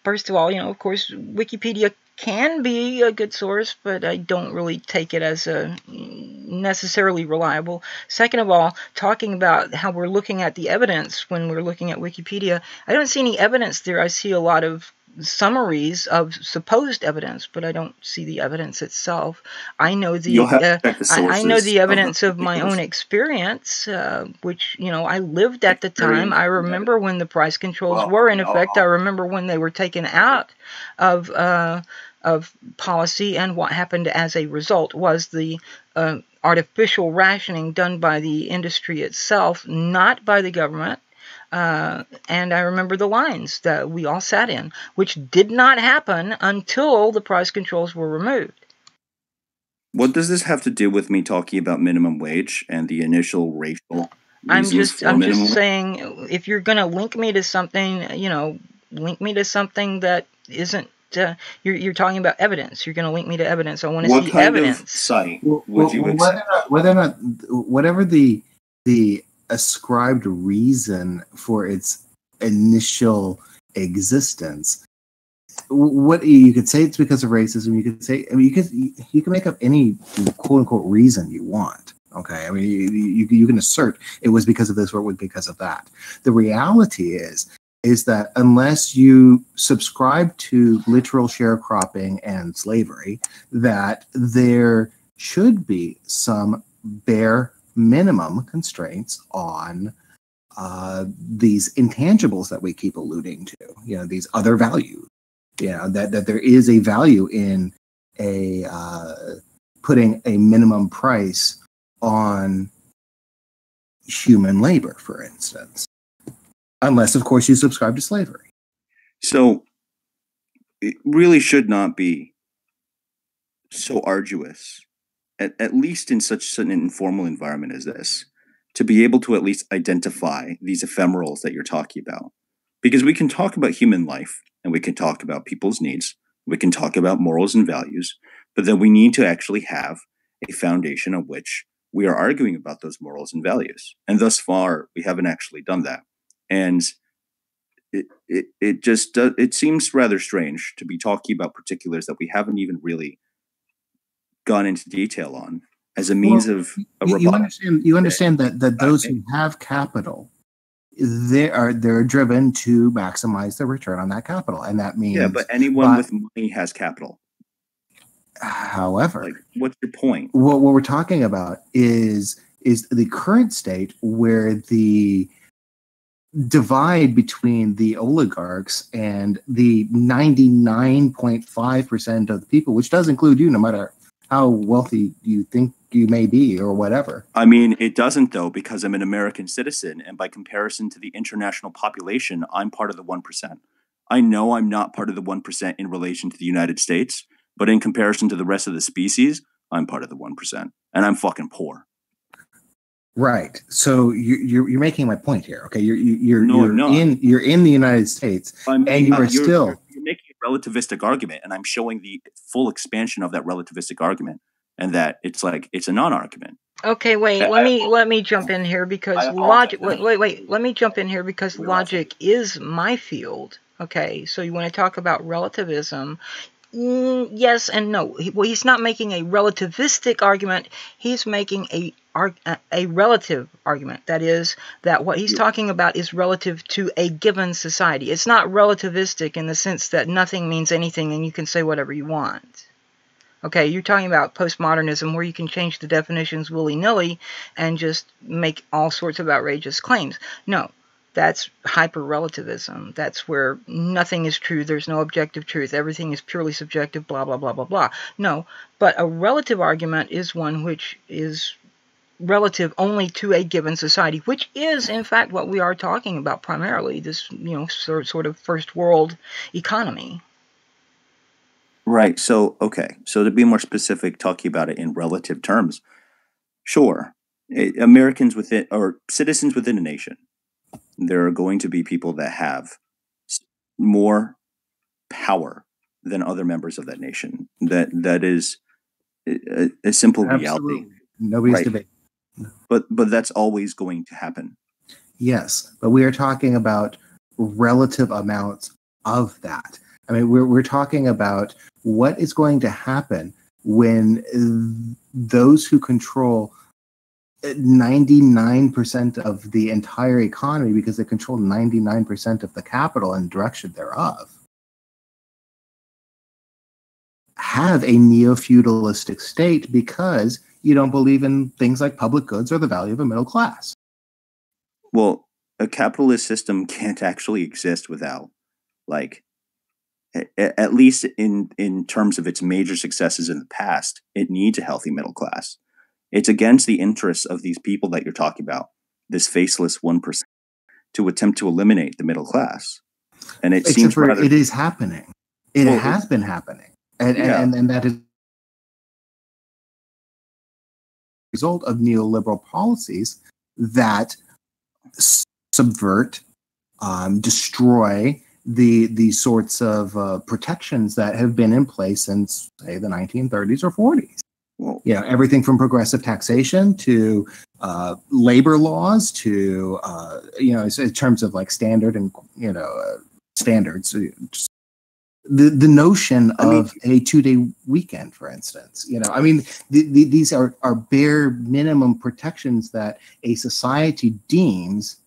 first of all, of course, Wikipedia can be a good source, but I don't really take it as a necessarily reliable. Second of all, talking about how we're looking at the evidence when we're looking at Wikipedia, I don't see any evidence there. I see a lot of summaries of supposed evidence, but I don't see the evidence itself. I know I know the evidence of my own experience, which I lived at the time. I remember when the price controls were in effect. I remember when they were taken out of policy, and what happened as a result was the artificial rationing done by the industry itself, not by the government. And I remember the lines that we all sat in, which did not happen until the price controls were removed. What does this have to do with me talking about minimum wage and the initial racial I'm just saying, if you're going to link me to something, link me to something that isn't. You're talking about evidence. You're going to link me to evidence. I want to see evidence. What site would you accept? Whether or not, whatever the ascribed reason for its initial existence, what you could say it's because of racism. You could say, you can make up any quote unquote reason you want. Okay, I mean, you can assert it was because of this or it was because of that. The reality is that unless you subscribe to literal sharecropping and slavery, that there should be some bare minimum constraints on these intangibles that we keep alluding to, these other values, that there is a value in putting a minimum price on human labor, for instance. Unless, of course, you subscribe to slavery. So it really should not be so arduous, at least in such an informal environment as this, to be able to at least identify these ephemerals that you're talking about. Because we can talk about human life, and we can talk about people's needs, we can talk about morals and values, but then we need to actually have a foundation on which we are arguing about those morals and values. And thus far, we haven't actually done that. And it seems rather strange to be talking about particulars that we haven't even really gone into detail on as a means of a rebuttal. You understand that those who have capital, they're driven to maximize the return on that capital, and that means but anyone with money has capital. However, what's your point? What we're talking about is the current state where the divide between the oligarchs and the 99.5% of the people, which does include you, no matter how wealthy you think you may be or whatever. I mean, it doesn't, though, because I'm an American citizen, and by comparison to the international population, I'm part of the 1%. I know I'm not part of the 1% in relation to the United States, but in comparison to the rest of the species, I'm part of the 1%, and I'm fucking poor. Right. So you're making my point here. Okay. You're in the United States, and you're making a relativistic argument, and I'm showing the full expansion of that relativistic argument, and that it's a non-argument. Okay, wait. Let me jump in here because logic. Wait. Let me jump in here because logic is my field. Okay. So you want to talk about relativism? Yes and no. He's not making a relativistic argument. He's making a relative argument. That is, that what he's talking about is relative to a given society. It's not relativistic in the sense that nothing means anything and you can say whatever you want. Okay, you're talking about postmodernism where you can change the definitions willy-nilly and just make all sorts of outrageous claims. No. That's hyper-relativism. That's where nothing is true. There's no objective truth. Everything is purely subjective, blah, blah, blah, blah, blah. No, but a relative argument is one which is relative only to a given society, which is, in fact, what we are talking about primarily, this, sort of first world economy. Right. So, okay. So to be more specific, talking about it in relative terms, sure. Americans within, or citizens within a nation, there are going to be people that have more power than other members of that nation. That is a simple reality. Nobody's debating. But that's always going to happen. Yes, but we are talking about relative amounts of that. I mean, we're talking about what is going to happen when those who control 99% of the entire economy, because they control 99% of the capital and direction thereof, have a neo-feudalistic state because you don't believe in things like public goods or the value of a middle class. Well, a capitalist system can't actually exist without, at least in terms of its major successes in the past, it needs a healthy middle class. It's against the interests of these people that you're talking about, this faceless 1%, to attempt to eliminate the middle class. And it seems rather... It is happening. It has been happening. And that is a result of neoliberal policies that subvert, destroy the sorts of protections that have been in place since, say, the 1930s or 40s. Everything from progressive taxation to labor laws to, in terms of standard and, standards. The notion of a 2-day weekend, for instance, these are bare minimum protections that a society deems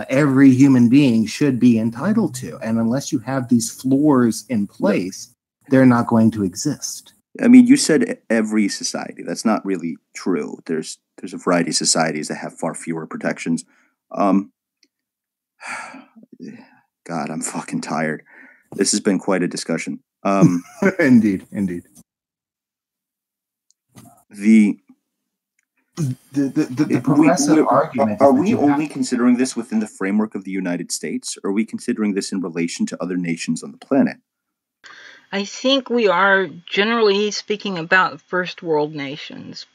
every human being should be entitled to. And unless you have these floors in place, they're not going to exist. I mean, you said every society. That's not really true. There's a variety of societies that have far fewer protections. God, I'm fucking tired. This has been quite a discussion. Indeed. The progressive argument. Are we only considering this within the framework of the United States, or are we considering this in relation to other nations on the planet? I think we are generally speaking about first world nations.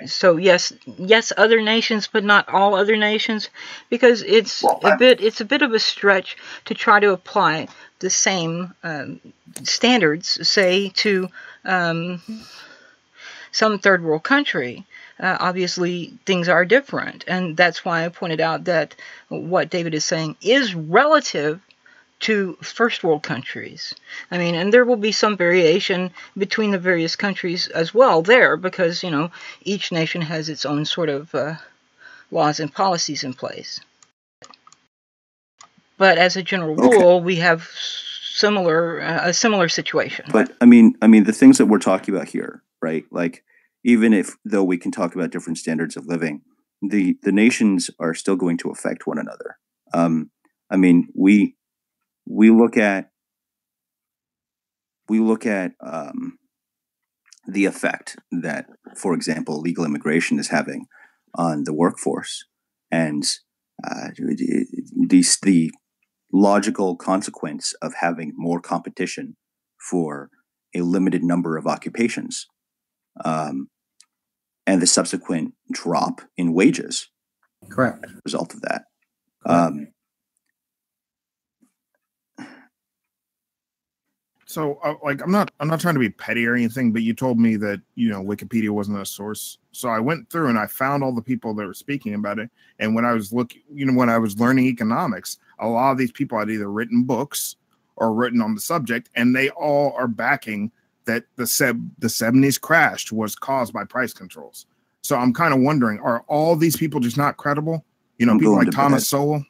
So yes, other nations, but not all other nations, because it's a bit of a stretch to try to apply the same standards, say, to some third world country. Obviously, things are different, and that's why I pointed out that what David is saying is relative to first world countries. I mean, and there will be some variation between the various countries as well there, because, you know, each nation has its own sort of laws and policies in place. But as a general rule, we have a similar situation. But I mean, the things that we're talking about here, right? Like, even though we can talk about different standards of living, the nations are still going to affect one another. I mean, we look at the effect that, for example, legal immigration is having on the workforce, and the logical consequence of having more competition for a limited number of occupations, and the subsequent drop in wages. Correct. Result of that. So, like, I'm not trying to be petty or anything, but you told me that, you know, Wikipedia wasn't a source. So I went through and I found all the people that were speaking about it. And when I was when I was learning economics, a lot of these people had either written books or written on the subject, and they all are backing that the 70s crash was caused by price controls. So I'm kind of wondering, are all these people just not credible? You know, people like Thomas Sowell.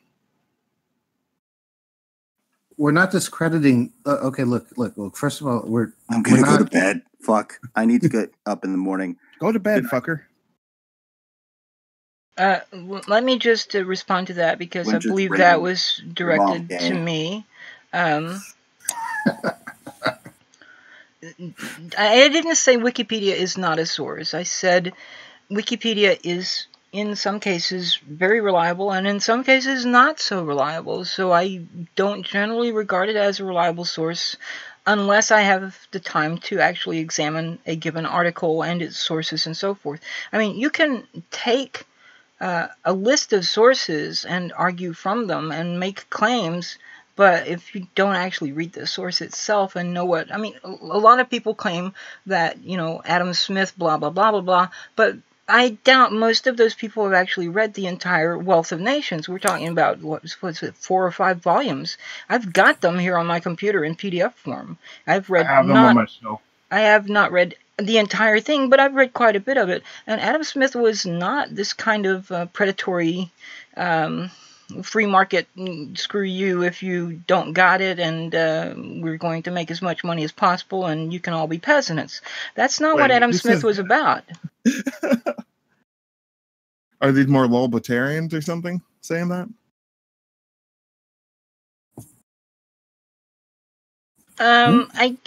We're not discrediting. Okay, look. First of all, I'm gonna go to bed. Fuck. I need to get up in the morning. Go to bed, fucker. Let me just respond to that, because I believe that was directed to me. I didn't say Wikipedia is not a source. I said Wikipedia is, in some cases, very reliable, and in some cases not so reliable. So I don't generally regard it as a reliable source unless I have the time to actually examine a given article and its sources and so forth. I mean, you can take a list of sources and argue from them and make claims, but if you don't actually read the source itself and know what... I mean, a lot of people claim that, you know, Adam Smith, blah, blah, blah, blah, blah, but I doubt most of those people have actually read the entire Wealth of Nations. We're talking about, what's it, 4 or 5 volumes. I've got them here on my computer in PDF form. I have not read the entire thing, but I've read quite a bit of it. And Adam Smith was not this kind of predatory, free market, screw you if you don't got it, and we're going to make as much money as possible, and you can all be peasants. That's not what Adam Smith was about. Are these more libertarians or something saying that? I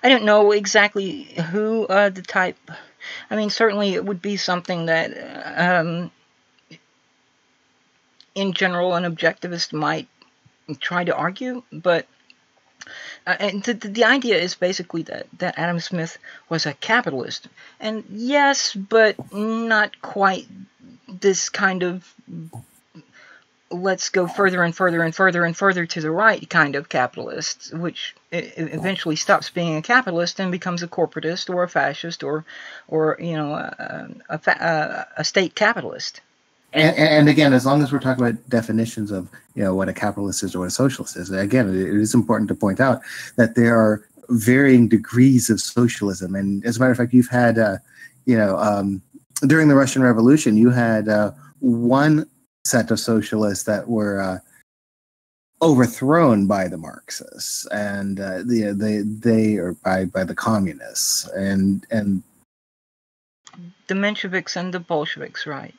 don't know exactly who the type. I mean, certainly it would be something that, in general, an objectivist might try to argue, but and the idea is basically that Adam Smith was a capitalist. And yes, but not quite this kind of let's go further and further and further and further to the right kind of capitalist, which eventually stops being a capitalist and becomes a corporatist or a fascist or you know, a state capitalist. And again, as long as we're talking about definitions of, you know, what a capitalist is or what a socialist is, again, it is important to point out that there are varying degrees of socialism. And as a matter of fact, you've had, you know, during the Russian Revolution, you had one set of socialists that were overthrown by the Marxists, and they are by the communists and the Mensheviks and the Bolsheviks, right?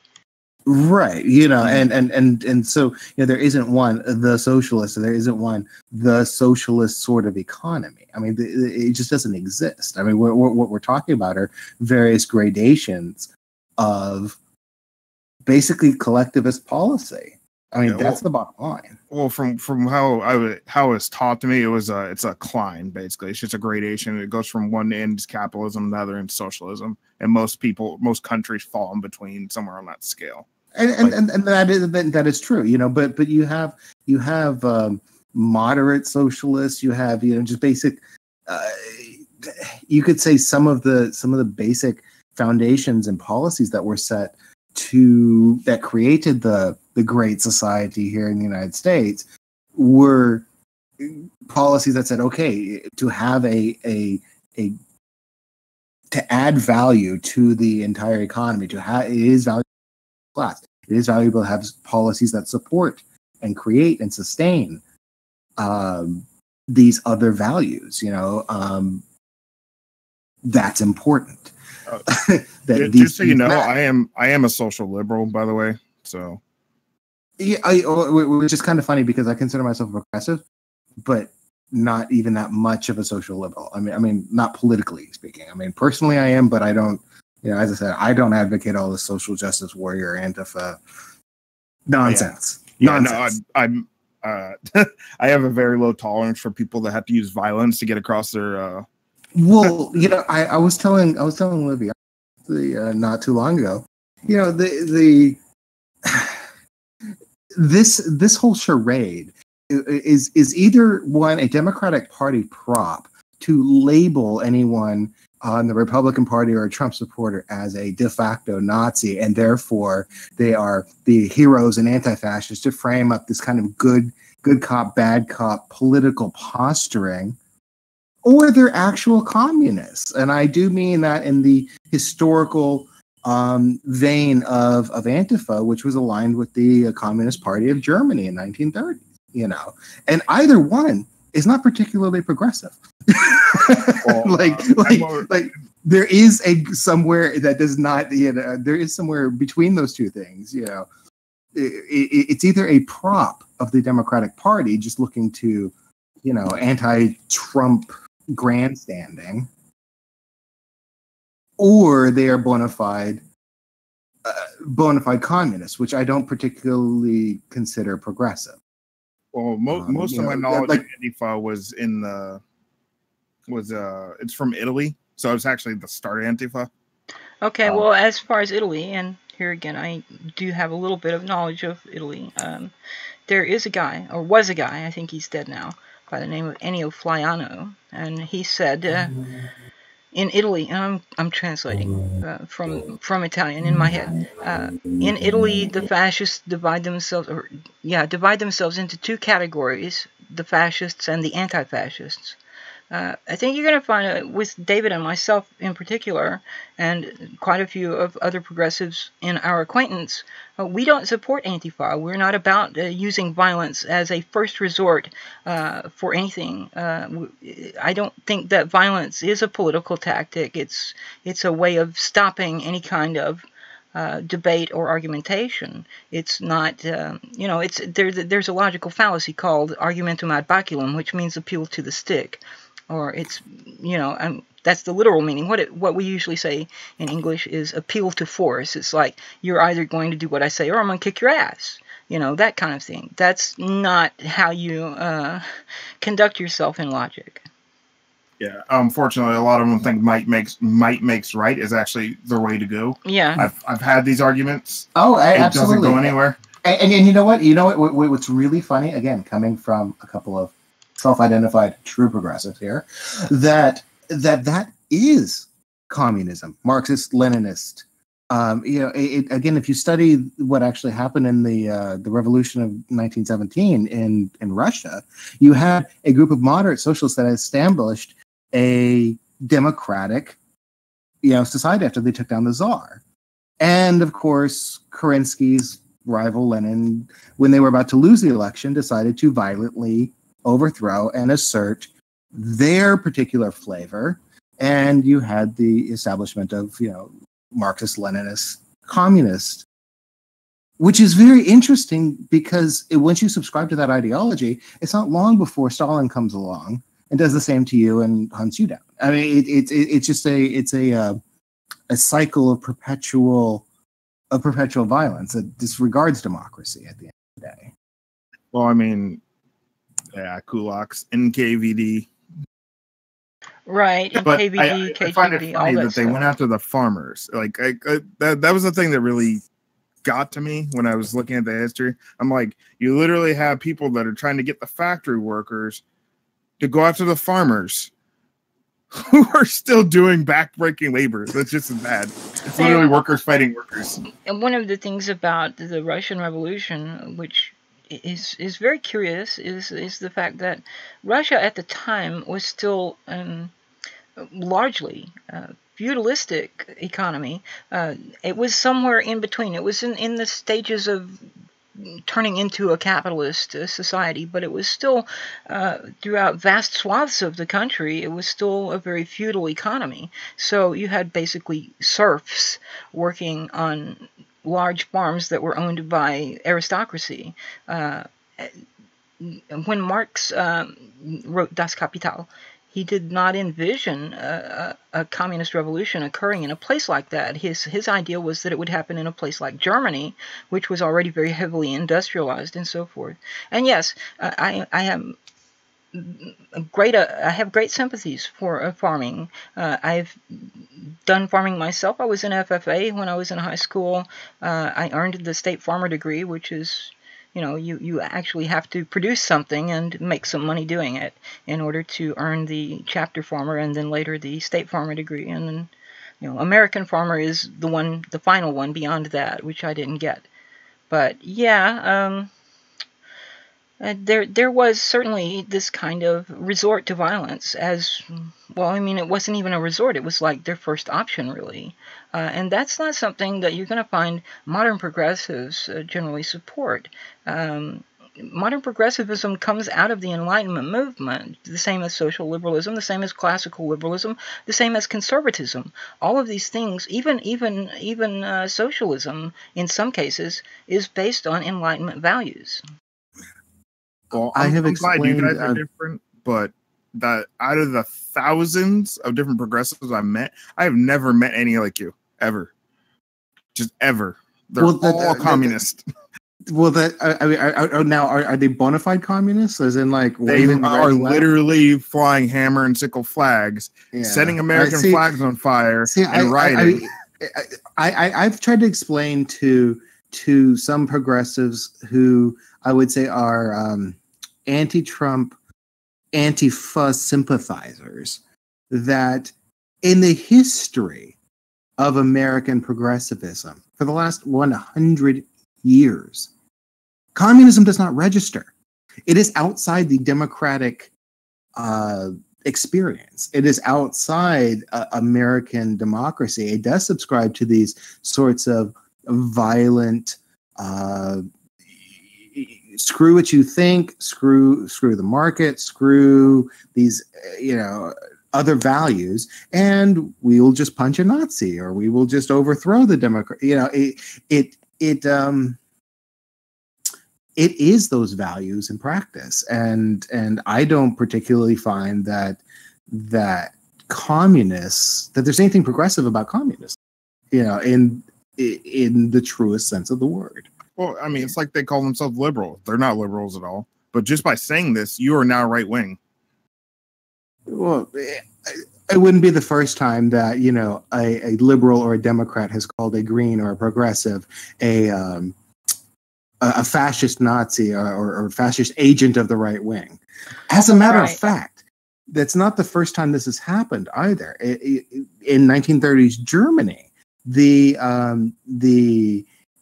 Right, you know, and so, you know, there isn't one the socialist, and there isn't one the socialist sort of economy. I mean, it just doesn't exist. I mean, what we're talking about are various gradations of basically collectivist policy. I mean, that's the bottom line. Well, from how it was taught to me, it's a climb basically. It's just a gradation. It goes from one end is capitalism, the other end socialism, and most countries fall in between somewhere on that scale. And that is true, you know. But you have moderate socialists. You have just basic. You could say some of the basic foundations and policies that were set that created the Great Society here in the United States were policies that said, okay, to have to add value to the entire economy, it is valuable to class. It is valuable to have policies that support and create and sustain these other values. That's important. Just so you know, I am a social liberal, by the way. So yeah, which is kind of funny because I consider myself a progressive, but not even that much of a social liberal. I mean, not politically speaking. I mean, personally, I am, but I don't. As I said, I don't advocate all the social justice warrior Antifa nonsense. Yeah, nonsense. No, I have a very low tolerance for people that have to use violence to get across their. Well, I was telling Olivia not too long ago. This whole charade is either one, a Democratic Party prop to label anyone on the Republican Party or a Trump supporter as a de facto Nazi, and therefore they are the heroes and anti-fascists, to frame up this kind of good cop, bad cop political posturing, or they're actual communists. And I do mean that in the historical vein of Antifa, which was aligned with the Communist Party of Germany in 1930, and either one is not particularly progressive. Like there is somewhere that does not, there is somewhere between those two things, it's either a prop of the Democratic Party just looking to, anti-Trump grandstanding, or they are bona fide communists, which I don't particularly consider progressive. Well, most of my knowledge of Antifa was it's from Italy, so it's actually the start of Antifa. Okay, well, as far as Italy, and here again, I do have a little bit of knowledge of Italy. There is a guy, or was a guy, I think he's dead now, by the name of Ennio Flaiano, and he said in Italy, and I'm translating from Italian in my head. In Italy, the fascists divide themselves into two categories: the fascists and the anti-fascists. I think you're going to find with David and myself in particular, and quite a few of other progressives in our acquaintance, we don't support Antifa. We're not about using violence as a first resort for anything. I don't think that violence is a political tactic. It's a way of stopping any kind of debate or argumentation. It's not, there's a logical fallacy called argumentum ad baculum, which means appeal to the stick. Or it's, that's the literal meaning. What we usually say in English is appeal to force. It's like, you're either going to do what I say or I'm going to kick your ass. That kind of thing. That's not how you conduct yourself in logic. Yeah, unfortunately, a lot of them think might makes right is actually the way to go. Yeah, I've had these arguments. Oh, it absolutely. Doesn't go anywhere. And you know what? What's really funny, again, coming from a couple of self-identified true progressives here, that is communism, Marxist, Leninist. Again, if you study what actually happened in the revolution of 1917 in Russia, you had a group of moderate socialists that established a democratic, society after they took down the Tsar. And of course, Kerensky's rival Lenin, when they were about to lose the election, decided to violently overthrow and assert their particular flavor, and you had the establishment of Marxist, Leninist, communist, which is very interesting because once you subscribe to that ideology, it's not long before Stalin comes along and does the same to you and hunts you down. I mean, it's just a cycle of perpetual violence that disregards democracy at the end of today. Well, I mean, yeah, kulaks, NKVD. Right, and But KVD, I find it KGB, funny all that that they stuff. went after the farmers. Like that was the thing that really got to me when I was looking at the history. I'm like, you literally have people that are trying to get the factory workers to go after the farmers who are still doing backbreaking labor. That's just as bad. It's literally workers fighting workers. And one of the things about the Russian Revolution, which is very curious, is the fact that Russia at the time was still largely feudalistic economy. It was somewhere in between. It was in the stages of turning into a capitalist society, but it was still, throughout vast swaths of the country, it was still a very feudal economy. So you had basically serfs working on large farms that were owned by aristocracy. When Marx wrote Das Kapital, he did not envision a communist revolution occurring in a place like that. His idea was that it would happen in a place like Germany, which was already very heavily industrialized and so forth. And yes, I have great sympathies for farming. I've done farming myself. I was in FFA when I was in high school. I earned the state farmer degree, which is, you actually have to produce something and make some money doing it in order to earn the chapter farmer and then later the state farmer degree. And then, American farmer is the final one beyond that, which I didn't get. But yeah, there was certainly this kind of resort to violence as well. I mean, it wasn't even a resort. It was like their first option, really. And that's not something that you're going to find modern progressives generally support. Modern progressivism comes out of the Enlightenment movement, the same as social liberalism, the same as classical liberalism, the same as conservatism. All of these things, even socialism, in some cases, is based on Enlightenment values. Well, I'm glad you guys are different, but that out of the thousands of different progressives I've met, I have never met any like you, ever. Just ever. They're all communist. Now are they bona fide communists? As in, like, they are literally flying hammer and sickle flags, setting American flags on fire, and rioting. I've tried to explain to some progressives who I would say are anti-Trump, Antifa sympathizers that in the history of American progressivism for the last 100 years, communism does not register. It is outside the democratic experience. It is outside American democracy. It does subscribe to these sorts of violent screw what you think, screw the market, screw these other values, and we will just punch a Nazi or we will just overthrow the Democrat. It is those values in practice, and I don't particularly find that communists, that there's anything progressive about communists, in the truest sense of the word. Well, I mean, it's like they call themselves liberal. They're not liberals at all. But just by saying this, you are now right wing. Well, it wouldn't be the first time that a liberal or a Democrat has called a green or a progressive a fascist Nazi or fascist agent of the right wing. As a matter of fact, that's not the first time this has happened either. In 1930s Germany, the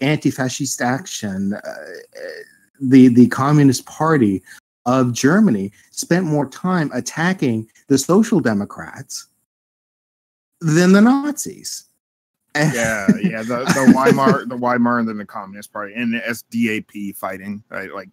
anti-fascist action, the Communist Party of Germany spent more time attacking the Social Democrats than the Nazis. The Weimar and then the Communist Party and the SDAP fighting, right? Like,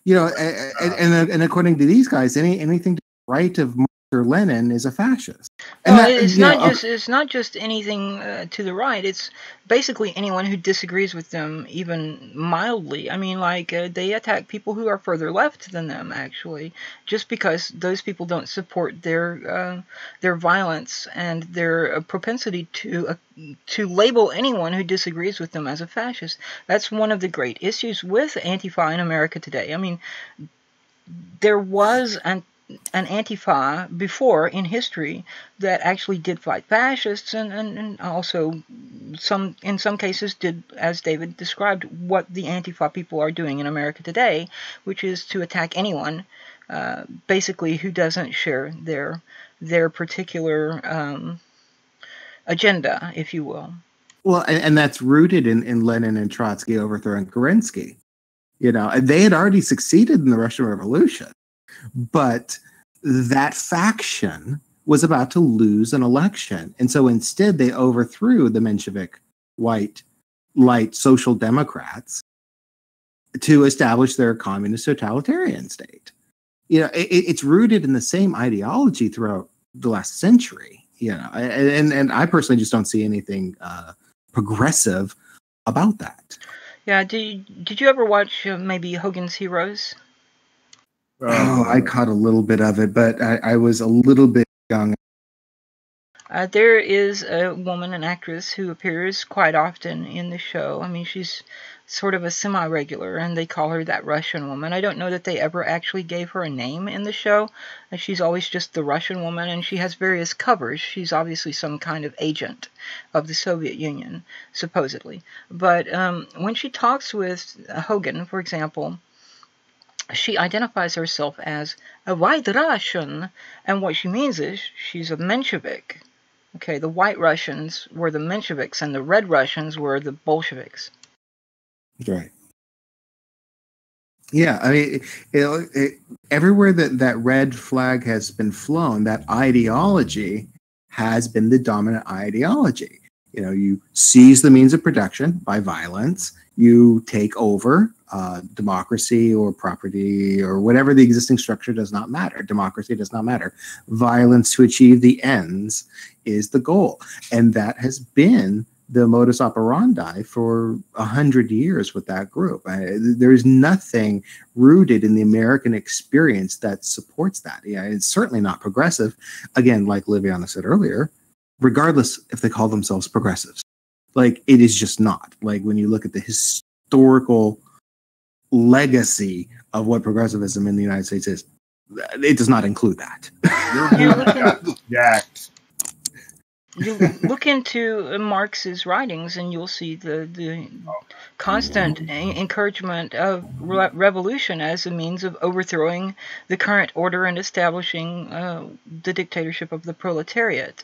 and according to these guys, anything to the right of Lenin is a fascist. And well, it's not just anything to the right. It's basically anyone who disagrees with them, even mildly. I mean, like they attack people who are further left than them, actually, just because those people don't support their violence and their propensity to label anyone who disagrees with them as a fascist. That's one of the great issues with Antifa in America today. I mean, there was an Antifa before in history that actually did fight fascists and also in some cases did, as David described, what the Antifa people are doing in America today, which is to attack anyone basically who doesn't share their particular agenda, if you will. Well, and that's rooted in Lenin and Trotsky overthrowing Kerensky. You know, they had already succeeded in the Russian Revolution. But that faction was about to lose an election. And so instead they overthrew the Menshevik white light social democrats to establish their communist totalitarian state. You know, it's rooted in the same ideology throughout the last century, you know, and I personally just don't see anything progressive about that. Yeah, did you ever watch maybe Hogan's Heroes? Oh, I caught a little bit of it, but I was a little bit young. There is a woman, an actress, who appears quite often in the show. I mean, she's sort of a semi-regular, and they call her that Russian woman. I don't know that they ever actually gave her a name in the show. She's always just the Russian woman, and she has various covers. She's obviously some kind of agent of the Soviet Union, supposedly. But when she talks with Hogan, for example, she identifies herself as a white Russian, and what she means is she's a Menshevik. Okay, the white Russians were the Mensheviks, and the red Russians were the Bolsheviks. Right. Yeah, I mean, everywhere that red flag has been flown, that ideology has been the dominant ideology. You know, you seize the means of production by violence, you take over democracy or property or whatever the existing structure does not matter. Democracy does not matter. Violence to achieve the ends is the goal. And that has been the modus operandi for 100 years with that group. There's nothing rooted in the American experience that supports that. Yeah, it's certainly not progressive. Again, like Liviana said earlier, regardless if they call themselves progressives. Like, it is just not. Like, when you look at the historical legacy of what progressivism in the United States is, it does not include that. You look into Marx's writings, and you'll see the constant encouragement of revolution as a means of overthrowing the current order and establishing the dictatorship of the proletariat.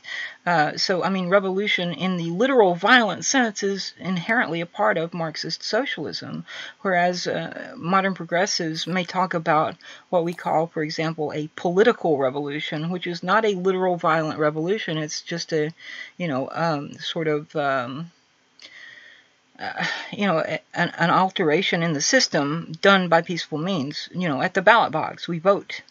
So, I mean, revolution in the literal violent sense is inherently a part of Marxist socialism, whereas modern progressives may talk about what we call, for example, a political revolution, which is not a literal violent revolution. It's just a, sort of, an alteration in the system done by peaceful means. At the ballot box, we vote.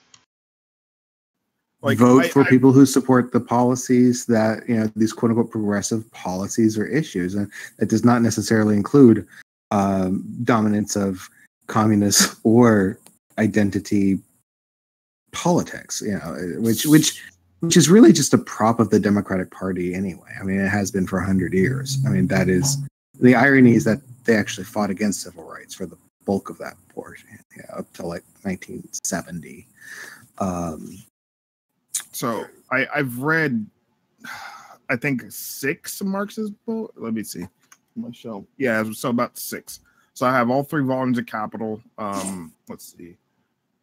Vote for people who support the policies that, these quote unquote progressive policies or issues. And that does not necessarily include dominance of communists or identity politics, which is really just a prop of the Democratic Party anyway. I mean, it has been for 100 years. I mean, that is, the irony is that they actually fought against civil rights for the bulk of that portion, up to like 1970. So I've read, I think 6 Marxist books. Let me see my shelf. Yeah, so about 6. So I have all 3 volumes of Capital. Let's see.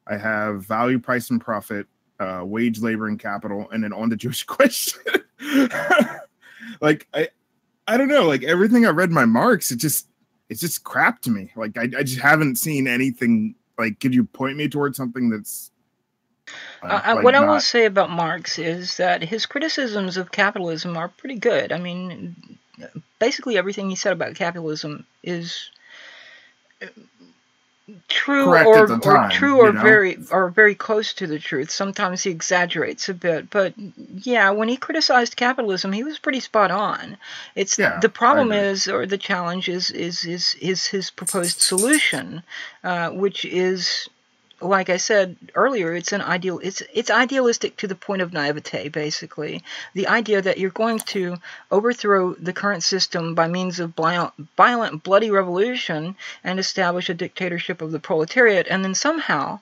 I have Value, Price, and Profit, Wage, Labor, and Capital, and then On the Jewish Question. Like I don't know. Like everything I read by Marx, it's just crap to me. Like I just haven't seen anything. Like, could you point me towards something that's what I will say about Marx is that his criticisms of capitalism are pretty good. I mean, basically everything he said about capitalism is true correct at the time, true or very close to the truth. Sometimes he exaggerates a bit, but yeah, when he criticized capitalism, he was pretty spot on. It's the problem is, or the challenge is his proposed solution, which is, like I said earlier, it's idealistic to the point of naivete, basically. The idea that you're going to overthrow the current system by means of violent, bloody revolution and establish a dictatorship of the proletariat, and then somehow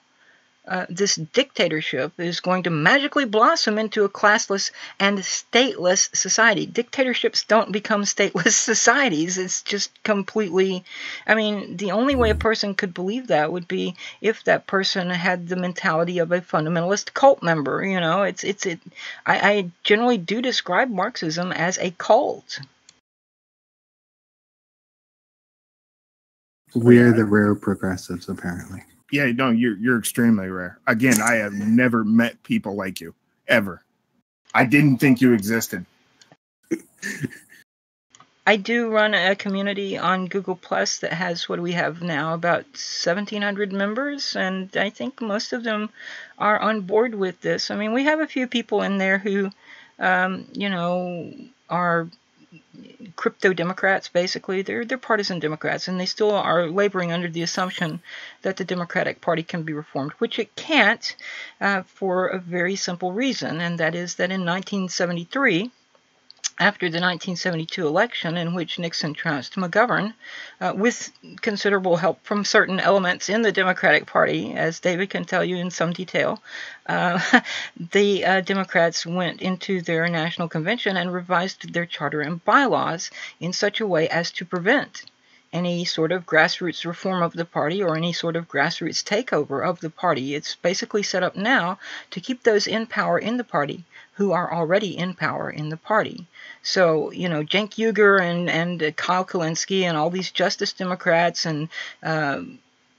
this dictatorship is going to magically blossom into a classless and stateless society. Dictatorships don't become stateless societies. It's just completely... I mean, the only way a person could believe that would be if that person had the mentality of a fundamentalist cult member. You know, I generally do describe Marxism as a cult. We're the rare progressives, apparently. Yeah, no, you're extremely rare. Again, I have never met people like you, ever. I didn't think you existed. I do run a community on Google Plus that has, what do we have now, about 1,700 members, and I think most of them are on board with this. I mean, we have a few people in there who, you know, are crypto Democrats, basically. They're partisan Democrats, and they still are laboring under the assumption that the Democratic Party can be reformed, which it can't, for a very simple reason, and that is that in 1973, after the 1972 election, in which Nixon trounced McGovern, with considerable help from certain elements in the Democratic Party, as David can tell you in some detail, the Democrats went into their national convention and revised their charter and bylaws in such a way as to prevent any sort of grassroots reform of the party or any sort of grassroots takeover of the party. It's basically set up now to keep those in power in the party who are already in power in the party. So, you know, Cenk Uygur and Kyle Kulinski and all these Justice Democrats and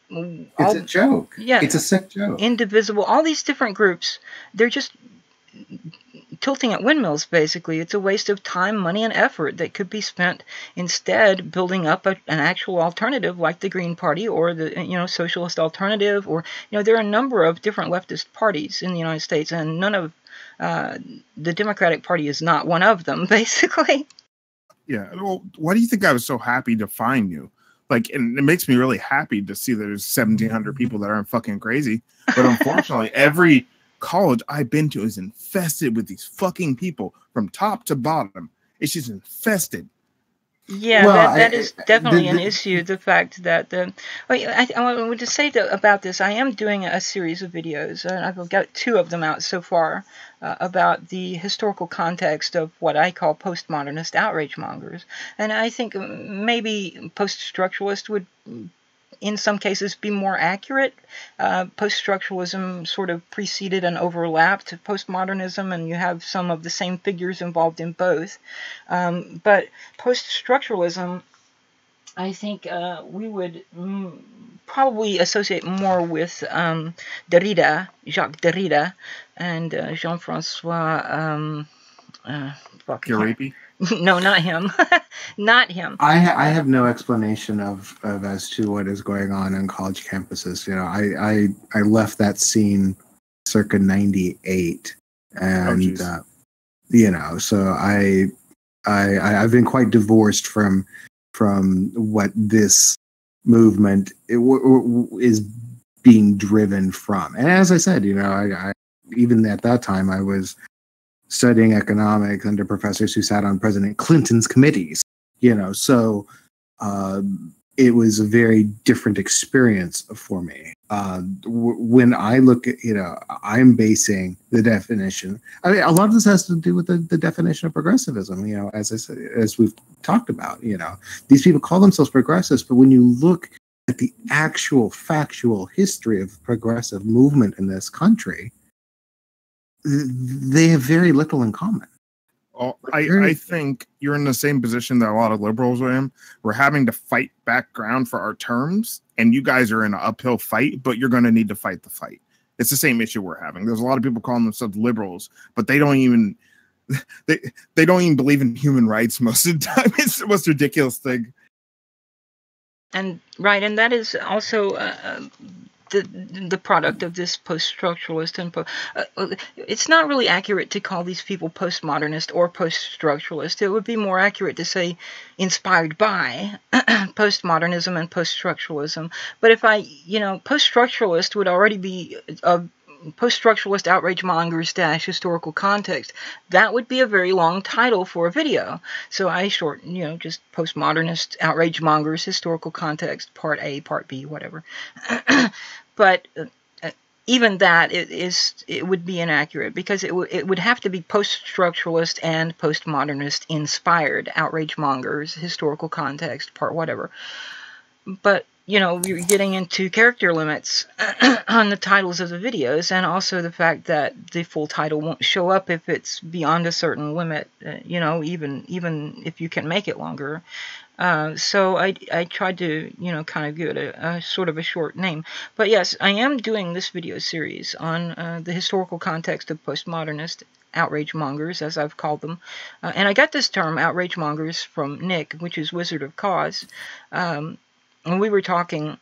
it's a joke. Yeah, it's a sick joke. Indivisible, all these different groups, they're just tilting at windmills, basically. It's a waste of time, money, and effort that could be spent instead building up an actual alternative like the Green Party or the, you know, Socialist Alternative, or, you know, there are a number of different leftist parties in the United States, and none of the Democratic Party is not one of them, basically. Yeah. Well, why do you think I was so happy to find you? Like, and it makes me really happy to see that there's 1,700 people that aren't fucking crazy. But unfortunately, every college I've been to is infested with these fucking people from top to bottom. It's just infested. Yeah, well, that is definitely an issue. The fact that I want to say about this, I am doing a series of videos, and I've got 2 of them out so far, about the historical context of what I call postmodernist outrage mongers. And I think maybe post-structuralist would, in some cases, be more accurate. Post-structuralism sort of preceded and overlapped postmodernism, and you have some of the same figures involved in both. But post-structuralism, I think we would probably associate more with Derrida, Jacques Derrida, and Jean-Francois... Gariepy? No, not him. Not him. I have no explanation of as to what is going on college campuses. You know, I left that scene circa '98, and you know, so I've been quite divorced from what this movement is being driven from. And as I said, you know, I even at that time I was studying economics under professors who sat on President Clinton's committees, you know, so it was a very different experience for me. When I look at, you know, I'm basing the definition. I mean, a lot of this has to do with the definition of progressivism, you know, as I said, as we've talked about, you know, these people call themselves progressives, but when you look at the actual factual history of progressive movement in this country, they have very little in common. Oh, I think you're in the same position that a lot of liberals are in. We're having to fight background for our terms, and you guys are in an uphill fight, but you're going to need to fight the fight. It's the same issue we're having. There's a lot of people calling themselves liberals, but they don't even they don't even believe in human rights most of the time. It's the most ridiculous thing. And right, and that is also the product of this post-structuralist and it's not really accurate to call these people postmodernist or post-structuralist. It would be more accurate to say inspired by postmodernism and post-structuralism. But if post-structuralist would already be post-structuralist outrage mongers - historical context. That would be a very long title for a video. So I shorten, just postmodernist outrage mongers historical context, part A, part B, whatever. But even that it would be inaccurate, because it would have to be post-structuralist and postmodernist inspired outrage mongers historical context, part whatever. But you're getting into character limits on the titles of the videos, and also the fact that the full title won't show up if it's beyond a certain limit, even if you can make it longer. So I tried to, kind of give it a sort of a short name. But yes, I am doing this video series on the historical context of postmodernist outrage mongers, as I've called them. And I got this term, outrage mongers, from Nick, which is Wizard of Cause. And we were talking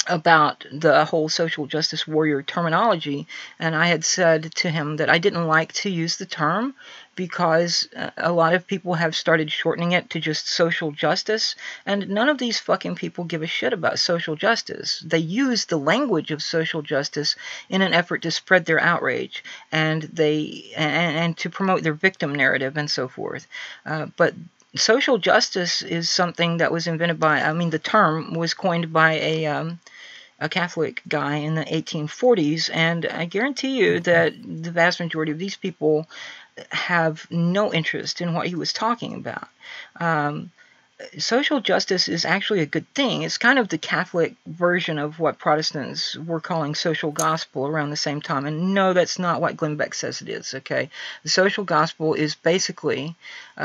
about the whole social justice warrior terminology, and I had said to him that I didn't like to use the term because a lot of people have started shortening it to just social justice, and none of these fucking people give a shit about social justice. They use the language of social justice in an effort to spread their outrage and to promote their victim narrative and so forth. But social justice is something that was invented by, the term was coined by a Catholic guy in the 1840s, and I guarantee you that the vast majority of these people have no interest in what he was talking about. Social justice is actually a good thing. It's kind of the Catholic version of what Protestants were calling social gospel around the same time. And no, that's not what Glenn Beck says it is, okay? The social gospel is basically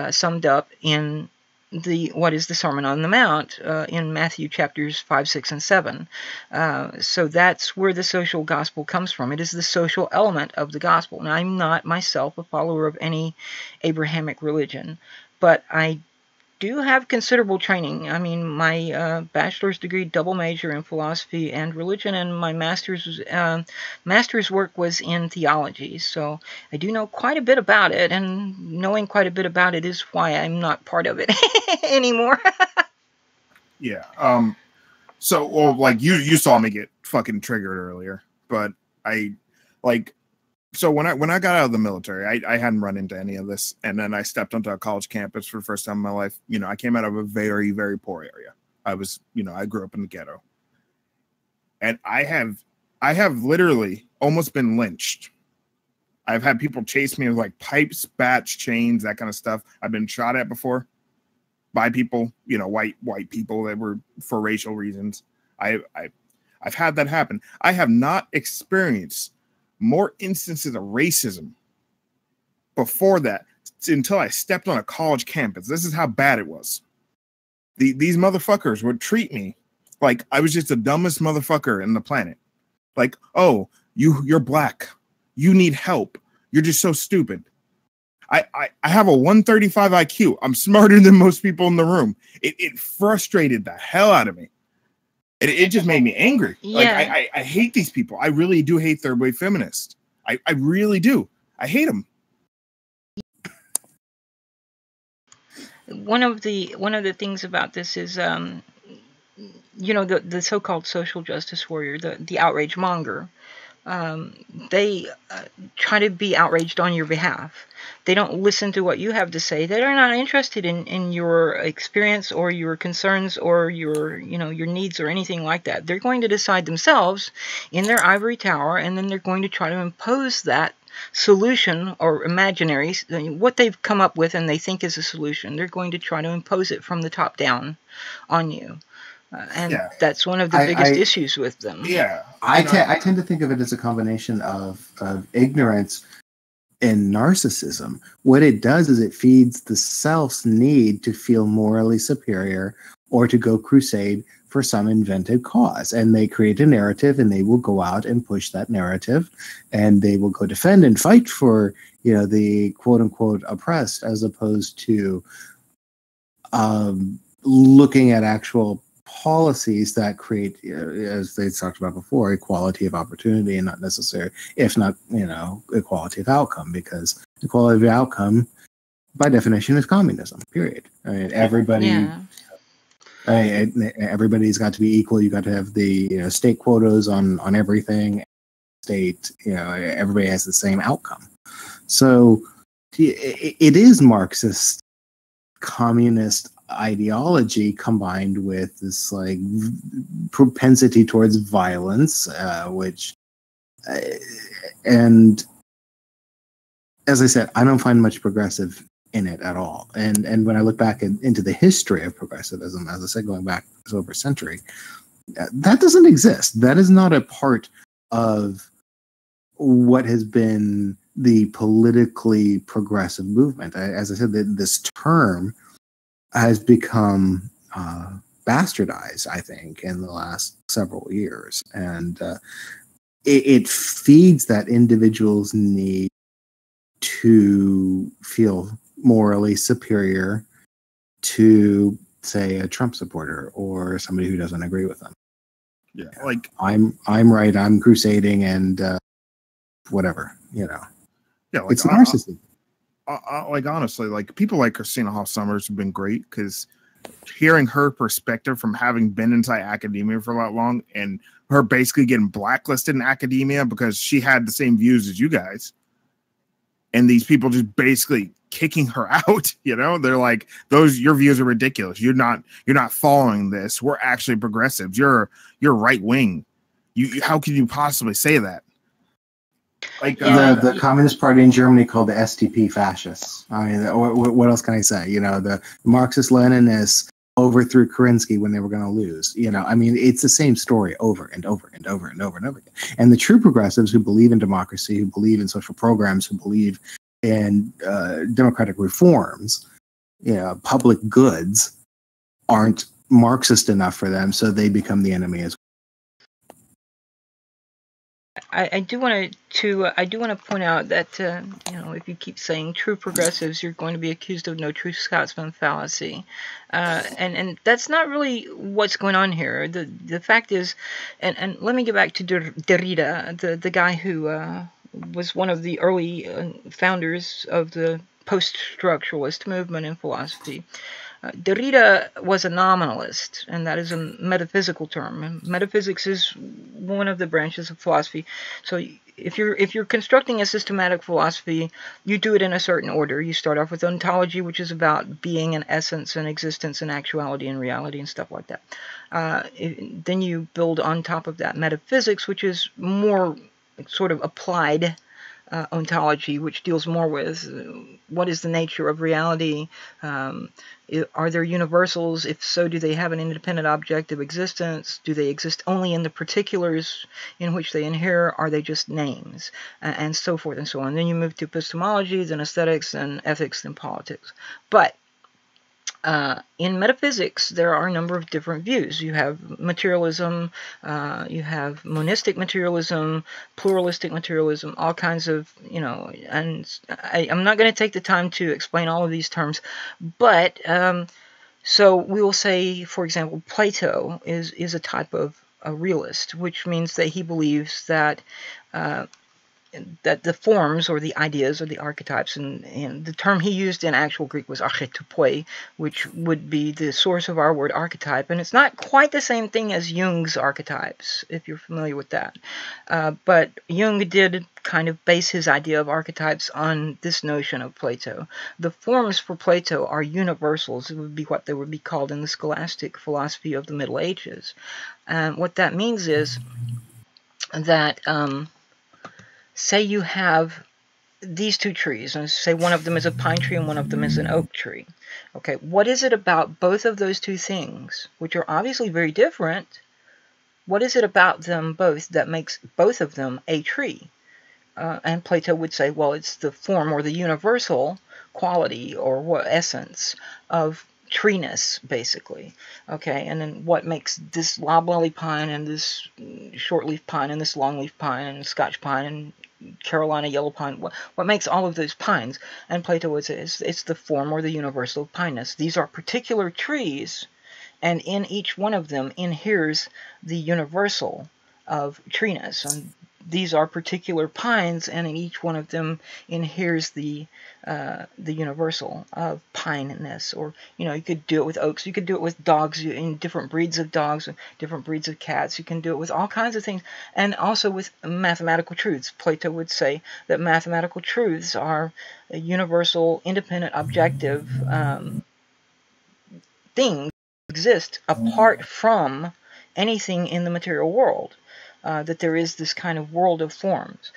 summed up in what is the Sermon on the Mount in Matthew chapters 5, 6, and 7. So that's where the social gospel comes from. It is the social element of the gospel. Now, I'm not myself a follower of any Abrahamic religion, but I do have considerable training. My bachelor's degree double major in philosophy and religion, and my master's work was in theology. So I do know quite a bit about it, and knowing quite a bit about it is why I'm not part of it anymore. Yeah. So, you saw me get fucking triggered earlier, but so when I got out of the military, I hadn't run into any of this, and then I stepped onto a college campus for the first time in my life. I came out of a very, very poor area. I grew up in the ghetto, and I have literally almost been lynched. I've had people chase me with pipes, bats, chains, that kind of stuff. I've been shot at before by people, white people that were for racial reasons. I've had that happen. I have not experienced more instances of racism before that until I stepped on a college campus. This is how bad it was. These motherfuckers would treat me like I was just the dumbest motherfucker in the planet. Like, oh, you're black. You need help. You're just so stupid. I have a 135 IQ. I'm smarter than most people in the room. It frustrated the hell out of me. It just made me angry. Yeah. I hate these people. I really do hate third wave feminists. I really do. I hate them. One of the things about this is, the so-called social justice warrior, the outrage monger. They try to be outraged on your behalf. They don't listen to what you have to say. They are not interested in your experience or your concerns or your needs or anything like that. They're going to decide themselves in their ivory tower, and then they're going to try to impose that solution or imaginary, what they've come up with and they think is a solution. They're going to try to impose it from the top down on you. That's one of the biggest issues with them. Yeah, I tend to think of it as a combination of ignorance and narcissism. What it does is it feeds the self's need to feel morally superior or to go crusade for some invented cause. And they create a narrative, and they will go out and push that narrative, and they will go defend and fight for, the quote unquote oppressed, as opposed to looking at actual policies that create, as they talked about before, equality of opportunity and not necessarily, if not, equality of outcome, because equality of outcome, by definition, is communism, period. I mean, everybody's got to be equal. You got to have the state quotas on everything. State, everybody has the same outcome. So it is Marxist communist ideology combined with this like propensity towards violence, which and as I said, I don't find much progressive in it at all. And when I look back into the history of progressivism, as I said, going back over a century, that doesn't exist. That is not a part of what has been the politically progressive movement. As I said, this term has become bastardized, I think, in the last several years. And it feeds that individual's need to feel morally superior to, say, a Trump supporter or somebody who doesn't agree with them. Yeah, like I'm right, I'm crusading, and whatever, Yeah, like, it's narcissism. Like honestly, like people like Christina Hoff Sommers have been great because hearing her perspective from having been inside academia for a lot long and her basically getting blacklisted in academia because she had the same views as you guys, and these people just basically kicking her out. They're like, your views are ridiculous. You're not following this. We're actually progressives. You're right wing. How can you possibly say that? Like the Communist Party in Germany called the STP fascists. I mean, what else can I say? The Marxist-Leninists overthrew Kerensky when they were going to lose. I mean, it's the same story over and over and over and over and over again. And the true progressives who believe in democracy, who believe in social programs, who believe in democratic reforms, public goods, aren't Marxist enough for them, so they become the enemy as well. I do want to point out that if you keep saying true progressives, you're going to be accused of no true Scotsman fallacy, and that's not really what's going on here. The fact is, and let me get back to Derrida, the guy who was one of the early founders of the post-structuralist movement in philosophy. Derrida was a nominalist, and that is a metaphysical term. And metaphysics is one of the branches of philosophy. So if you're constructing a systematic philosophy, you do it in a certain order. You start off with ontology, which is about being and essence and existence and actuality and reality and stuff like that. Then you build on top of that metaphysics, which is more sort of applied ontology, which deals more with what is the nature of reality. Are there universals? If so, do they have an independent objective existence? Do they exist only in the particulars in which they inhere? Are they just names? And so forth and so on. Then you move to epistemology, then aesthetics, then ethics, then politics. But in metaphysics, there are a number of different views. You have materialism, you have monistic materialism, pluralistic materialism, all kinds of, and I'm not going to take the time to explain all of these terms, but so we will say, for example, Plato is a type of a realist, which means that he believes that the forms or the ideas or the archetypes, and the term he used in actual Greek was archetypoi, which would be the source of our word archetype, and it's not quite the same thing as Jung's archetypes, if you're familiar with that. But Jung did kind of base his idea of archetypes on this notion of Plato. The forms for Plato are universals. It would be what they would be called in the scholastic philosophy of the Middle Ages. And what that means is that say you have these two trees, and say one of them is a pine tree and one of them is an oak tree. Okay, what is it about both of those two things, which are obviously very different, what is it about them both that makes both of them a tree? And Plato would say, well, it's the form or the universal quality or what essence of treeness, basically. Okay, and then what makes this loblolly pine and this shortleaf pine and this longleaf pine and Scotch pine and Carolina yellow pine, what makes all of those pines? And Plato would say it's the form or the universal of pineness. These are particular trees And in each one of them inheres the universal of treeness. And these are particular pines, and in each one of them inheres the universal of pineness. Or, you could do it with oaks, you could do it with dogs, in different breeds of dogs, different breeds of cats, you can do it with all kinds of things, and also with mathematical truths. Plato would say that mathematical truths are a universal, independent, objective things exist apart from anything in the material world. That there is this kind of world of forms.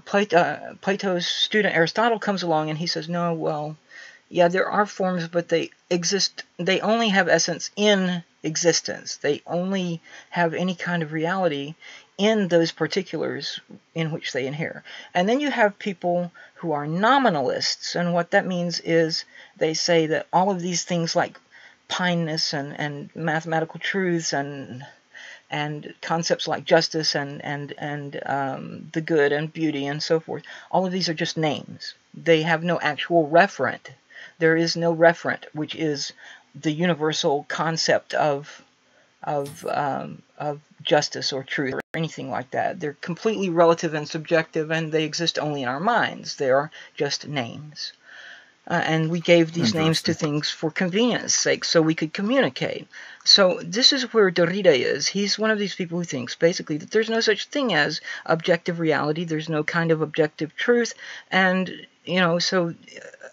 Plato's student Aristotle comes along and he says, no, well, yeah, there are forms, but they exist, they only have essence in existence. They only have any kind of reality in those particulars in which they inhere. And then you have people who are nominalists, and what that means is they say that all of these things like pineness and mathematical truths and concepts like justice and the good and beauty and so forth, all of these are just names. They have no actual referent. There is no referent, which is the universal concept of justice or truth or anything like that. They're completely relative and subjective, and they exist only in our minds. They are just names. And we gave these names to things for convenience sake, so we could communicate. So this is where Derrida is. He's one of these people who thinks basically that there's no such thing as objective reality. There's no kind of objective truth. And, so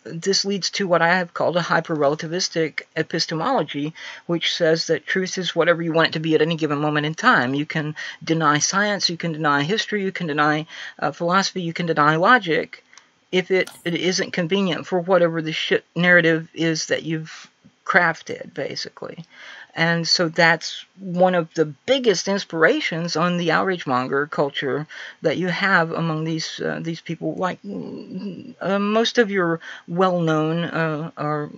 this leads to what I have called a hyper-relativistic epistemology, which says that truth is whatever you want it to be at any given moment in time. You can deny science, you can deny history, you can deny philosophy, you can deny logic, if it isn't convenient for whatever the shit narrative is that you've crafted, basically. And so that's one of the biggest inspirations on the outrage monger culture that you have among these people. Like most of your well-known are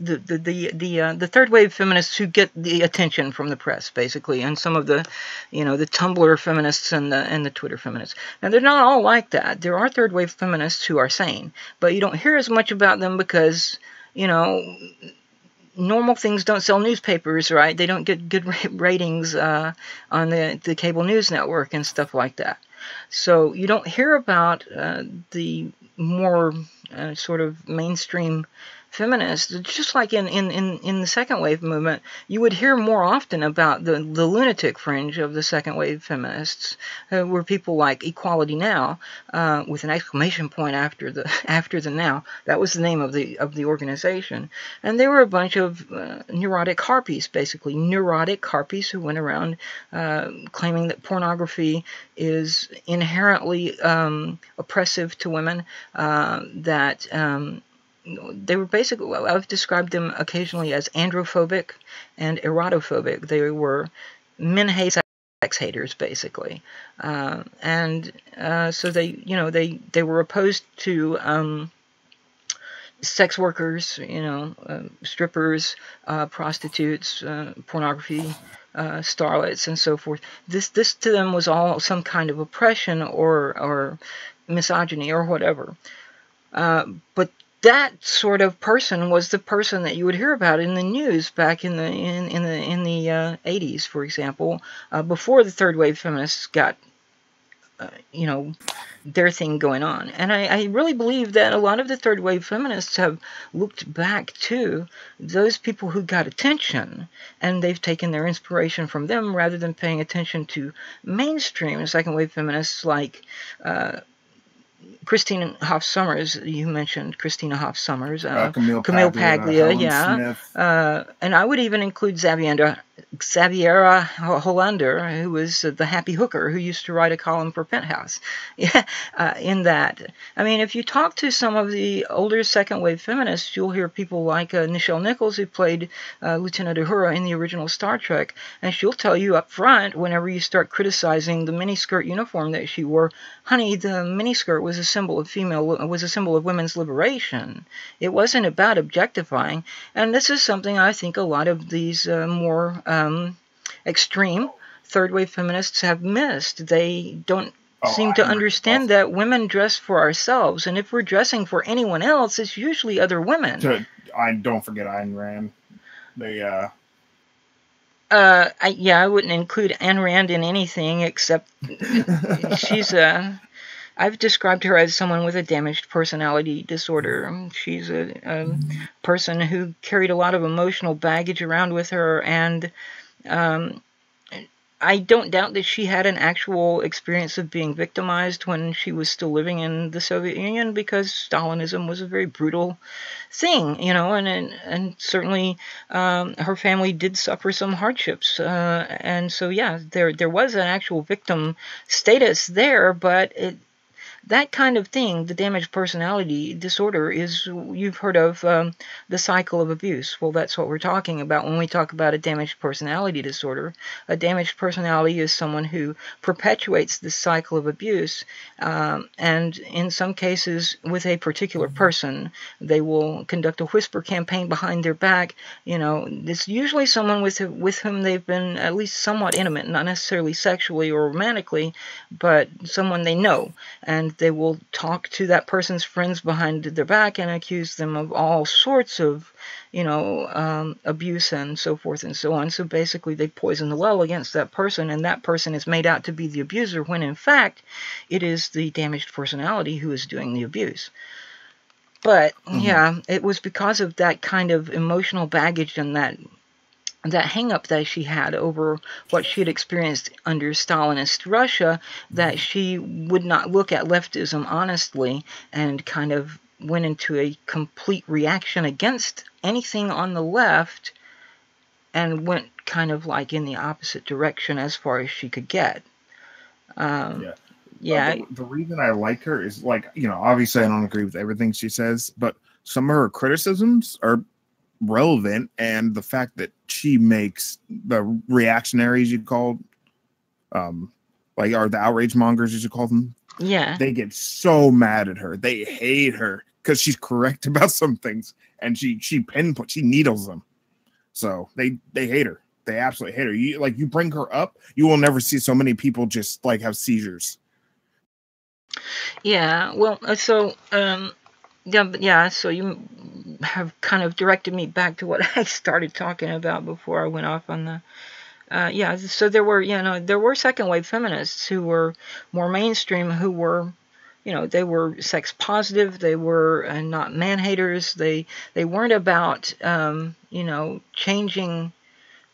the third wave feminists who get the attention from the press, basically, and some of the the Tumblr feminists and the Twitter feminists. Now they're not all like that. There are third wave feminists who are sane, but you don't hear as much about them because normal things don't sell newspapers, right? They don't get good ratings on the cable news network and stuff like that. So you don't hear about the more sort of mainstream feminists. Just like in the second wave movement, you would hear more often about the lunatic fringe of the second wave feminists, were people like Equality Now, with an exclamation point after the now. That was the name of the organization, and they were a bunch of neurotic harpies, basically neurotic harpies who went around claiming that pornography is inherently oppressive to women, that they were basically, I've described them occasionally as androphobic and erotophobic. They were men hate sex haters, basically, and so they were opposed to sex workers, strippers, prostitutes, pornography, starlets, and so forth. This to them was all some kind of oppression or misogyny or whatever. But that sort of person was the person that you would hear about in the news back in the 80s, for example, before the third wave feminists got their thing going on. And I really believe that a lot of the third wave feminists have looked back to those people who got attention, and they've taken their inspiration from them rather than paying attention to mainstream second wave feminists like Christina Hoff Sommers. You mentioned Christina Hoff Sommers, Camille Paglia, yeah, and I would even include Xaviera Hollander, who was the happy hooker who used to write a column for Penthouse. Yeah, in that, I mean, if you talk to some of the older second wave feminists, you'll hear people like Nichelle Nichols, who played Lieutenant Uhura in the original Star Trek, and she'll tell you up front, whenever you start criticizing the miniskirt uniform that she wore, honey, the miniskirt was a symbol of women's liberation. It wasn't about objectifying, and this is something I think a lot of these more extreme third wave feminists have missed. They don't seem to understand that women dress for ourselves, and if we're dressing for anyone else, it's usually other women. Don't forget Ayn Rand. They I wouldn't include Ayn Rand in anything except she's I've described her as someone with a damaged personality disorder. She's a person who carried a lot of emotional baggage around with her, and I don't doubt that she had an actual experience of being victimized when she was still living in the Soviet Union, because Stalinism was a very brutal thing, you know, and certainly her family did suffer some hardships, and so yeah, there was an actual victim status there, but that kind of thing, the damaged personality disorder, is, you've heard of the cycle of abuse. Well, that's what we're talking about when we talk about a damaged personality disorder. A damaged personality is someone who perpetuates this cycle of abuse, and in some cases with a particular person. They will conduct a whisper campaign behind their back. You know, it's usually someone with whom they've been at least somewhat intimate, not necessarily sexually or romantically, but someone they know. And they will talk to that person's friends behind their back and accuse them of all sorts of, you know, abuse and so forth and so on. So basically they poison the well against that person, and that person is made out to be the abuser, when in fact it is the damaged personality who is doing the abuse. But yeah, it was because of that kind of emotional baggage and that hang-up that she had over what she had experienced under Stalinist Russia, that she would not look at leftism honestly, and kind of went into a complete reaction against anything on the left, and went kind of like in the opposite direction as far as she could get. Yeah. The reason I like her is, like, you know, obviously I don't agree with everything she says, but some of her criticisms are relevant, and the fact that she makes the reactionaries, you called, like, are the outrage mongers, as you call them, yeah, they get so mad at her. They hate her because she's correct about some things, and she needles them. So they hate her. They absolutely hate her. You bring her up, you will never see so many people just like have seizures. Yeah. Well, so so you have kind of directed me back to what I started talking about before I went off on the so there were second wave feminists who were more mainstream, who were, you know, they were sex positive, they were not man haters, they weren't about you know, changing,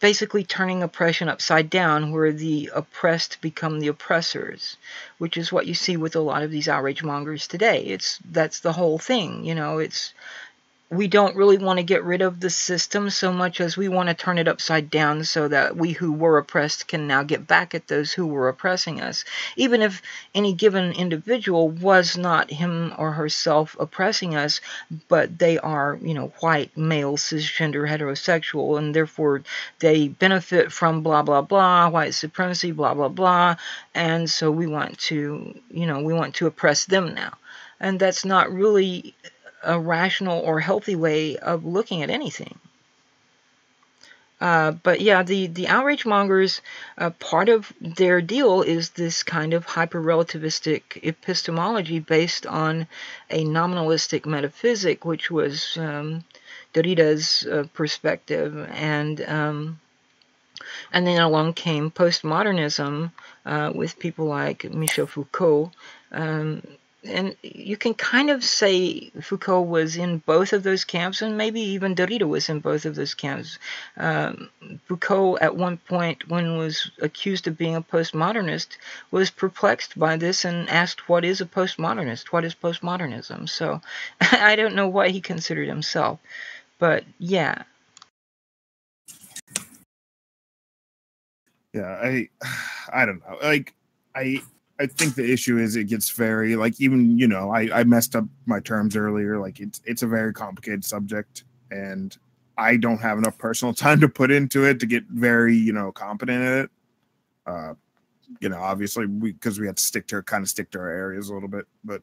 basically turning oppression upside down, where the oppressed become the oppressors, which is what you see with a lot of these outrage mongers today. That's the whole thing, you know. We don't really want to get rid of the system so much as we want to turn it upside down, so that we who were oppressed can now get back at those who were oppressing us. Even if any given individual was not him or herself oppressing us, but they are, you know, white, male, cisgender, heterosexual, and therefore they benefit from blah, blah, blah, white supremacy, blah, blah, blah, and so we want to, you know, we want to oppress them now. And that's not really a rational or healthy way of looking at anything. But yeah, the outrage mongers, part of their deal is this kind of hyper-relativistic epistemology based on a nominalistic metaphysic, which was Derrida's perspective, and then along came postmodernism with people like Michel Foucault. And you can kind of say Foucault was in both of those camps, and maybe even Derrida was in both of those camps. Foucault, at one point, when was accused of being a postmodernist, was perplexed by this and asked, what is a postmodernist? What is postmodernism? So I don't know what he considered himself, but yeah. Yeah, I don't know. Like, I think the issue is it gets very, like, even, you know, I messed up my terms earlier. Like, it's a very complicated subject, and I don't have enough personal time to put into it to get very, you know, competent at it. You know, obviously because we have to stick to our areas a little bit, but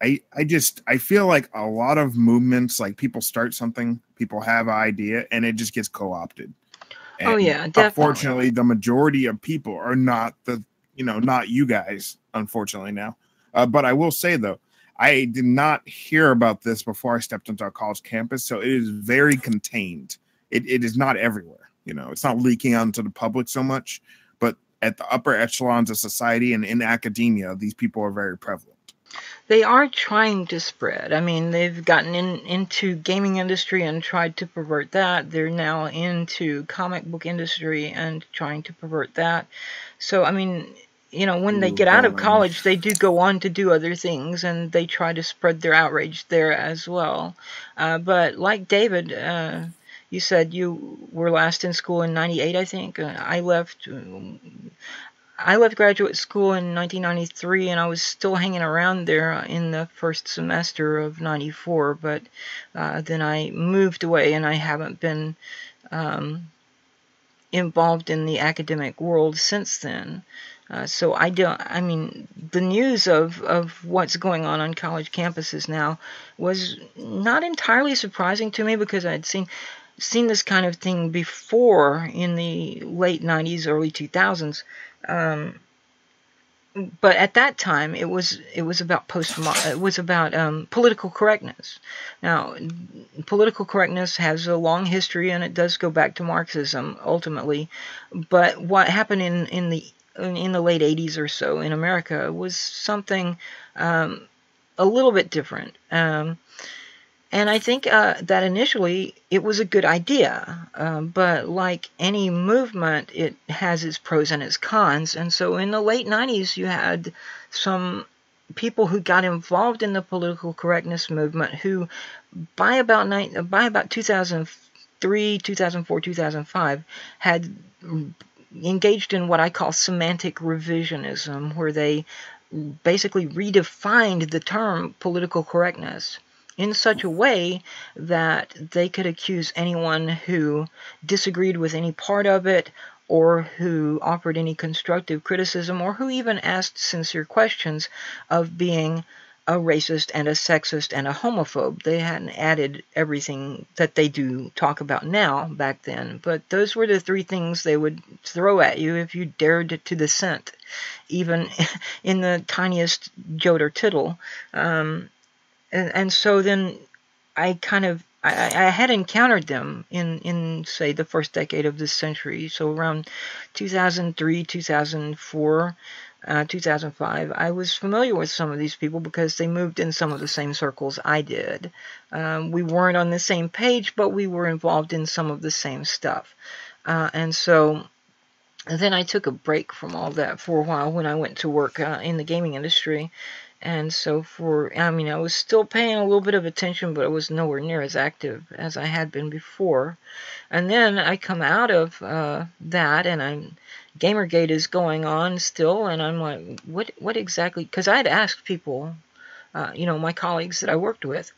I feel like a lot of movements, like, people start something, people have an idea, and it just gets co-opted. And oh yeah, definitely. Unfortunately, the majority of people are not not you guys, unfortunately now. But I will say, though, I did not hear about this before I stepped into a college campus, so it is very contained. It is not everywhere. You know, it's not leaking out into the public so much, but at the upper echelons of society and in academia, these people are very prevalent. They are trying to spread. I mean, they've gotten into gaming industry and tried to pervert that. They're now into comic book industry and trying to pervert that. So, I mean, you know, when they get out of college, they do go on to do other things, and they try to spread their outrage there as well. But like David, you said you were last in school in '98, I think. I left graduate school in 1993, and I was still hanging around there in the first semester of '94, but then I moved away, and I haven't been involved in the academic world since then. So I mean, the news of what's going on college campuses now was not entirely surprising to me, because I'd seen this kind of thing before in the late 90s, early 2000s. But at that time, it was about political correctness. Now, political correctness has a long history, and it does go back to Marxism ultimately. But what happened in the late 80s or so in America was something a little bit different. And I think that initially it was a good idea, but like any movement, it has its pros and its cons. And so in the late 90s, you had some people who got involved in the political correctness movement who, by about 2003, 2004, 2005, had engaged in what I call semantic revisionism, where they basically redefined the term political correctness in such a way that they could accuse anyone who disagreed with any part of it, or who offered any constructive criticism, or who even asked sincere questions, of being a racist and a sexist and a homophobe. They hadn't added everything that they do talk about now back then, but those were the three things they would throw at you if you dared to dissent, even in the tiniest jot or tittle. And so then I had encountered them in say the first decade of this century, so around 2003, 2004, 2005. I was familiar with some of these people because they moved in some of the same circles I did. We weren't on the same page, but we were involved in some of the same stuff. And so then I took a break from all that for a while when I went to work in the gaming industry. And so I was still paying a little bit of attention, but I was nowhere near as active as I had been before. And then I come out of that, and Gamergate is going on still, and I'm like, what exactly? Because I had asked people, my colleagues that I worked with,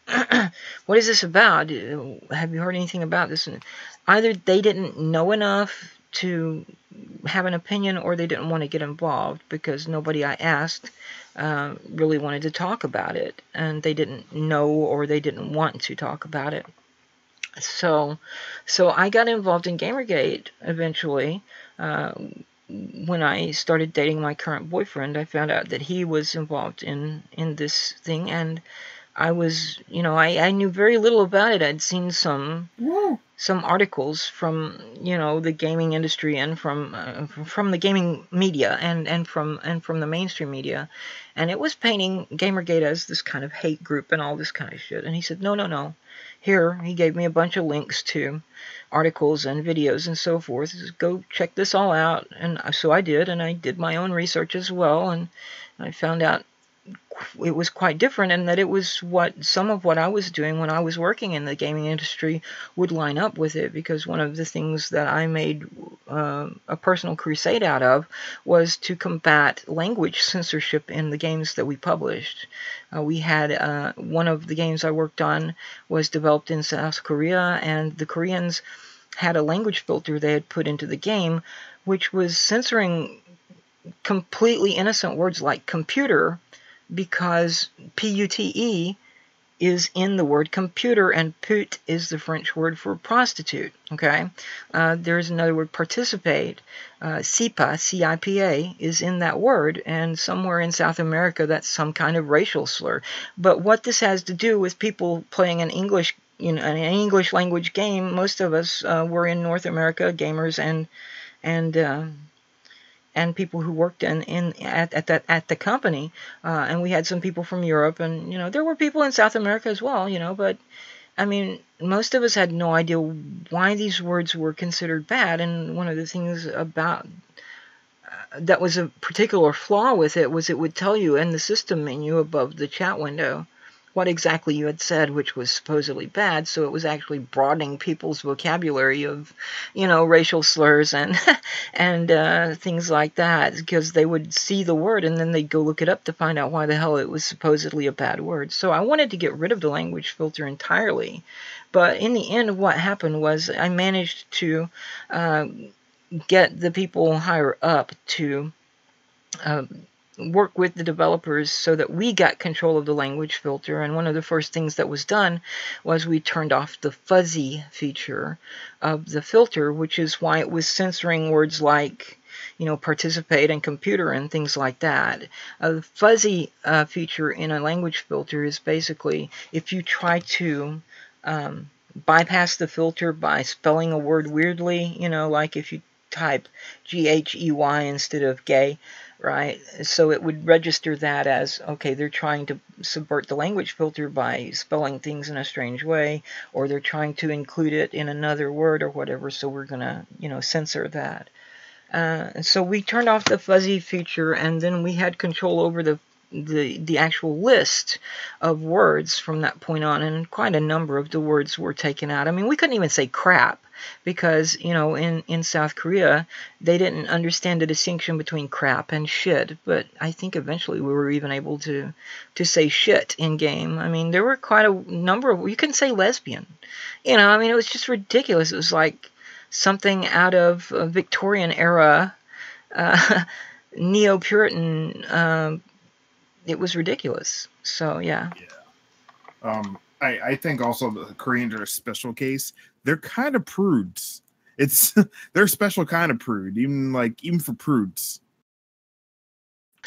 what is this about? Have you heard anything about this? And either they didn't know enough to have an opinion, or they didn't want to get involved, because nobody I asked really wanted to talk about it, and they didn't know, or they didn't want to talk about it. So I got involved in Gamergate eventually. When I started dating my current boyfriend, I found out that he was involved in this thing, and I was, I knew very little about it. I'd seen some articles from, the gaming industry, and from the gaming media, and from the mainstream media, and it was painting Gamergate as this kind of hate group and all this kind of shit. And he said, no. Here, he gave me a bunch of links to articles and videos and so forth. He said, go check this all out. And so I did, and I did my own research as well, and I found out it was quite different, and that it was some of what I was doing when I was working in the gaming industry would line up with it, because one of the things that I made a personal crusade out of was to combat language censorship in the games that we published. We had one of the games I worked on was developed in South Korea, and the Koreans had a language filter they had put into the game, which was censoring completely innocent words like computer, because P-U-T-E is in the word computer, and pute is the French word for prostitute, okay? There's another word, participate. CIPA, C-I-P-A, is in that word, and somewhere in South America that's some kind of racial slur. But what this has to do with people playing an English you know, an English language game, most of us were in North America, gamers and people who worked at the company, and we had some people from Europe, and you know, there were people in South America as well, you know, but I mean, most of us had no idea why these words were considered bad. And one of the things about that was a particular flaw with it was it would tell you in the system menu above the chat window what exactly you had said, which was supposedly bad. So it was actually broadening people's vocabulary of, you know, racial slurs and and things like that, because they would see the word and then they'd go look it up to find out why the hell it was supposedly a bad word. So I wanted to get rid of the language filter entirely. But in the end, what happened was I managed to get the people higher up to work with the developers so that we got control of the language filter. And one of the first things that was done was we turned off the fuzzy feature of the filter, which is why it was censoring words like, you know, participate and computer and things like that. The fuzzy feature in a language filter is basically if you try to bypass the filter by spelling a word weirdly, you know, like if you type G-H-E-Y instead of gay, right? So it would register that as, okay, they're trying to subvert the language filter by spelling things in a strange way, or they're trying to include it in another word or whatever, so we're going to, you know, censor that. And so we turned off the fuzzy feature, and then we had control over the actual list of words from that point on, and quite a number of the words were taken out. I mean, we couldn't even say crap because, you know, in South Korea, they didn't understand the distinction between crap and shit, but I think eventually we were even able to say shit in game. I mean, there were quite a number of, you couldn't say lesbian. You know, I mean, it was just ridiculous. It was like something out of a Victorian era, neo-Puritan. It was ridiculous. So, yeah. I think also the Koreans are a special case. They're kind of prudes. They're a special kind of prude, even for prudes.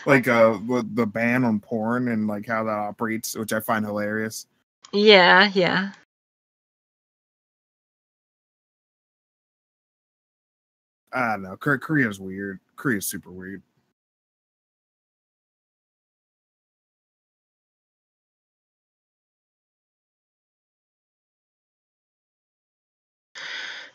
Like the ban on porn and like how that operates, which I find hilarious. Yeah, yeah. I don't know. Korea's weird. Korea's super weird.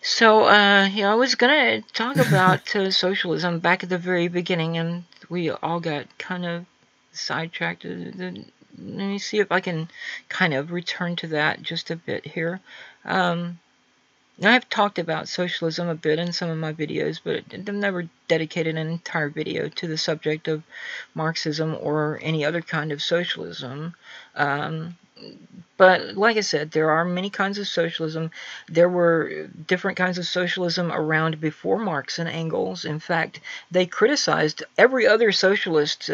So, yeah, I was going to talk about socialism back at the very beginning, and we all got kind of sidetracked. Let me see if I can kind of return to that just a bit here. I've talked about socialism a bit in some of my videos, but I've never dedicated an entire video to the subject of Marxism or any other kind of socialism. But like I said, there are many kinds of socialism. There were different kinds of socialism around before Marx and Engels. In fact, they criticized every other socialist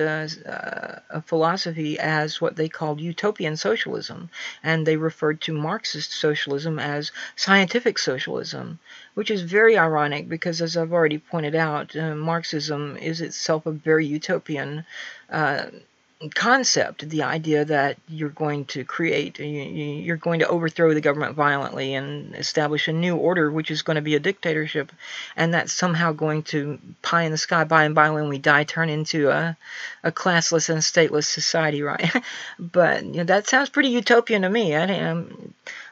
philosophy as what they called utopian socialism, and they referred to Marxist socialism as scientific socialism, which is very ironic because, as I've already pointed out, Marxism is itself a very utopian concept, the idea that you're going to create, you're going to overthrow the government violently and establish a new order, which is going to be a dictatorship, and that's somehow going to pie in the sky by and by when we die turn into a classless and stateless society, right? But you know, that sounds pretty utopian to me.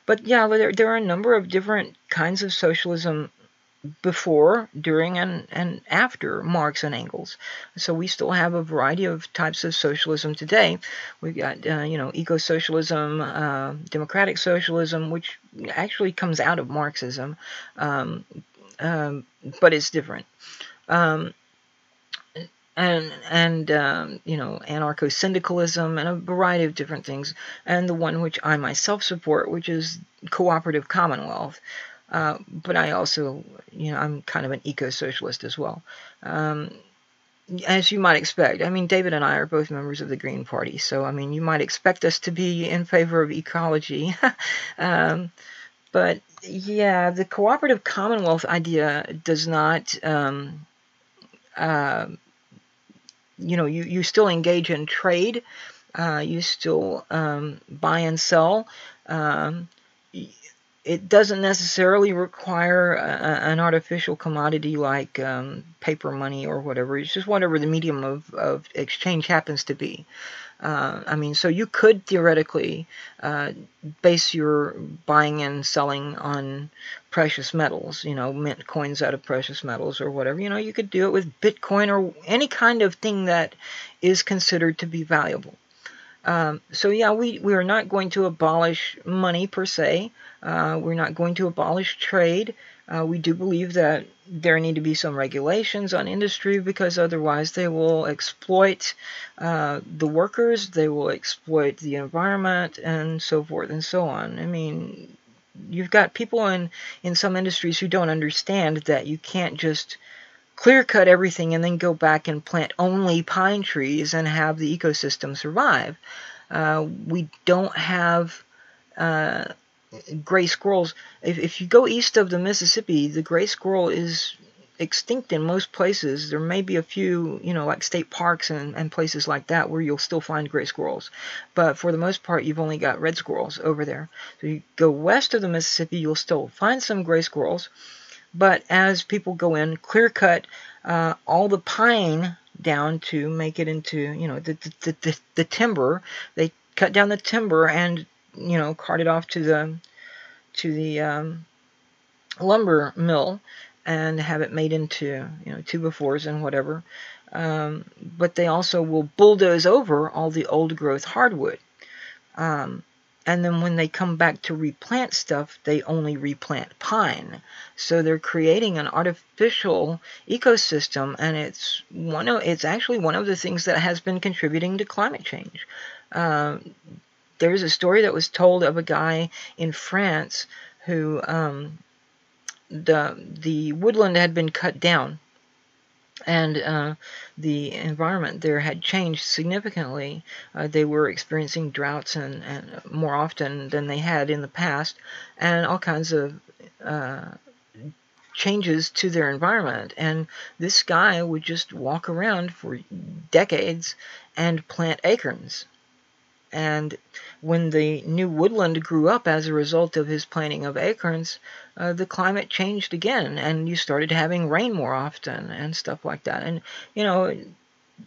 But yeah, there are a number of different kinds of socialism before, during, and after Marx and Engels. So we still have a variety of types of socialism today. We've got, you know, eco-socialism, democratic socialism, which actually comes out of Marxism, but it's different. And you know, anarcho-syndicalism and a variety of different things. And the one which I myself support, which is Cooperative Commonwealth. But I also, you know, I'm kind of an eco-socialist as well. As you might expect. I mean, David and I are both members of the Green Party, so, I mean, you might expect us to be in favor of ecology. But, yeah, the Cooperative Commonwealth idea does not, you know, you still engage in trade. You still buy and sell. it doesn't necessarily require an artificial commodity like paper money or whatever. It's just whatever the medium of exchange happens to be. I mean, so you could theoretically base your buying and selling on precious metals, you know, mint coins out of precious metals or whatever. You know, you could do it with Bitcoin or any kind of thing that is considered to be valuable. So yeah, we are not going to abolish money per se. We're not going to abolish trade. We do believe that there need to be some regulations on industry, because otherwise they will exploit the workers, they will exploit the environment, and so forth and so on. I mean, you've got people in some industries who don't understand that you can't just clear cut everything and then go back and plant only pine trees and have the ecosystem survive. We don't have gray squirrels. If you go east of the Mississippi, the gray squirrel is extinct in most places. There may be a few, you know, like state parks and places like that where you'll still find gray squirrels. But for the most part, you've only got red squirrels over there. So you go west of the Mississippi, you'll still find some gray squirrels. But as people go in, clear cut all the pine down to make it into, you know, the timber. They cut down the timber and, you know, cart it off to the lumber mill and have it made into, you know, 2x4s and whatever. But they also will bulldoze over all the old growth hardwood. And then when they come back to replant stuff, they only replant pine. So they're creating an artificial ecosystem, and it's actually one of the things that has been contributing to climate change. There's a story that was told of a guy in France who the woodland had been cut down, and the environment there had changed significantly. They were experiencing droughts and more often than they had in the past, and all kinds of changes to their environment. And this guy would just walk around for decades and plant acorns. And when the new woodland grew up as a result of his planting of acorns, the climate changed again, and you started having rain more often and stuff like that. And, you know,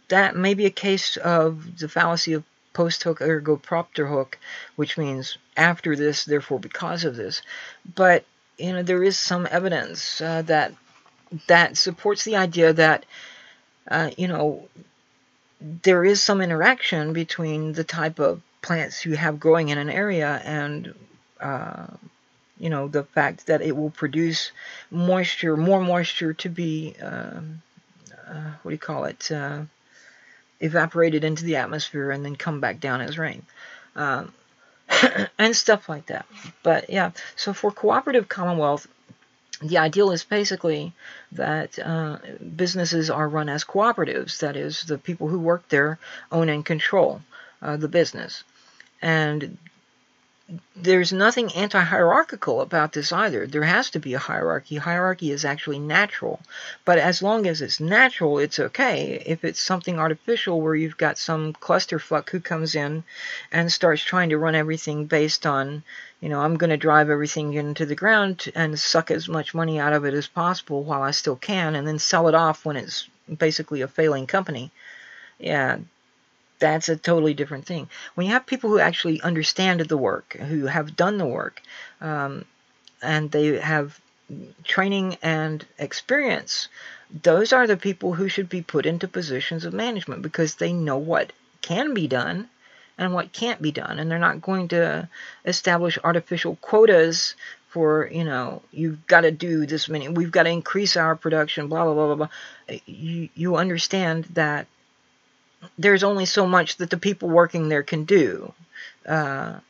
that may be a case of the fallacy of post hoc ergo propter hoc, which means after this, therefore because of this. But, you know, there is some evidence that supports the idea that, you know, there is some interaction between the type of plants you have growing in an area and, you know, the fact that it will produce moisture, more moisture to be, what do you call it, evaporated into the atmosphere and then come back down as rain. And stuff like that. But yeah, so for Cooperative Commonwealth, the ideal is basically that businesses are run as cooperatives. That is, the people who work there own and control the business. And there's nothing anti-hierarchical about this either. There has to be a hierarchy. Hierarchy is actually natural. But as long as it's natural, it's okay. If it's something artificial where you've got some clusterfuck who comes in and starts trying to run everything based on, you know, I'm going to drive everything into the ground and suck as much money out of it as possible while I still can, and then sell it off when it's basically a failing company. Yeah, that's a totally different thing. When you have people who actually understand the work, who have done the work, and they have training and experience, those are the people who should be put into positions of management, because they know what can be done and what can't be done, and they're not going to establish artificial quotas for, you know, you've got to do this many, we've got to increase our production, blah, blah, blah, blah, blah. You understand that there's only so much that the people working there can do. And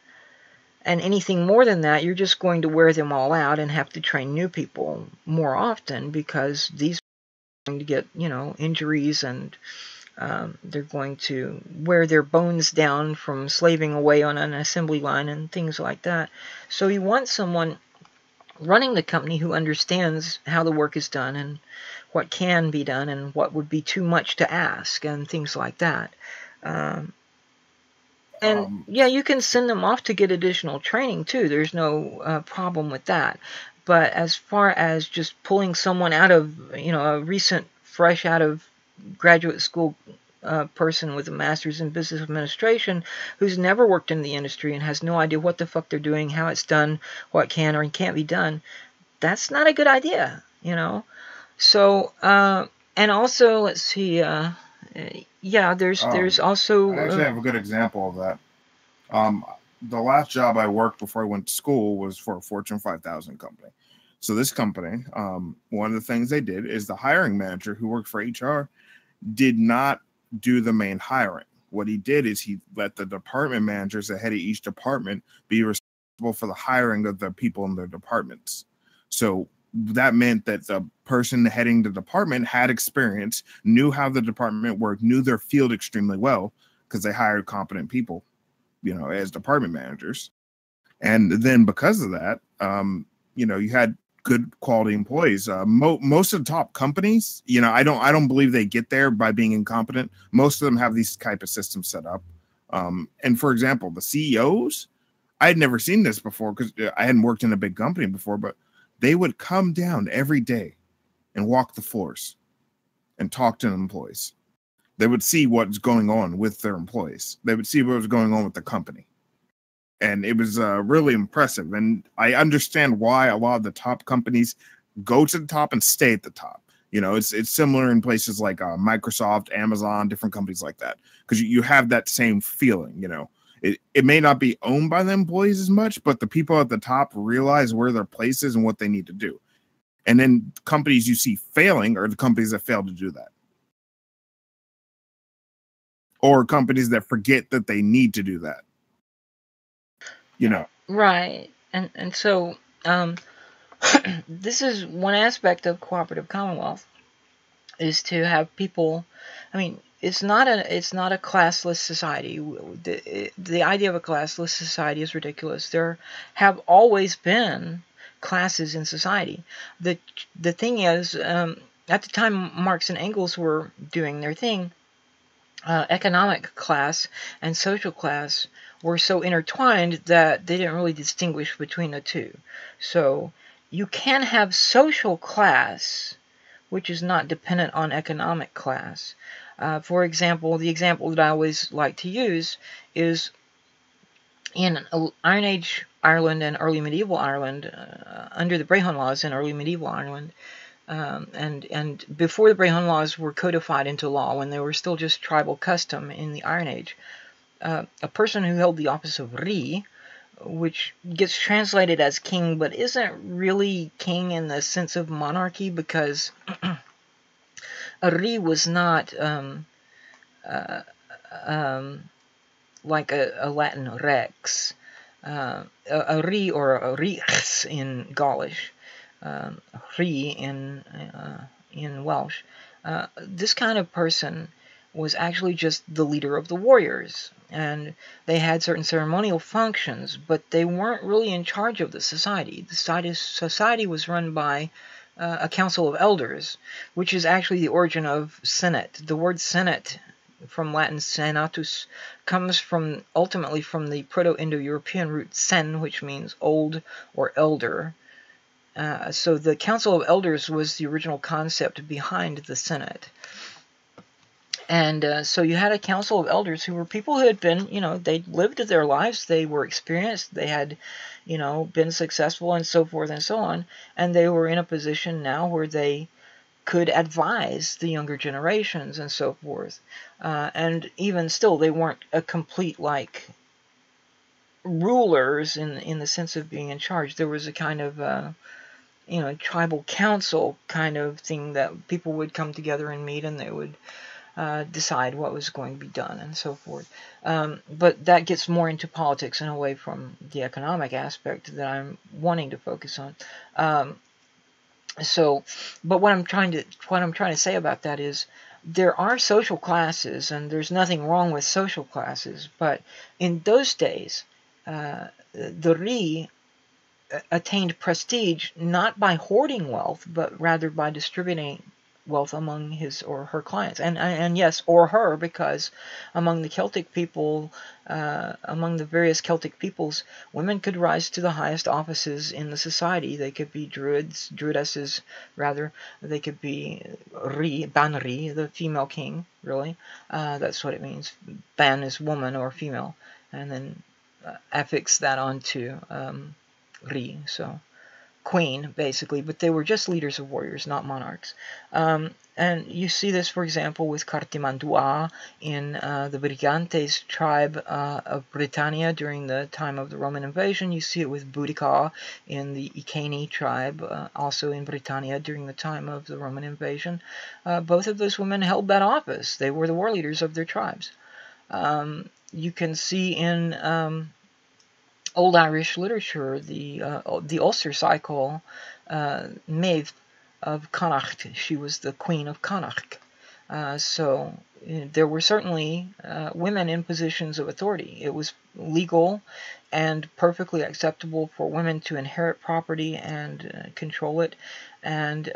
anything more than that, you're just going to wear them all out and have to train new people more often, because these are going to get, you know, injuries, and they're going to wear their bones down from slaving away on an assembly line and things like that. So you want someone running the company who understands how the work is done and what can be done and what would be too much to ask and things like that. And And yeah, you can send them off to get additional training too. There's no problem with that. But as far as just pulling someone out of, a recent, fresh out of graduate school person with a master's in business administration who's never worked in the industry and has no idea what the fuck they're doing, how it's done, what can or can't be done, that's not a good idea, So, and also, let's see, there's also... I actually have a good example of that. The last job I worked before I went to school was for a Fortune 5000 company. So this company, one of the things they did is the hiring manager who worked for HR did not do the main hiring. What he did is he let the department managers, the head of each department, be responsible for the hiring of the people in their departments. So that meant that the person heading the department had experience, knew how the department worked, knew their field extremely well, because they hired competent people, as department managers. And then because of that, you had good quality employees. Most of the top companies, I don't believe they get there by being incompetent. Most of them have these type of systems set up. And for example, the CEOs, I had never seen this before because I hadn't worked in a big company before, but they would come down every day and walk the floors and talk to the employees. They would see what's going on with their employees. They would see what was going on with the company. And it was really impressive. And I understand why a lot of the top companies go to the top and stay at the top. It's similar in places like Microsoft, Amazon, different companies like that. Because you have that same feeling, It may not be owned by the employees as much, but the people at the top realize where their place is and what they need to do. And then companies you see failing are the companies that fail to do that. Or companies that forget that they need to do that. Right. And so this is one aspect of Cooperative Commonwealth, is to have people, it's not a classless society. The idea of a classless society is ridiculous. There have always been classes in society. The thing is, at the time Marx and Engels were doing their thing, economic class and social class were so intertwined that they didn't really distinguish between the two. So you can have social class, which is not dependent on economic class. For example, the example that I always like to use is in Iron Age Ireland and early medieval Ireland, under the Brehon laws in early medieval Ireland, and before the Brehon laws were codified into law, when they were still just tribal custom in the Iron Age, a person who held the office of Ri, which gets translated as king, but isn't really king in the sense of monarchy, because a Ri was not like a Latin rex, a Ri or a Rix in Gaulish, Ri in Welsh. This kind of person was actually just the leader of the warriors, and they had certain ceremonial functions, but they weren't really in charge of the society. The society was run by a council of elders, which is actually the origin of senate. The word senate, from Latin senatus, comes ultimately from the Proto-Indo-European root sen, which means old or elder. So the council of elders was the original concept behind the senate. And so you had a council of elders who were people who had been, they'd lived their lives, they were experienced, they had, been successful and so forth and so on, and they were in a position now where they could advise the younger generations and so forth. And even still, they weren't a complete, rulers in the sense of being in charge. There was a kind of, tribal council kind of thing that people would come together and meet, and they would decide what was going to be done and so forth. But that gets more into politics and away from the economic aspect that I'm wanting to focus on. But what I'm trying to say about that is there are social classes, and there's nothing wrong with social classes. But in those days, the Ri attained prestige not by hoarding wealth, but rather by distributing wealth among his or her clients. And yes, or her, because among the Celtic people, among the various Celtic peoples, women could rise to the highest offices in the society. They could be druidesses, rather. They could be Banri, the female king, really. That's what it means. Ban is woman or female. And then affix that onto Ri, so queen, basically, but they were just leaders of warriors, not monarchs. And you see this, for example, with Cartimandua in the Brigantes tribe of Britannia during the time of the Roman invasion. You see it with Boudica in the Iceni tribe, also in Britannia during the time of the Roman invasion. Both of those women held that office. They were the war leaders of their tribes. You can see in Old Irish literature the Ulster cycle, Maeve of Connacht. She was the Queen of Connacht. So there were certainly women in positions of authority. It was legal and perfectly acceptable for women to inherit property and control it. And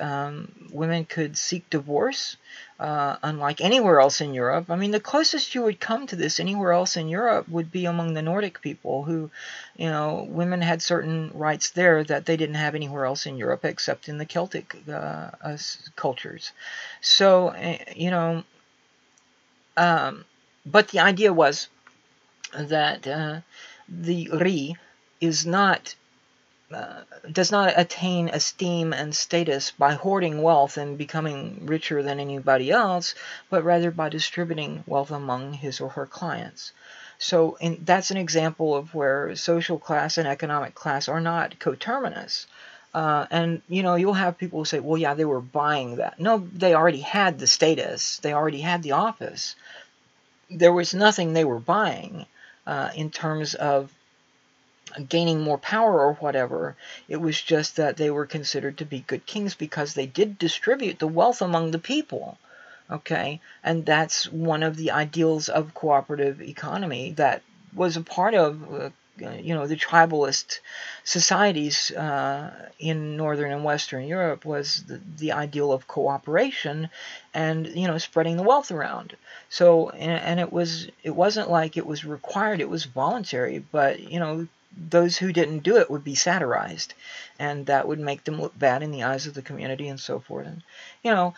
women could seek divorce, unlike anywhere else in Europe. I mean, the closest you would come to this anywhere else in Europe would be among the Nordic people, who, you know, women had certain rights there that they didn't have anywhere else in Europe except in the Celtic cultures. So, you know, but the idea was that the Ri is not does not attain esteem and status by hoarding wealth and becoming richer than anybody else, but rather by distributing wealth among his or her clients. So that's an example of where social class and economic class are not coterminous. And, you know, you'll have people who say, well, yeah, they were buying that. No, they already had the status. They already had the office. There was nothing they were buying in terms of gaining more power or whatever. It was just that they were considered to be good kings because they did distribute the wealth among the people. Okay, and that's one of the ideals of cooperative economy that was a part of you know, the tribalist societies in Northern and Western Europe, was the ideal of cooperation and, you know, spreading the wealth around. So, and it wasn't like it was required, it was voluntary, but, you know, those who didn't do it would be satirized, and that would make them look bad in the eyes of the community and so forth. And, you know,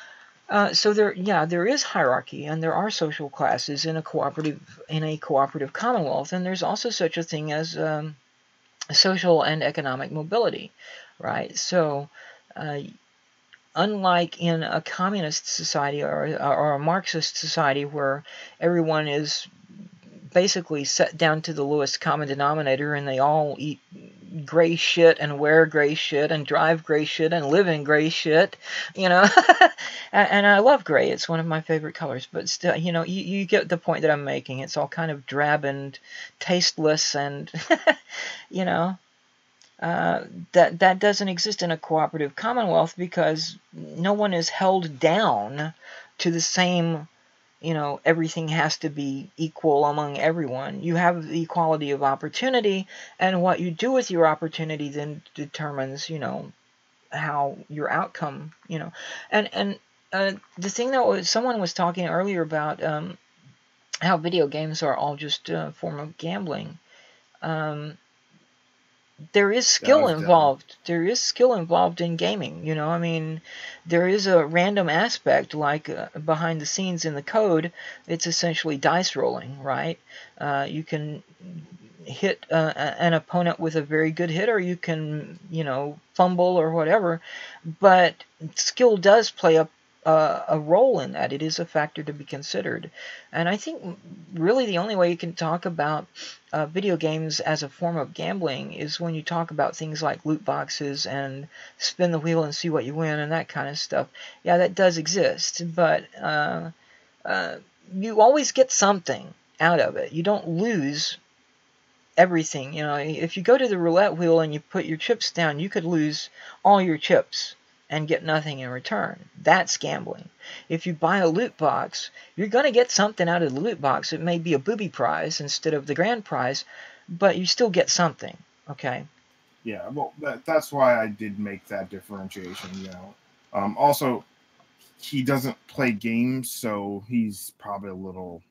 so there is hierarchy, and there are social classes in a cooperative commonwealth, and there's also such a thing as social and economic mobility, right? So, unlike in a communist society or a Marxist society where everyone is basically set down to the lowest common denominator and they all eat gray shit and wear gray shit and drive gray shit and live in gray shit, you know. And I love gray. It's one of my favorite colors, but still, you know, you get the point that I'm making. It's all kind of drab and tasteless, and you know, that doesn't exist in a cooperative commonwealth because no one is held down to the same, you know, everything has to be equal among everyone. You have the equality of opportunity, and what you do with your opportunity then determines, you know, how your outcome, you know. And the thing that someone was talking earlier about how video games are all just a form of gambling. There is skill involved. There is skill involved in gaming. You know, I mean, there is a random aspect, like behind the scenes in the code. It's essentially dice rolling, right? You can hit an opponent with a very good hit, or you can, you know, fumble or whatever. But skill does play a role in that. It is a factor to be considered. And I think really the only way you can talk about video games as a form of gambling is when you talk about things like loot boxes and spin the wheel and see what you win and that kind of stuff. Yeah, that does exist, but you always get something out of it. You don't lose everything. You know, if you go to the roulette wheel and you put your chips down, you could lose all your chips and get nothing in return. That's gambling. If you buy a loot box, you're going to get something out of the loot box. It may be a booby prize instead of the grand prize, but you still get something, okay? Yeah, well, that's why I did make that differentiation, you know. Also, he doesn't play games, so he's probably a little,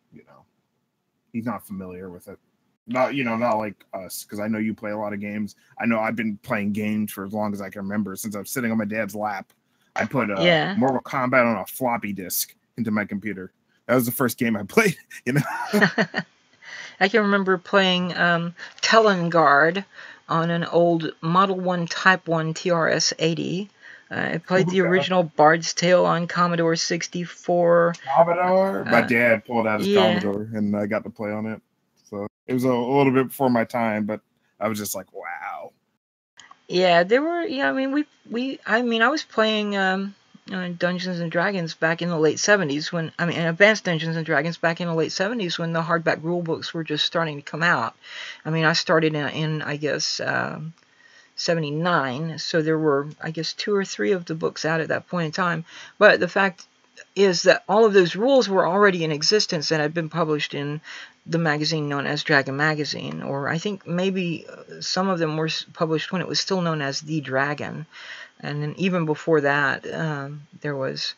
he's not familiar with it. Not like us, because I know you play a lot of games. I know I've been playing games for as long as I can remember, since I was sitting on my dad's lap. I put Mortal Kombat on a floppy disk into my computer. That was the first game I played, I can remember playing Telengard on an old Model 1 Type 1 TRS-80. I played the original Bard's Tale on Commodore 64. Commodore? My dad pulled out his Commodore, and I got to play on it. So it was a little bit before my time, but I was just like, wow. Yeah, there were. Yeah, I mean, I was playing Dungeons and Dragons back in the late 70s Advanced Dungeons and Dragons back in the late 70s when the hardback rule books were just starting to come out. I mean, I started in I guess 79, so there were, I guess, 2 or 3 of the books out at that point in time. But the fact is that all of those rules were already in existence and had been published in the magazine known as Dragon Magazine, or I think maybe some of them were published when it was still known as The Dragon. And then even before that, there was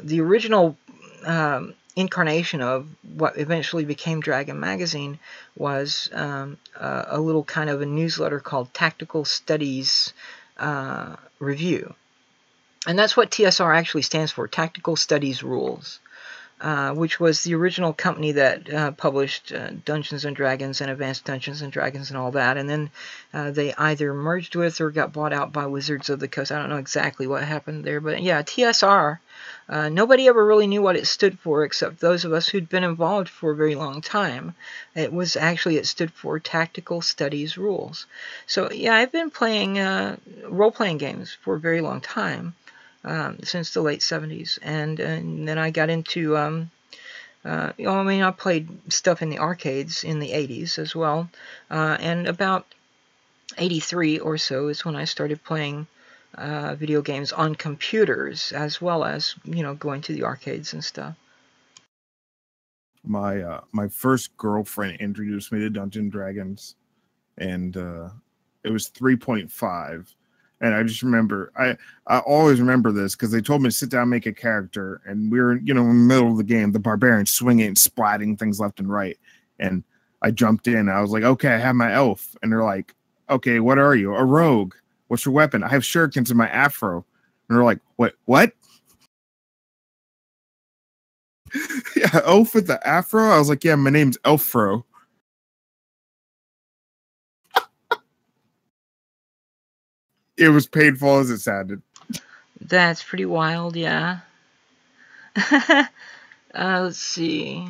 the original incarnation of what eventually became Dragon Magazine was a little kind of a newsletter called Tactical Studies Review. And that's what TSR actually stands for, Tactical Studies Rules, which was the original company that published Dungeons and Dragons and Advanced Dungeons and Dragons and all that. And then they either merged with or got bought out by Wizards of the Coast. I don't know exactly what happened there, but yeah, TSR. Nobody ever really knew what it stood for except those of us who'd been involved for a very long time. It stood for Tactical Studies Rules. So yeah, I've been playing role-playing games for a very long time. Since the late 70s, and then I got into, I played stuff in the arcades in the 80s as well, and about 83 or so is when I started playing video games on computers, as well as, going to the arcades and stuff. My first girlfriend introduced me to Dungeons & Dragons, and it was 3.5. And I just remember, I always remember this because they told me to sit down and make a character. And we were, in the middle of the game, the barbarian swinging and splatting things left and right. And I jumped in. I was like, okay, I have my elf. And they're like, okay, what are you? A rogue. What's your weapon? I have shurikens in my afro. And they're like, what? Yeah, elf with the afro? I was like, yeah, my name's Elfro. It was painful as it sounded. That's pretty wild, yeah. Let's see.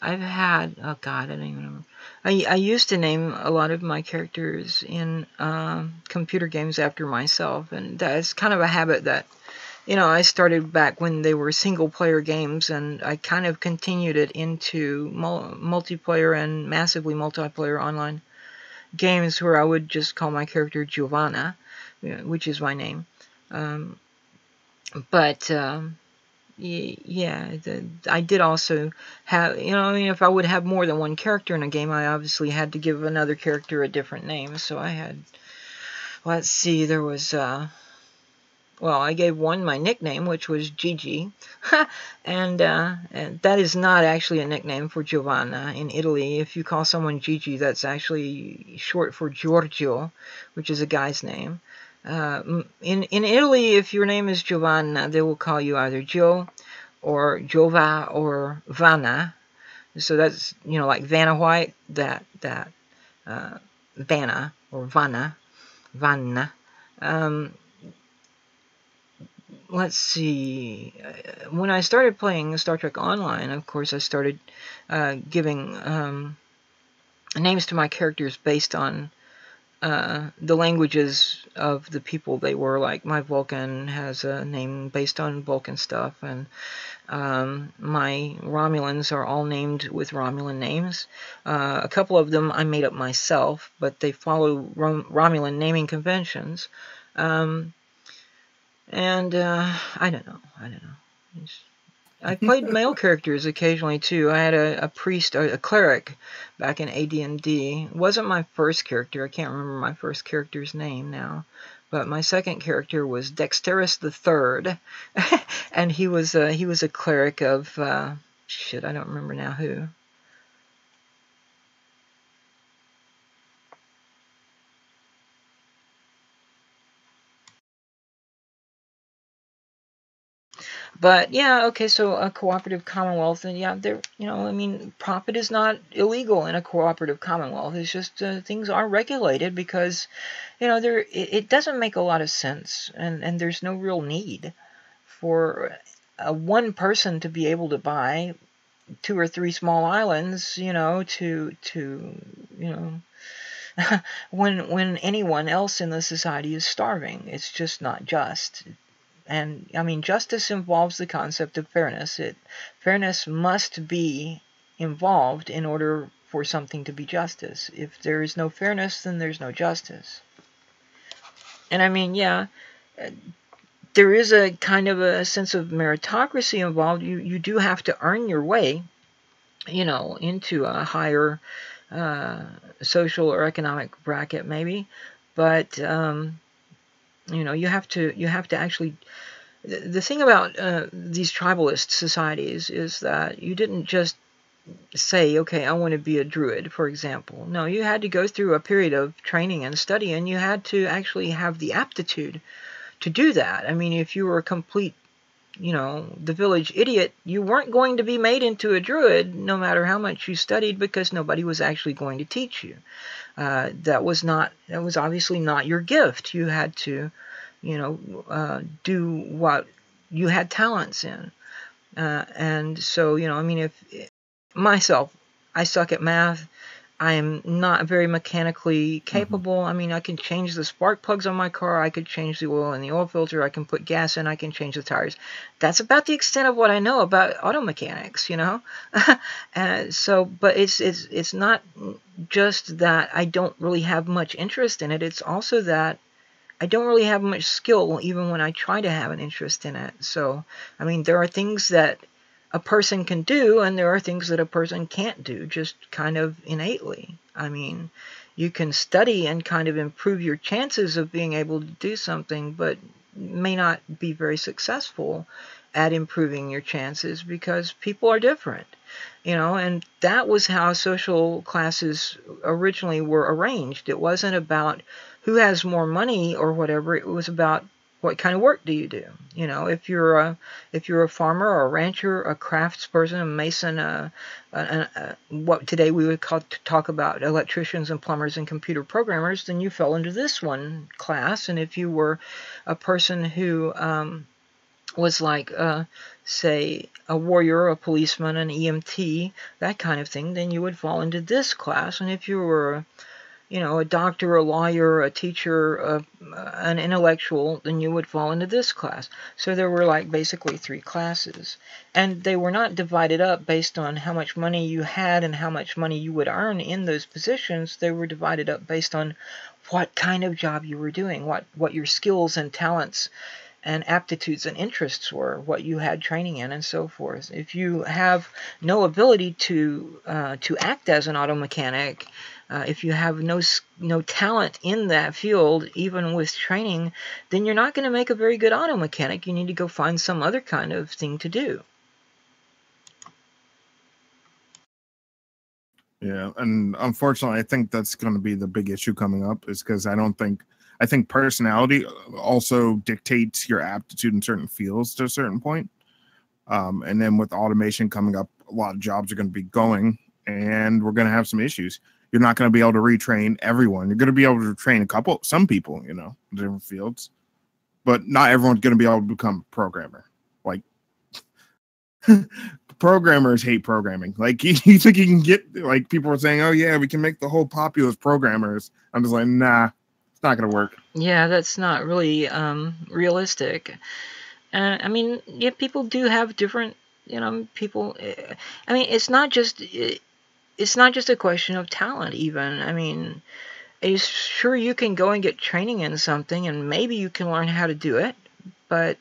I've had, oh God, I don't even remember. I used to name a lot of my characters in computer games after myself, and that's kind of a habit that, I started back when they were single-player games, and I kind of continued it into multiplayer and massively multiplayer online games where I would just call my character Giovanna, which is my name. Yeah, I did also have, if I would have more than one character in a game, I obviously had to give another character a different name. So I had, let's see, there was, I gave one my nickname, which was Gigi, and that is not actually a nickname for Giovanna. In Italy, if you call someone Gigi, that's actually short for Giorgio, which is a guy's name. In Italy, if your name is Giovanna, they will call you either Joe or Jova or Vanna. So that's, like Vanna White, that Vanna or Vanna. Let's see. When I started playing Star Trek Online, of course, I started giving names to my characters based on the languages of the people they were. Like my Vulcan has a name based on Vulcan stuff, and my Romulans are all named with Romulan names. A couple of them I made up myself, but they follow Romulan naming conventions. I don't know. I played male characters occasionally too. I had a priest, a cleric, back in AD&D. It wasn't my first character. I can't remember my first character's name now. But my second character was Dexterus the Third, and he was a cleric of shit. I don't remember now who. But yeah, okay, so a cooperative commonwealth, and yeah, there, I mean, profit is not illegal in a cooperative commonwealth. It's just things are regulated because, it doesn't make a lot of sense, and there's no real need for one person to be able to buy 2 or 3 small islands, when anyone else in the society is starving. It's just not just. And I mean, justice involves the concept of fairness. Fairness must be involved in order for something to be justice. If there is no fairness, then there's no justice. And I mean, yeah, there is a kind of a sense of meritocracy involved. You do have to earn your way, into a higher social or economic bracket, maybe. But you have to actually. The thing about these tribalist societies is that you didn't just say, okay, I want to be a druid, for example. No, you had to go through a period of training and study, and you had to actually have the aptitude to do that. I mean, if you were a complete, the village idiot, you weren't going to be made into a druid no matter how much you studied, because nobody was actually going to teach you. That was obviously not your gift. You had to do what you had talents in. And so, I mean, if myself, I suck at math. I am not very mechanically capable. I mean, I can change the spark plugs on my car. I could change the oil in the oil filter. I can put gas in. I can change the tires. That's about the extent of what I know about auto mechanics, And so, but it's not just that I don't really have much interest in it. It's also that I don't really have much skill even when I try to have an interest in it. So, I mean, there are things that a person can do, and there are things that a person can't do, just kind of innately. I mean, you can study and kind of improve your chances of being able to do something, but may not be very successful at improving your chances because people are different, and that was how social classes originally were arranged. It wasn't about who has more money or whatever. It was about what kind of work do you do? If you're a farmer or a rancher, a craftsperson, a mason, what today we would talk about electricians and plumbers and computer programmers, then you fell into this one class. And if you were a person who was like, say, a warrior, a policeman, an EMT, that kind of thing, then you would fall into this class. And if you were a doctor, a lawyer, a teacher, an intellectual, then you would fall into this class. So there were like basically 3 classes. And they were not divided up based on how much money you had and how much money you would earn in those positions. They were divided up based on what kind of job you were doing, what your skills and talents and aptitudes and interests were, what you had training in, and so forth. If you have no ability to act as an auto mechanic, if you have no talent in that field, even with training, then you're not going to make a very good auto mechanic. You need to go find some other kind of thing to do. Yeah, and unfortunately, I think that's going to be the big issue coming up, is because I think personality also dictates your aptitude in certain fields to a certain point. And then with automation coming up, a lot of jobs are going to be going, and we're going to have some issues. You're not going to be able to retrain everyone. You're going to be able to train some people, in different fields, but not everyone's going to be able to become a programmer. Like, programmers hate programming. Like, you think you can get, like, people are saying, oh yeah, we can make the whole populace programmers. I'm just like, nah, it's not going to work. Yeah, that's not really realistic. I mean, yeah, people do have different, people. I mean, it's not just a question of talent, even. I mean, sure, you can go and get training in something, and maybe you can learn how to do it, but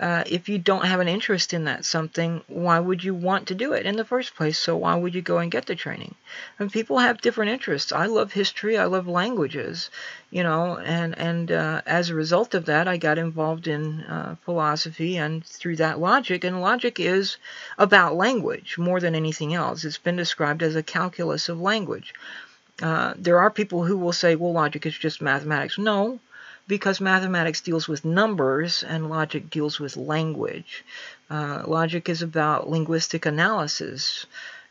if you don't have an interest in that something, why would you want to do it in the first place? So why would you go and get the training? And people have different interests. I love history. I love languages, you know, and as a result of that, I got involved in philosophy and through that logic. And logic is about language more than anything else. It's been described as a calculus of language. There are people who will say, well, logic is just mathematics. No. Because mathematics deals with numbers and logic deals with language. Logic is about linguistic analysis,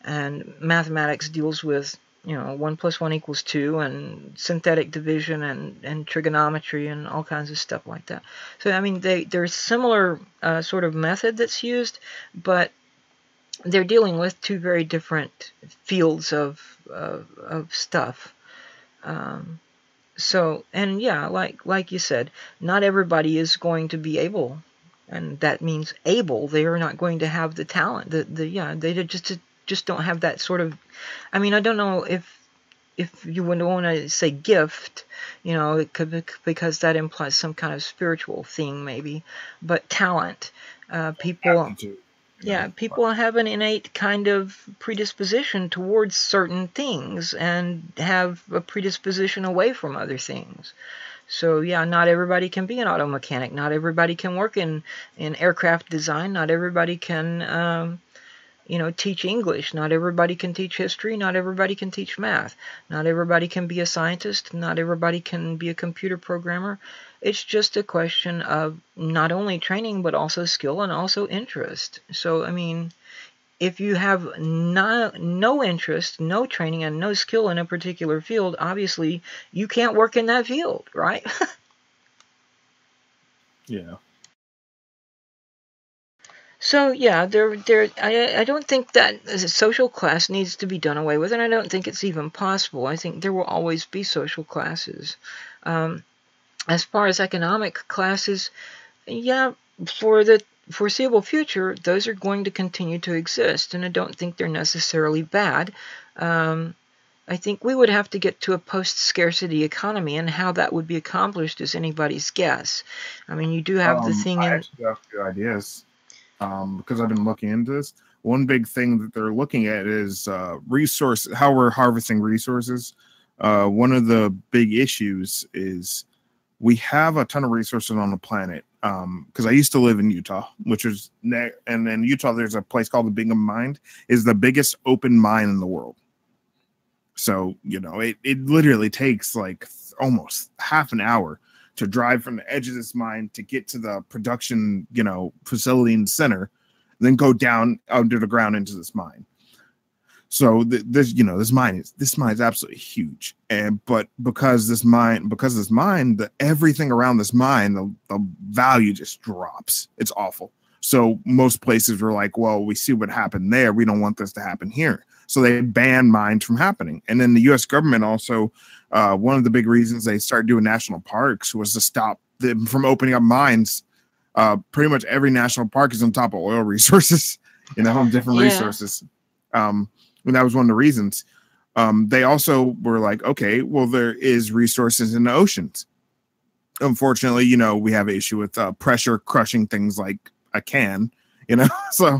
and mathematics deals with, you know, 1 + 1 = 2, and synthetic division and trigonometry and all kinds of stuff like that. So, I mean, there's similar sort of method that's used, but they're dealing with two very different fields of stuff. So, and yeah, like you said, not everybody is going to be able, and that means able. They are not going to have the talent. They just don't have that sort of. I mean, I don't know if you would want to say gift, you know, it could, because that implies some kind of spiritual thing maybe, but talent. People. Yeah, people have an innate kind of predisposition towards certain things and have a predisposition away from other things. So, yeah, not everybody can be an auto mechanic. Not everybody can work in aircraft design. Not everybody can, you know, teach English. Not everybody can teach history. Not everybody can teach math. Not everybody can be a scientist. Not everybody can be a computer programmer. It's just a question of not only training, but also skill and also interest. So, I mean, if you have no interest, no training, and no skill in a particular field, obviously you can't work in that field, right? Yeah. So, yeah, I don't think that a social class needs to be done away with, and I don't think it's even possible. I think there will always be social classes. As far as economic classes, yeah, for the foreseeable future, those are going to continue to exist, and I don't think they're necessarily bad. I think we would have to get to a post-scarcity economy, and how that would be accomplished is anybody's guess. I mean, you do have the thing I actually have a few ideas, because I've been looking into this. One big thing that they're looking at is how we're harvesting resources. One of the big issues is we have a ton of resources on the planet. Because I used to live in Utah, which is and in Utah there's a place called the Bingham Mine, is the biggest open mine in the world. So, you know, it literally takes like almost half an hour to drive from the edge of this mine to get to the production, you know, facility in the center, then go down under the ground into this mine. So this mine is absolutely huge, but because this mine, everything around this mine, the value just drops. It's awful. So most places were like, well, we see what happened there. We don't want this to happen here. So they banned mines from happening. And then the U.S. government also, one of the big reasons they started doing national parks was to stop them from opening up mines. Pretty much every national park is on top of oil resources, you know, different resources. And that was one of the reasons. They also were like, okay, well, there is resources in the oceans. Unfortunately, you know, we have an issue with pressure crushing things like a can, you know. So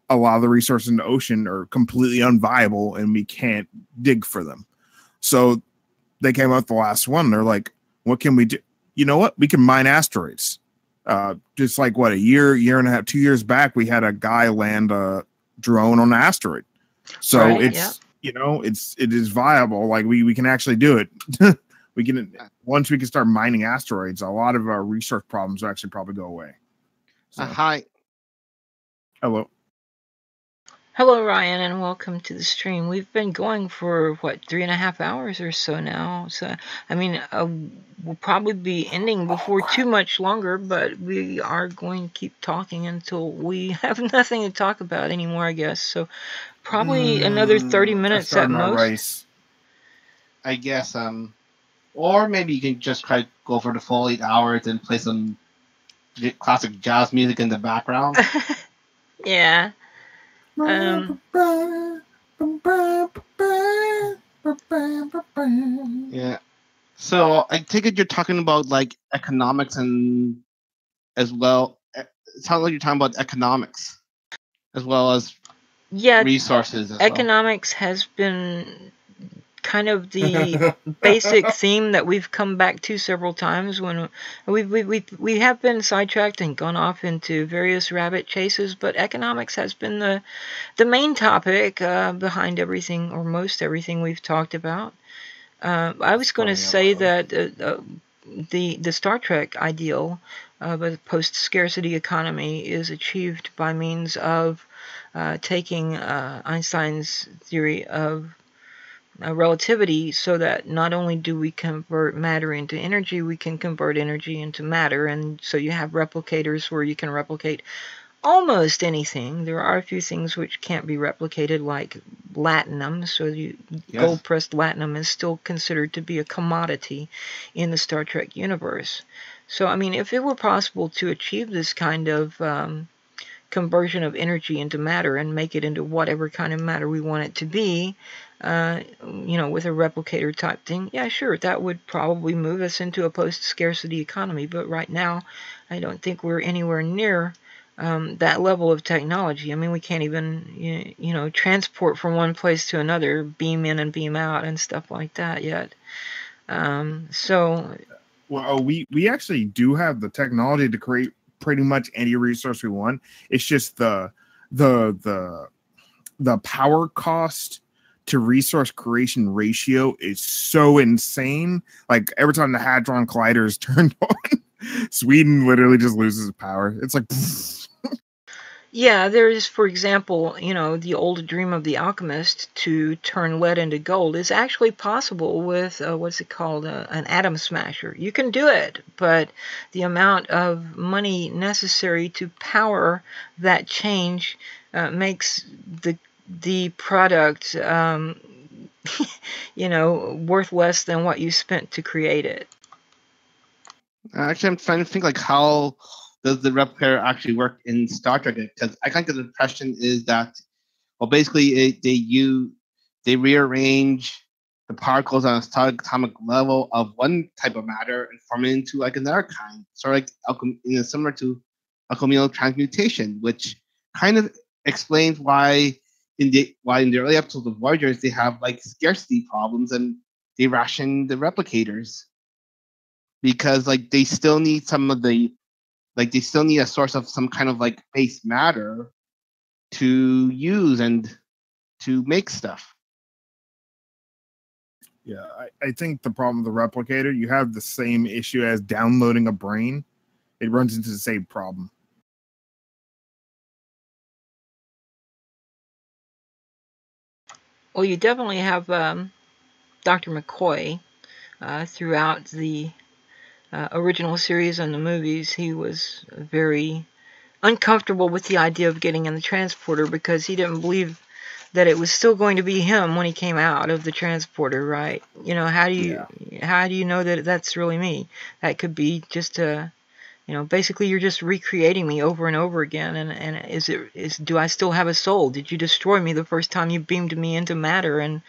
a lot of the resources in the ocean are completely unviable, and we can't dig for them. So they came up with the last one. They're like, what can we do? You know what? We can mine asteroids. Just like what, a year and a half, 2 years back, we had a guy land a drone on an asteroid. So you know, it is viable. Like we can actually do it. We can, once we can start mining asteroids, a lot of our resource problems will actually probably go away. So. Hi. Hello. Hello, Ryan, and welcome to the stream. We've been going for, what, 3.5 hours or so now. So, I mean, we'll probably be ending before too much longer, but we are going to keep talking until we have nothing to talk about anymore, I guess. So, probably another 30 minutes at most. I guess, or maybe you can just try to go for the full 8 hours and play some classic jazz music in the background. Yeah. Yeah. So I take it you're talking about like economics and as well. It sounds like you're talking about economics as well as resources. Economics has been kind of the basic theme that we've come back to several times when we have been sidetracked and gone off into various rabbit chases, but economics has been the main topic behind everything, or most everything we've talked about. I was going to say that the Star Trek ideal of a post-scarcity economy is achieved by means of taking Einstein's theory of relativity, so that not only do we convert matter into energy, we can convert energy into matter, and so you have replicators where you can replicate almost anything. There are a few things which can't be replicated, like latinum. So gold-pressed latinum is still considered to be a commodity in the Star Trek universe. So, I mean, if it were possible to achieve this kind of conversion of energy into matter and make it into whatever kind of matter we want it to be, with a replicator type thing, yeah, sure, that would probably move us into a post-scarcity economy. But right now, I don't think we're anywhere near that level of technology. I mean, we can't even, transport from one place to another, beam in and beam out and stuff like that yet. Well, we actually do have the technology to create pretty much any resource we want. It's just the power cost to resource creation ratio is so insane. Like every time the Hadron Collider is turned on, Sweden literally just loses power. It's like yeah, there is, for example, the old dream of the alchemist to turn lead into gold is actually possible with, what's it called, an atom smasher. You can do it, but the amount of money necessary to power that change makes the product, worth less than what you spent to create it. Actually, I'm trying to think, like, how does the replicator actually work in Star Trek? Because I kind of get the impression is that, well, basically they rearrange the particles on a subatomic level of one type of matter and form it into like another kind, sort of like similar to alchemical transmutation, which kind of explains why in the early episodes of Voyagers they have like scarcity problems and they ration the replicators because like they still need they still need a source of some kind of like base matter to use and to make stuff. Yeah, I think the problem with the replicator, you have the same issue as downloading a brain. It runs into the same problem. Well, you definitely have Dr. McCoy throughout the original series and the movies. He was very uncomfortable with the idea of getting in the transporter because he didn't believe that it was still going to be him when he came out of the transporter, right? How do you know that that's really me? That could be just basically you're just recreating me over and over again. And do I still have a soul? Did you destroy me the first time you beamed me into matter, and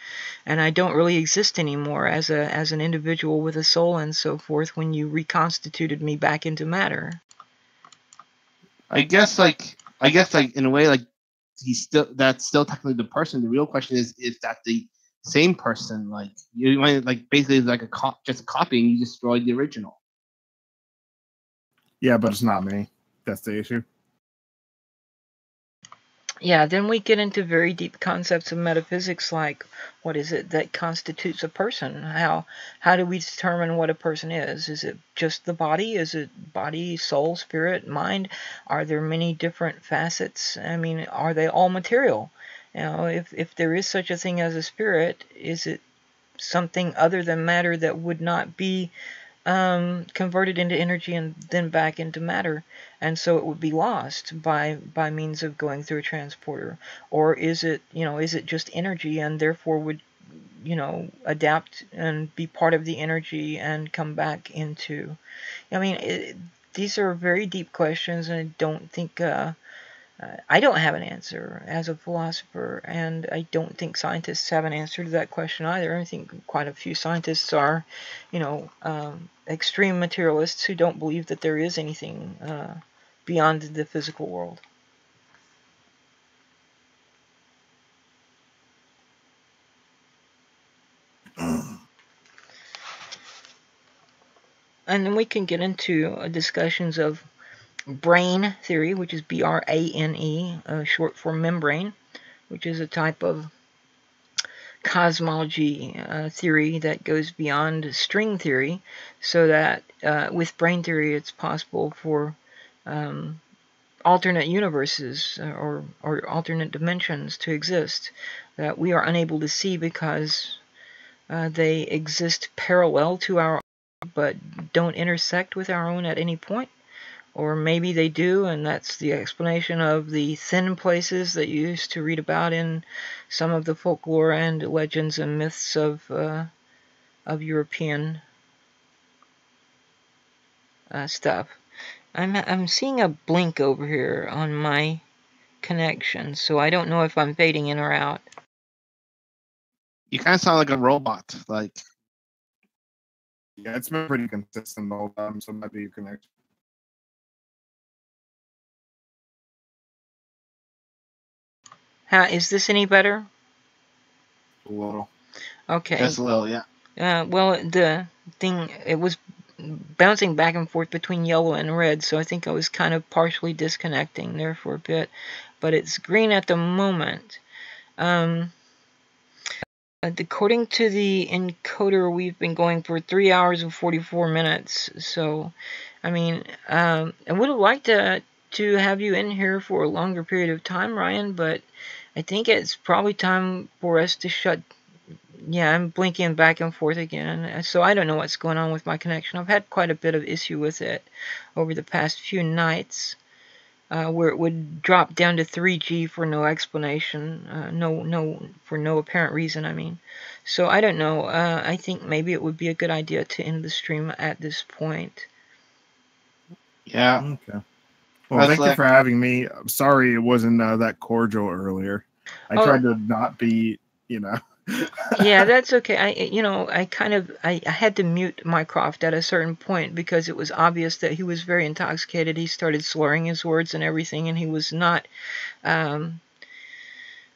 I don't really exist anymore as an individual with a soul and so forth when you reconstituted me back into matter? I guess in a way, like that's still technically the person. The real question is that the same person? Like you want like basically like just a copy and you destroyed the original. Yeah, but it's not me. That's the issue. Yeah, then we get into very deep concepts of metaphysics, like what is it that constitutes a person? How do we determine what a person is? Is it just the body? Is it body, soul, spirit, mind? Are there many different facets? I mean, are they all material? If there is such a thing as a spirit, is it something other than matter that would not be converted into energy and then back into matter, and so it would be lost by means of going through a transporter? Or is it just energy and therefore would adapt and be part of the energy and come back into? I mean, these are very deep questions, and I don't think I don't have an answer as a philosopher, and I don't think scientists have an answer to that question either. I think quite a few scientists are, extreme materialists who don't believe that there is anything beyond the physical world. And then we can get into discussions of brain theory, which is B-R-A-N-E, short for membrane, which is a type of cosmology theory that goes beyond string theory, so that with brain theory it's possible for alternate universes or alternate dimensions to exist that we are unable to see because they exist parallel to our own but don't intersect with our own at any point. Or maybe they do, and that's the explanation of the thin places that you used to read about in some of the folklore and legends and myths of European stuff. I'm seeing a blink over here on my connection, so I don't know if I'm fading in or out. You kind of sound like a robot, like. Yeah, it's been pretty consistent the whole time, so it might be your connection. Is this any better? A little. Okay. Just a little, yeah. Well, the thing, it was bouncing back and forth between yellow and red, so I think I was kind of partially disconnecting there for a bit. But it's green at the moment. According to the encoder, we've been going for 3 hours and 44 minutes. So, I mean, I would have liked to have you in here for a longer period of time, Ryan, but I think it's probably time for us to shut. Yeah, I'm blinking back and forth again, so I don't know what's going on with my connection. I've had quite a bit of issue with it over the past few nights, where it would drop down to 3G for no explanation, for no apparent reason, I mean. So I don't know. I think maybe it would be a good idea to end the stream at this point. Yeah. Okay. Well, thank you for having me. I'm sorry it wasn't that cordial earlier. I tried to not be, Yeah, that's okay. I had to mute Mycroft at a certain point because it was obvious that he was very intoxicated. He started slurring his words and everything, and he was not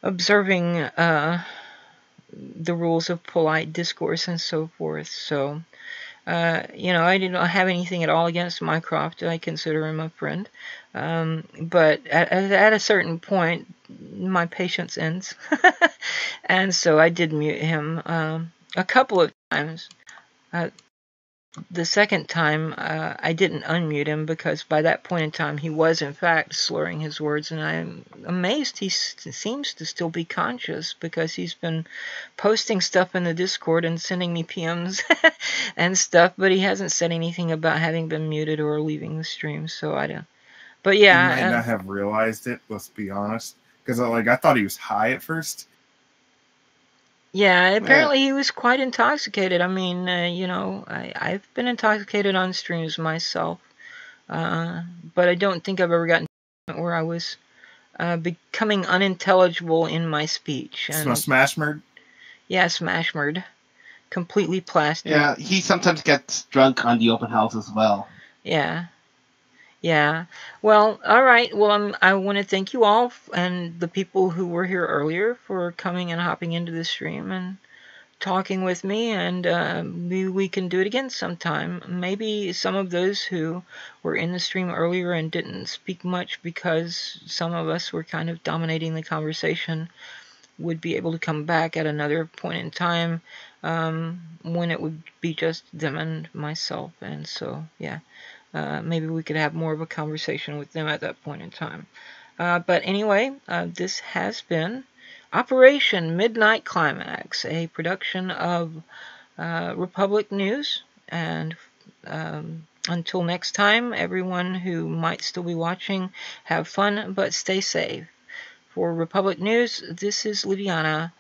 observing the rules of polite discourse and so forth. So, I didn't have anything at all against Mycroft. I consider him a friend. But at a certain point, my patience ends. And so I did mute him a couple of times. The second time, I didn't unmute him because by that point in time, he was in fact slurring his words, and I'm amazed he seems to still be conscious because he's been posting stuff in the Discord and sending me PMs and stuff, but he hasn't said anything about having been muted or leaving the stream, so I don't. But yeah, he might not have realized it. Let's be honest, because I thought he was high at first. Yeah, apparently he was quite intoxicated. I mean, I've been intoxicated on streams myself, but I don't think I've ever gotten to the point where I was becoming unintelligible in my speech. Smashmurd? Yeah, smashmurd. Completely plastic. Yeah, he sometimes gets drunk on the open house as well. Yeah. Yeah. Well, all right. Well, I want to thank you all and the people who were here earlier for coming and hopping into the stream and talking with me, and maybe we can do it again sometime. Maybe some of those who were in the stream earlier and didn't speak much because some of us were kind of dominating the conversation would be able to come back at another point in time when it would be just them and myself. And so, yeah. Maybe we could have more of a conversation with them at that point in time. But anyway, this has been Operation Midnight Climax, a production of Republic News. And until next time, everyone who might still be watching, have fun, but stay safe. For Republic News, this is Liviana